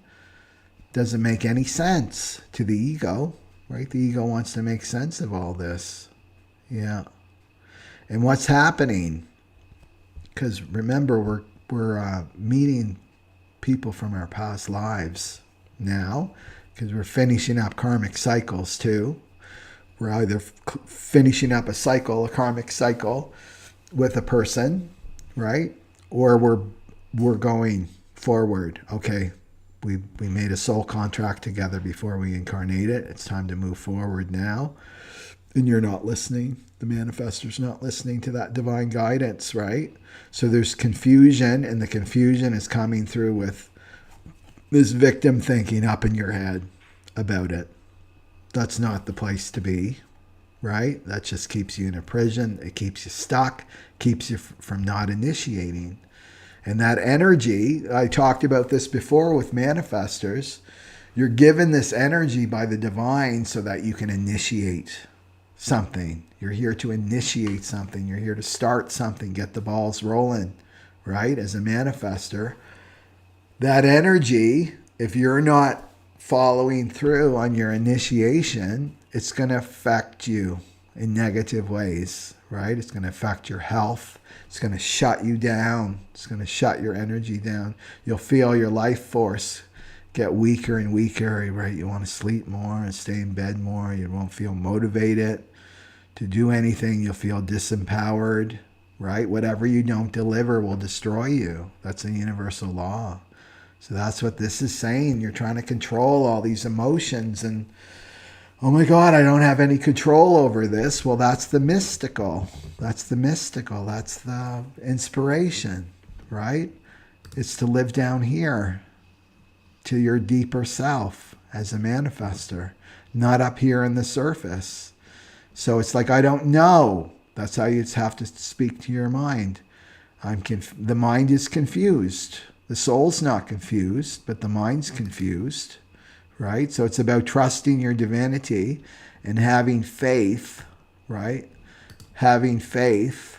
doesn't make any sense to the ego, right? The ego wants to make sense of all this. Yeah. And what's happening? Because remember, we're meeting people from our past lives now, because we're finishing up karmic cycles too. We're either finishing up a karmic cycle with a person, right? Or we're going forward. Okay, we made a soul contract together before we incarnated. It's time to move forward now. And you're not listening. The manifestor's not listening to that divine guidance, right? So there's confusion, and the confusion is coming through with this victim thinking up in your head about it. That's not the place to be, right? That just keeps you in a prison. It keeps you stuck, keeps you from not initiating. And that energy, I talked about this before with manifestors, you're given this energy by the divine so that you can initiate something. You're here to initiate something. You're here to start something, get the balls rolling, right? As a manifestor, that energy, if you're not following through on your initiation, it's going to affect you in negative ways, right? It's going to affect your health. It's going to shut you down. It's going to shut your energy down. You'll feel your life force get weaker and weaker, right? You want to sleep more and stay in bed more. You won't feel motivated to do anything. You'll feel disempowered, right? Whatever you don't deliver will destroy you. That's a universal law. So that's what this is saying. You're trying to control all these emotions and, oh my God, I don't have any control over this. Well, that's the mystical. That's the mystical. That's the inspiration, right? It's to live down here to your deeper self as a manifestor, not up here in the surface. So it's like, I don't know. That's how you have to speak to your mind. The mind is confused. The soul's not confused, but the mind's confused, right? So it's about trusting your divinity and having faith, right? Having faith,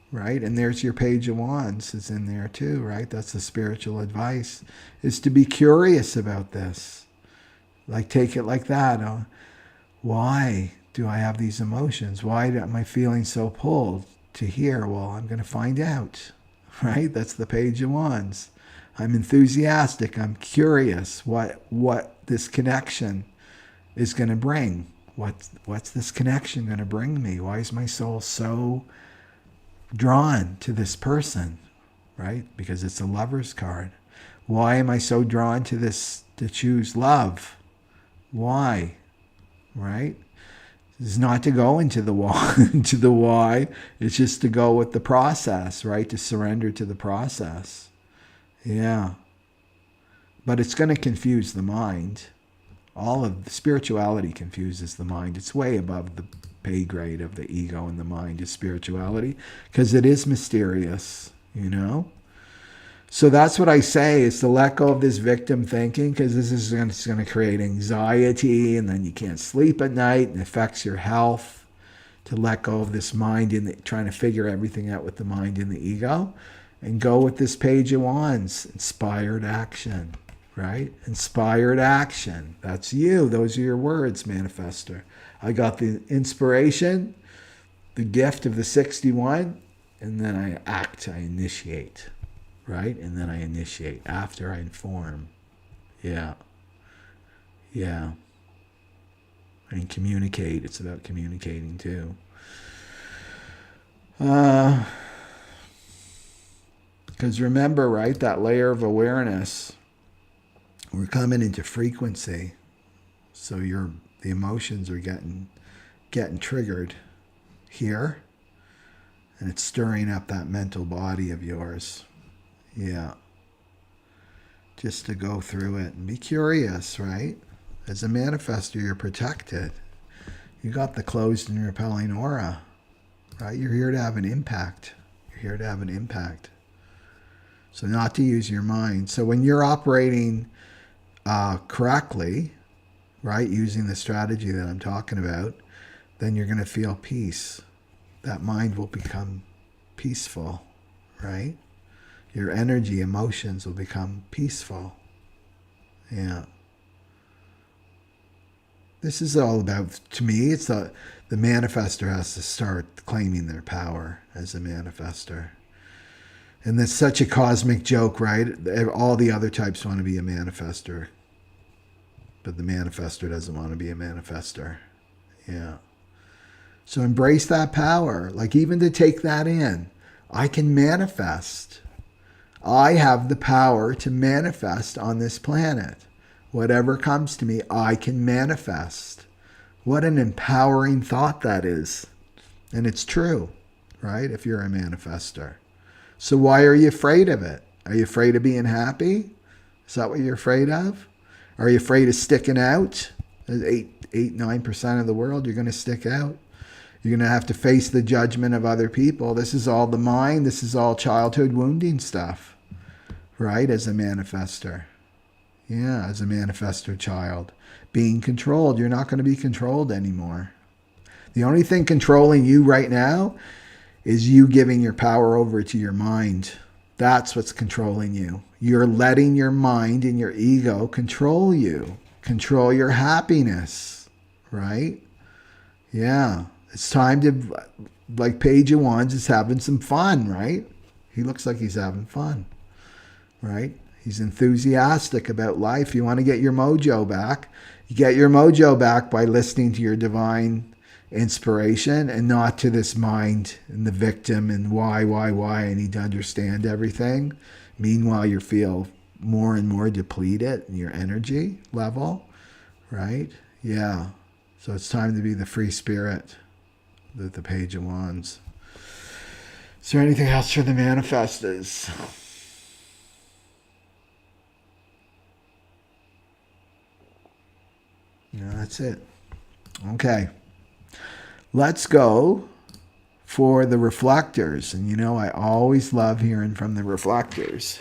right? And there's your Page of Wands. It's in there too, right? That's the spiritual advice, is to be curious about this. Like, take it like that. Why do I have these emotions? Why am I feeling so pulled to here? Well, I'm going to find out, right? That's the Page of Wands. I'm enthusiastic. I'm curious what this connection is going to bring. What's this connection going to bring me? Why is my soul so drawn to this person, right? Because it's a Lover's card. Why am I so drawn to this, to choose love? Why, right? It's not to go into the why, into the why. It's just to go with the process, right? To surrender to the process. Yeah. But it's going to confuse the mind. All of the spirituality confuses the mind. It's way above the pay grade of the ego and the mind is spirituality, because it is mysterious, you know? So that's what I say, is to let go of this victim thinking, because this is going to create anxiety, and then you can't sleep at night, and it affects your health. To let go of this mind and trying to figure everything out with the mind and the ego, and go with this Page of Wands, inspired action, right? Inspired action. That's you. Those are your words, manifester. I got the inspiration, the gift of the 61, and then I act, I initiate, right? And then I initiate after I inform. Yeah. Yeah. And communicate. It's about communicating too. Because remember, right, that layer of awareness, we're coming into frequency. So the emotions are getting triggered here. And it's stirring up that mental body of yours. Yeah. Just to go through it and be curious, right? As a manifestor, you're protected. You got the closed and repelling aura, right? You're here to have an impact. You're here to have an impact. So not to use your mind. So when you're operating correctly, right, using the strategy that I'm talking about, then you're going to feel peace. That mind will become peaceful, right? Your energy, emotions will become peaceful. Yeah. This is all about, to me, it's the manifestor has to start claiming their power as a manifestor. And that's such a cosmic joke, right? All the other types want to be a manifestor. But the manifestor doesn't want to be a manifestor. Yeah. So embrace that power. Like even to take that in. I can manifest. I have the power to manifest on this planet. Whatever comes to me, I can manifest. What an empowering thought that is. And it's true, right? If you're a manifestor. So why are you afraid of it? Are you afraid of being happy? Is that what you're afraid of? Are you afraid of sticking out? 9% of the world, you're going to stick out. You're going to have to face the judgment of other people. This is all the mind. This is all childhood wounding stuff, right? As a manifestor. Yeah, as a manifestor child. Being controlled. You're not going to be controlled anymore. The only thing controlling you right now is you giving your power over to your mind. That's what's controlling you. You're letting your mind and your ego control you. Control your happiness, right? Yeah. It's time to, like Page of Wands is having some fun, right? He looks like he's having fun, right? He's enthusiastic about life. You want to get your mojo back. You get your mojo back by listening to your divine inspiration and not to this mind and the victim and why, I need to understand everything. Meanwhile, you feel more and more depleted in your energy level, right? Yeah. So it's time to be the free spirit, the Page of Wands. Is there anything else for the manifestors? No, that's it. Okay. Let's go for the reflectors. And you know, I always love hearing from the reflectors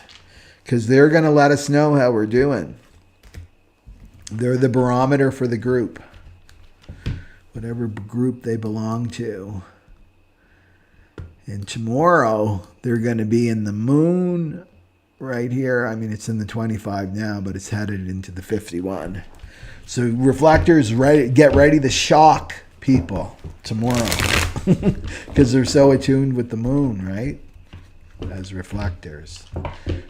because they're going to let us know how we're doing. They're the barometer for the group, whatever group they belong to. And tomorrow, they're going to be in the moon right here. I mean, it's in the 25 now, but it's headed into the 51. So reflectors, get ready to shock people tomorrow because they're so attuned with the moon, right? As reflectors.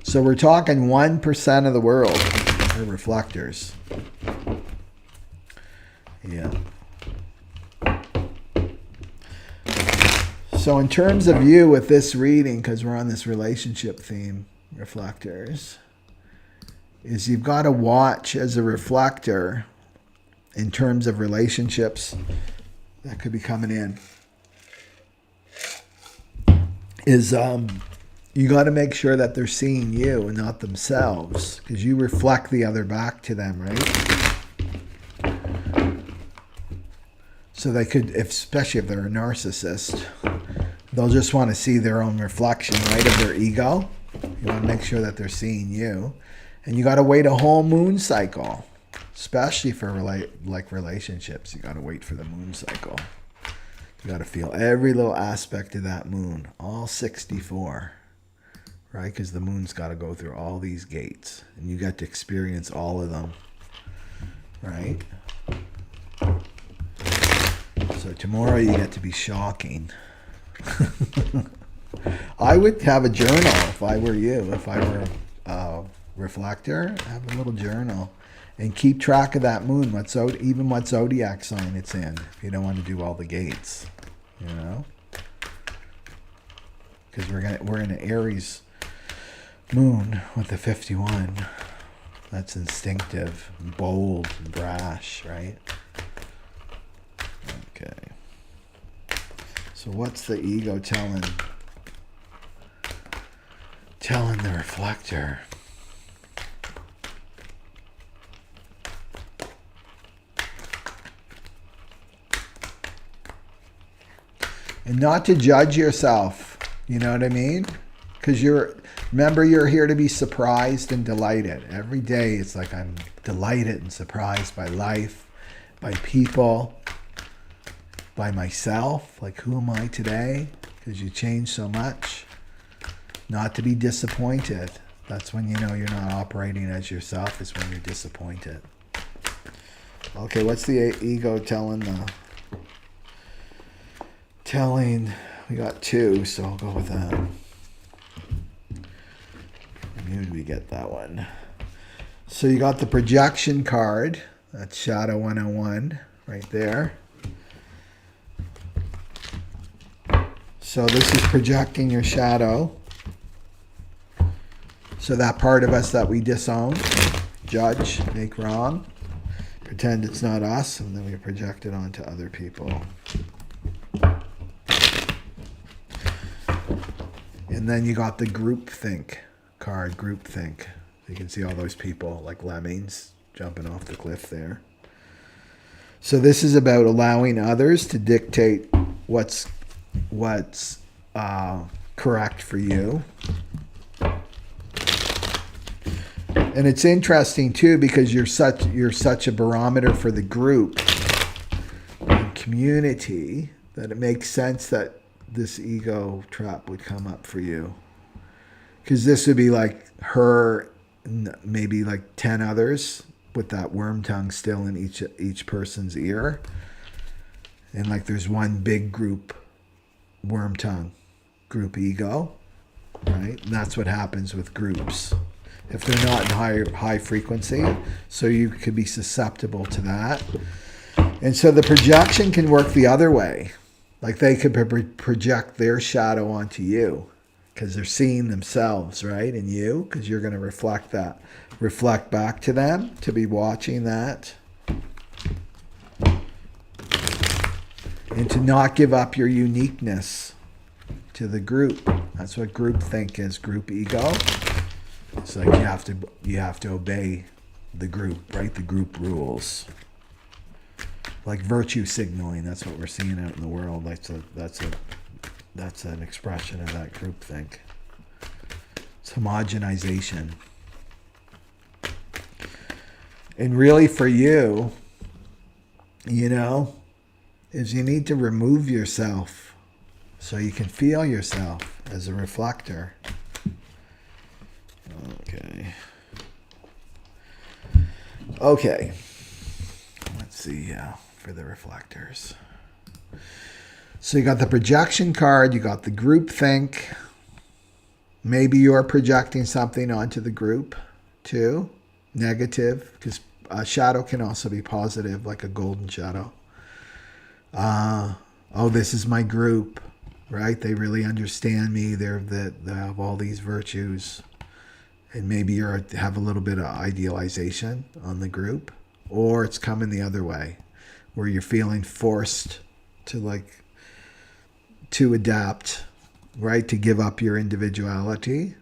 So we're talking 1% of the world are reflectors. Yeah. So in terms of you with this reading, because we're on this relationship theme, reflectors, is you've got to watch as a reflector in terms of relationships that could be coming in. Is you got to make sure that they're seeing you and not themselves, because you reflect the other back to them, right? So they could, especially if they're a narcissist, they'll just want to see their own reflection, right, of their ego. You want to make sure that they're seeing you. And you got to wait a whole moon cycle, especially for relationships. You got to wait for the moon cycle. You got to feel every little aspect of that moon, all 64, right? Because the moon's got to go through all these gates, and you get to experience all of them, right? So tomorrow you get to be shocking. I would have a journal if I were you. If I were a reflector, have a little journal and keep track of that moon. Even what zodiac sign it's in. If you don't want to do all the gates, you know, because we're in an Aries moon with the 51. That's instinctive, bold, and brash, right? Okay. So what's the ego telling the reflector? And not to judge yourself, you know what I mean? Because remember, you're here to be surprised and delighted. Every day it's like I'm delighted and surprised by life, by people, by myself. Like, who am I today? Because you change so much. Not to be disappointed. That's when you know you're not operating as yourself, is when you're disappointed. Okay, what's the ego we got 2, so I'll go with that. Who did we get that one? So you got the projection card. That's Shadow 101 right there. So this is projecting your shadow. So that part of us that we disown, judge, make wrong, pretend it's not us, and then we project it onto other people. And then you got the groupthink card, groupthink. You can see all those people like lemmings jumping off the cliff there. So this is about allowing others to dictate what's correct for you. And it's interesting too, because you're such a barometer for the group and community, that it makes sense that this ego trap would come up for you. Because this would be like her, maybe like 10 others with that worm tongue still in each person's ear. And like there's one big group worm tongue, group ego, right? And that's what happens with groups. If they're not in high frequency, so you could be susceptible to that. And so the projection can work the other way. Like they could project their shadow onto you because they're seeing themselves, right, in you, because you're going to reflect back to them, to be watching that. And to not give up your uniqueness to the group. That's what groupthink is, group ego. It's like you have to obey the group, right? The group rules. Like virtue signaling, that's what we're seeing out in the world. That's an expression of that groupthink. It's homogenization. And really for you, you know, is you need to remove yourself so you can feel yourself as a reflector. Okay. Let's see for the reflectors. So you got the projection card, you got the group think. Maybe you're projecting something onto the group too. Negative, because a shadow can also be positive, like a golden shadow. Oh, this is my group, right? They really understand me. They have all these virtues. And maybe you have a little bit of idealization on the group. Or it's coming the other way, where you're feeling forced to adapt, right? To give up your individuality.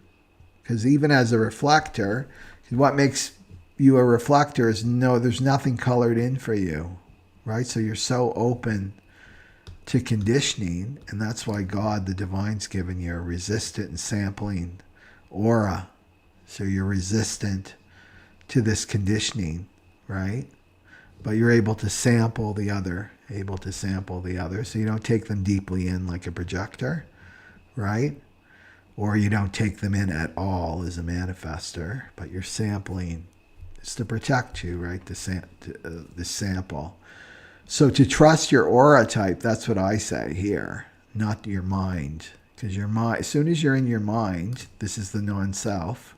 Because even as a reflector, what makes you a reflector is there's nothing colored in for you, right? So you're so open to conditioning, and that's why God, the divine's given you a resistant and sampling aura. So you're resistant to this conditioning, right? But you're able to sample the other, so you don't take them deeply in like a projector, right? or you don't take them in at all as a manifester, but you're sampling. It's to protect you, right? The sample. So to trust your aura type, that's what I say here, not your mind. Because your mind, as soon as you're in your mind, this is the non-self,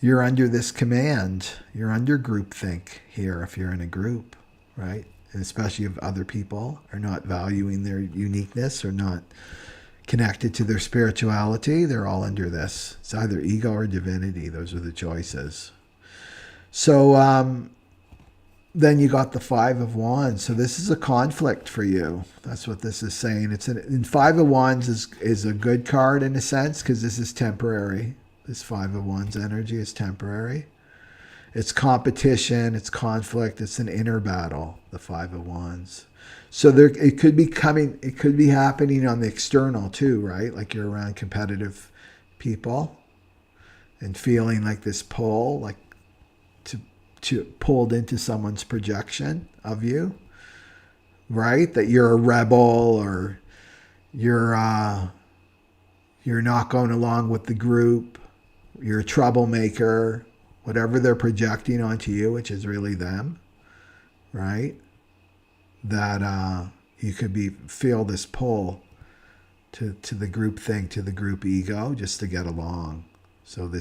you're under this command. You're under groupthink here if you're in a group, right? And especially if other people are not valuing their uniqueness or not connected to their spirituality, they're all under this. It's either ego or divinity. Those are the choices. So then you got the Five of Wands. So this is a conflict for you. That's what this is saying. And Five of Wands is a good card in a sense because this is temporary. This Five of Wands energy is temporary. It's competition, it's conflict, it's an inner battle, the Five of Wands. So it could be happening on the external too, right? Like you're around competitive people and feeling like this pull, like to pulled into someone's projection of you, right? That you're a rebel or you're not going along with the group, you're a troublemaker, whatever they're projecting onto you, which is really them, right? That you could feel this pull to the group thing, to the group ego, just to get along. So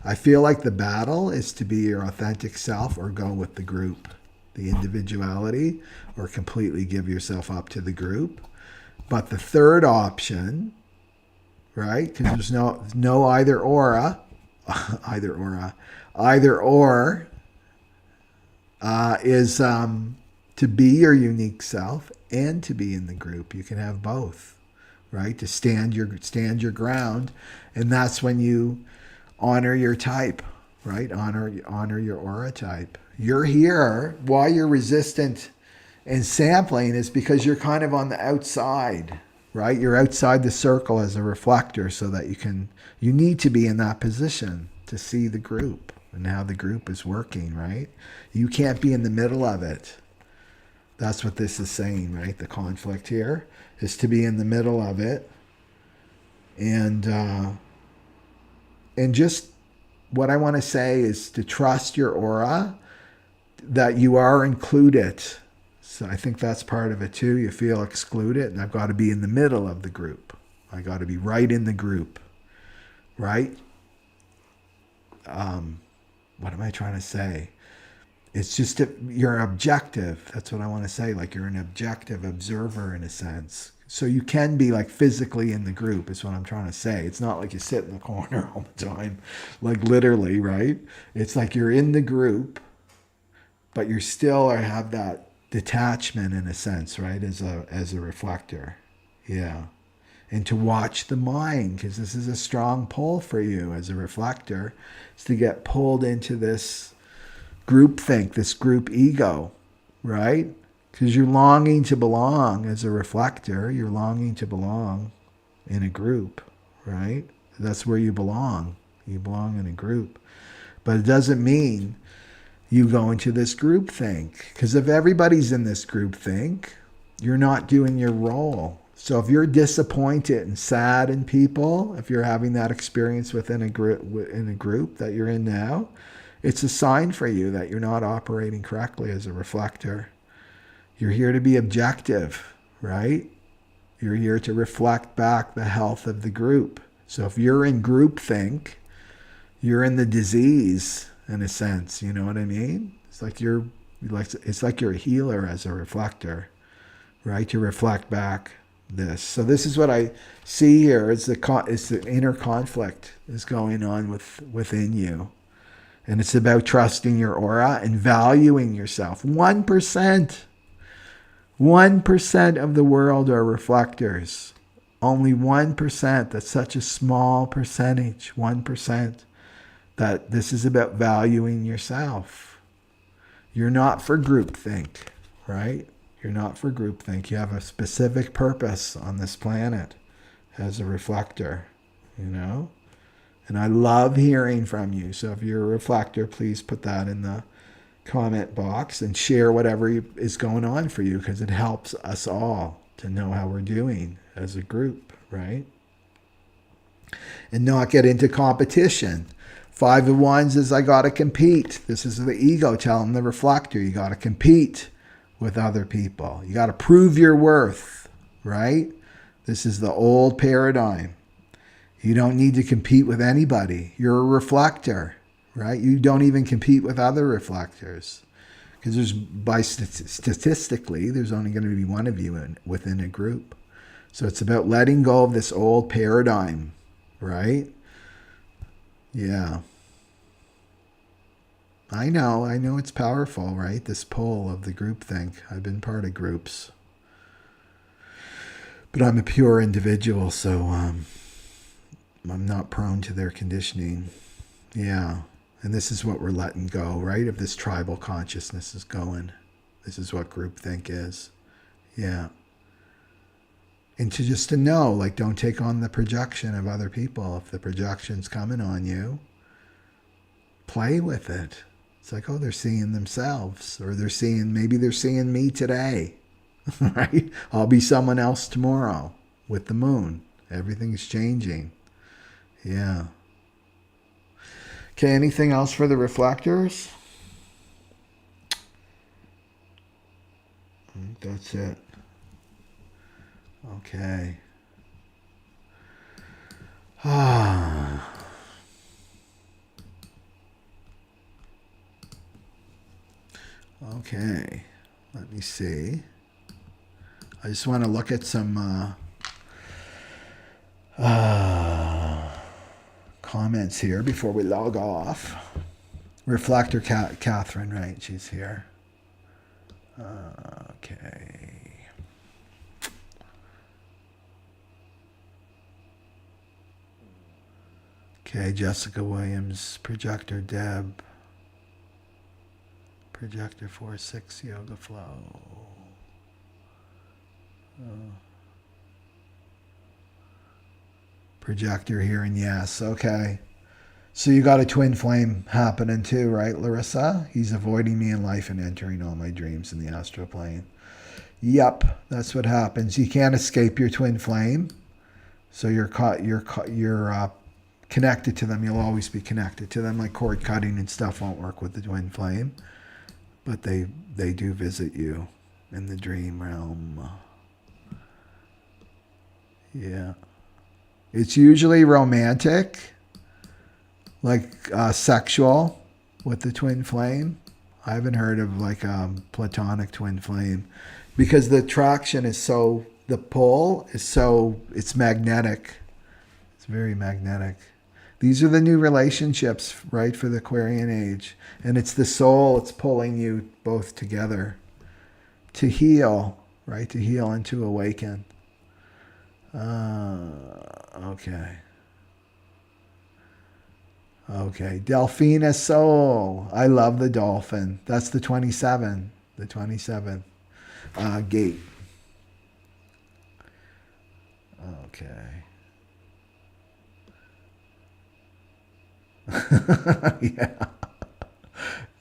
I feel like the battle is to be your authentic self or go with the group, the individuality, or completely give yourself up to the group. But the third option, right? Because there's no either or, is to be your unique self and to be in the group. You can have both, right? To stand your ground, and that's when you honor your type, right? Honor your aura type. You're here. Why you're resistant and sampling is because you're kind of on the outside, right? You're outside the circle as a reflector, so that you need to be in that position to see the group and how the group is working, right? You can't be in the middle of it. That's what this is saying, right? The conflict here is to be in the middle of it. And just what I want to say is to trust your aura, that you are included. So I think that's part of it too. You feel excluded, and I've got to be in the middle of the group. I got to be right in the group, right? What am I trying to say? It's just you're objective. That's what I want to say. Like you're an objective observer in a sense. So you can be like physically in the group is what I'm trying to say. It's not like you sit in the corner all the time, like literally, right? It's like you're in the group, but you still have that detachment in a sense, right? As a reflector. Yeah. And to watch the mind, because this is a strong pull for you as a reflector, is to get pulled into this group think, this group ego, right? Because you're longing to belong as a reflector. You're longing to belong in a group, right? That's where you belong. You belong in a group. But it doesn't mean you go into this group think. Because if everybody's in this group think, you're not doing your role. So if you're disappointed and sad in people, if you're having that experience within a group that you're in now, it's a sign for you that you're not operating correctly as a reflector. You're here to be objective, right? You're here to reflect back the health of the group. So if you're in groupthink, you're in the disease in a sense. You know what I mean? It's like you're a healer as a reflector, right? To reflect back this. So this is what I see here. It's the inner conflict is going on within you. And it's about trusting your aura and valuing yourself. 1% of the world are reflectors. Only 1%. That's such a small percentage. 1%. That this is about valuing yourself. You're not for groupthink, right? You're not for groupthink. You have a specific purpose on this planet as a reflector, you know? And I love hearing from you. So if you're a reflector, please put that in the comment box and share whatever is going on for you, because it helps us all to know how we're doing as a group, right? and not get into competition. Five of Wands is I got to compete. This is the ego telling the reflector, you got to compete with other people. You got to prove your worth, right? This is the old paradigm. You don't need to compete with anybody. You're a reflector, right? You don't even compete with other reflectors. Because statistically, there's only going to be one of you within a group. So it's about letting go of this old paradigm, right? Yeah. I know it's powerful, right? This pull of the groupthink. I've been part of groups. But I'm a pure individual, so I'm not prone to their conditioning. Yeah. And this is what we're letting go, right? If this tribal consciousness is going. This is what groupthink is. Yeah. And just to know, like, don't take on the projection of other people. If the projection's coming on you, play with it. It's like, oh, they're seeing themselves, or maybe they're seeing me today, right? I'll be someone else tomorrow with the moon. Everything's changing. Yeah. Okay, anything else for the reflectors? I think that's it. Okay. Okay, let me see. I just want to look at some comments here before we log off. Reflector Catherine, right? She's here. Okay. Okay, Jessica Williams, Projector Deb. Projector 4-6 Yoga Flow. Projector here and yes. Okay. So you got a twin flame happening too, right, Larissa? He's avoiding me in life and entering all my dreams in the astral plane. Yep, that's what happens. You can't escape your twin flame. So you're connected to them. You'll always be connected to them. Like cord cutting and stuff won't work with the twin flame. But they do visit you in the dream realm. Yeah. It's usually romantic, like sexual with the twin flame. I haven't heard of like a platonic twin flame because the attraction is so, the pull is so, it's magnetic. It's very magnetic. These are the new relationships, right, for the Aquarian age. And it's the soul, it's pulling you both together to heal, right, to heal and to awaken. Okay. Okay. Delphina Soul. I love the dolphin. That's the 27. The 27th gate. Okay. Yeah.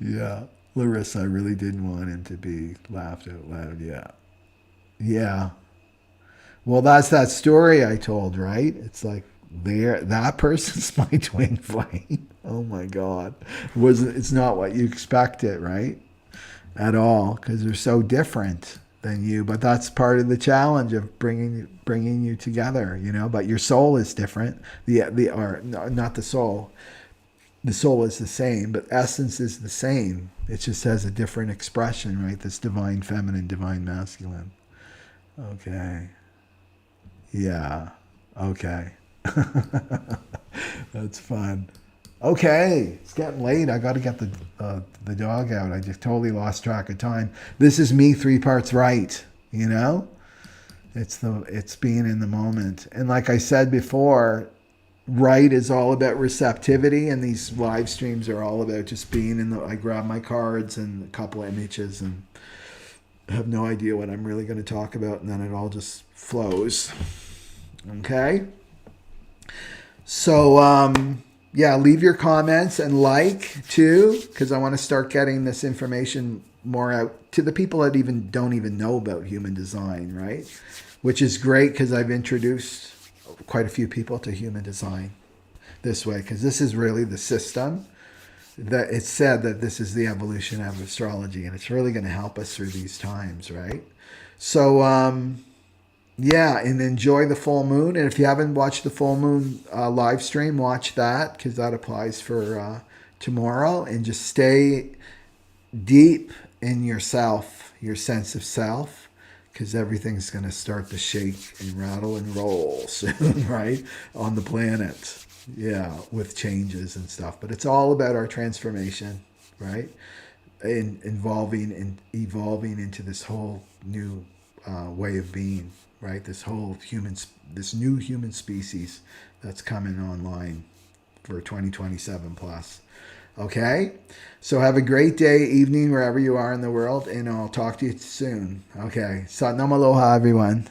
Yeah. Larissa, I really didn't want him to be laughed out loud. Yeah. Yeah. Well, that's that story I told, right? It's like that person's my twin flame. Oh my God. It's not what you expected, right? At all, because they're so different than you. But that's part of the challenge of bringing you together, you know. But your soul is different. Not the soul. The soul is the same, but essence is the same. It just has a different expression, right? This divine feminine, divine masculine. Okay. Yeah. Okay. That's fun. Okay. It's getting late. I got to get the dog out. I just totally lost track of time. This is me 3 parts right, you know? It's being in the moment. And like I said before, right is all about receptivity, and these live streams are all about just being in I grab my cards and a couple of images and have no idea what I'm really going to talk about, and then it all just flows. Okay? So, yeah, leave your comments and like too, because I want to start getting this information more out to the people that don't even know about human design, right? Which is great because I've introduced quite a few people to human design this way, because this is really the system that it's said that this is the evolution of astrology, and it's really going to help us through these times, right? So, yeah, and enjoy the full moon. And if you haven't watched the full moon live stream, watch that, because that applies for tomorrow. And just stay deep in yourself, your sense of self, because everything's going to start to shake and rattle and roll soon, right? On the planet. Yeah, with changes and stuff. But it's all about our transformation, right? And evolving into this whole new way of being, right? This new human species that's coming online for 2027 plus. Okay? So have a great day, evening, wherever you are in the world, and I'll talk to you soon. Okay. Satnam aloha, everyone.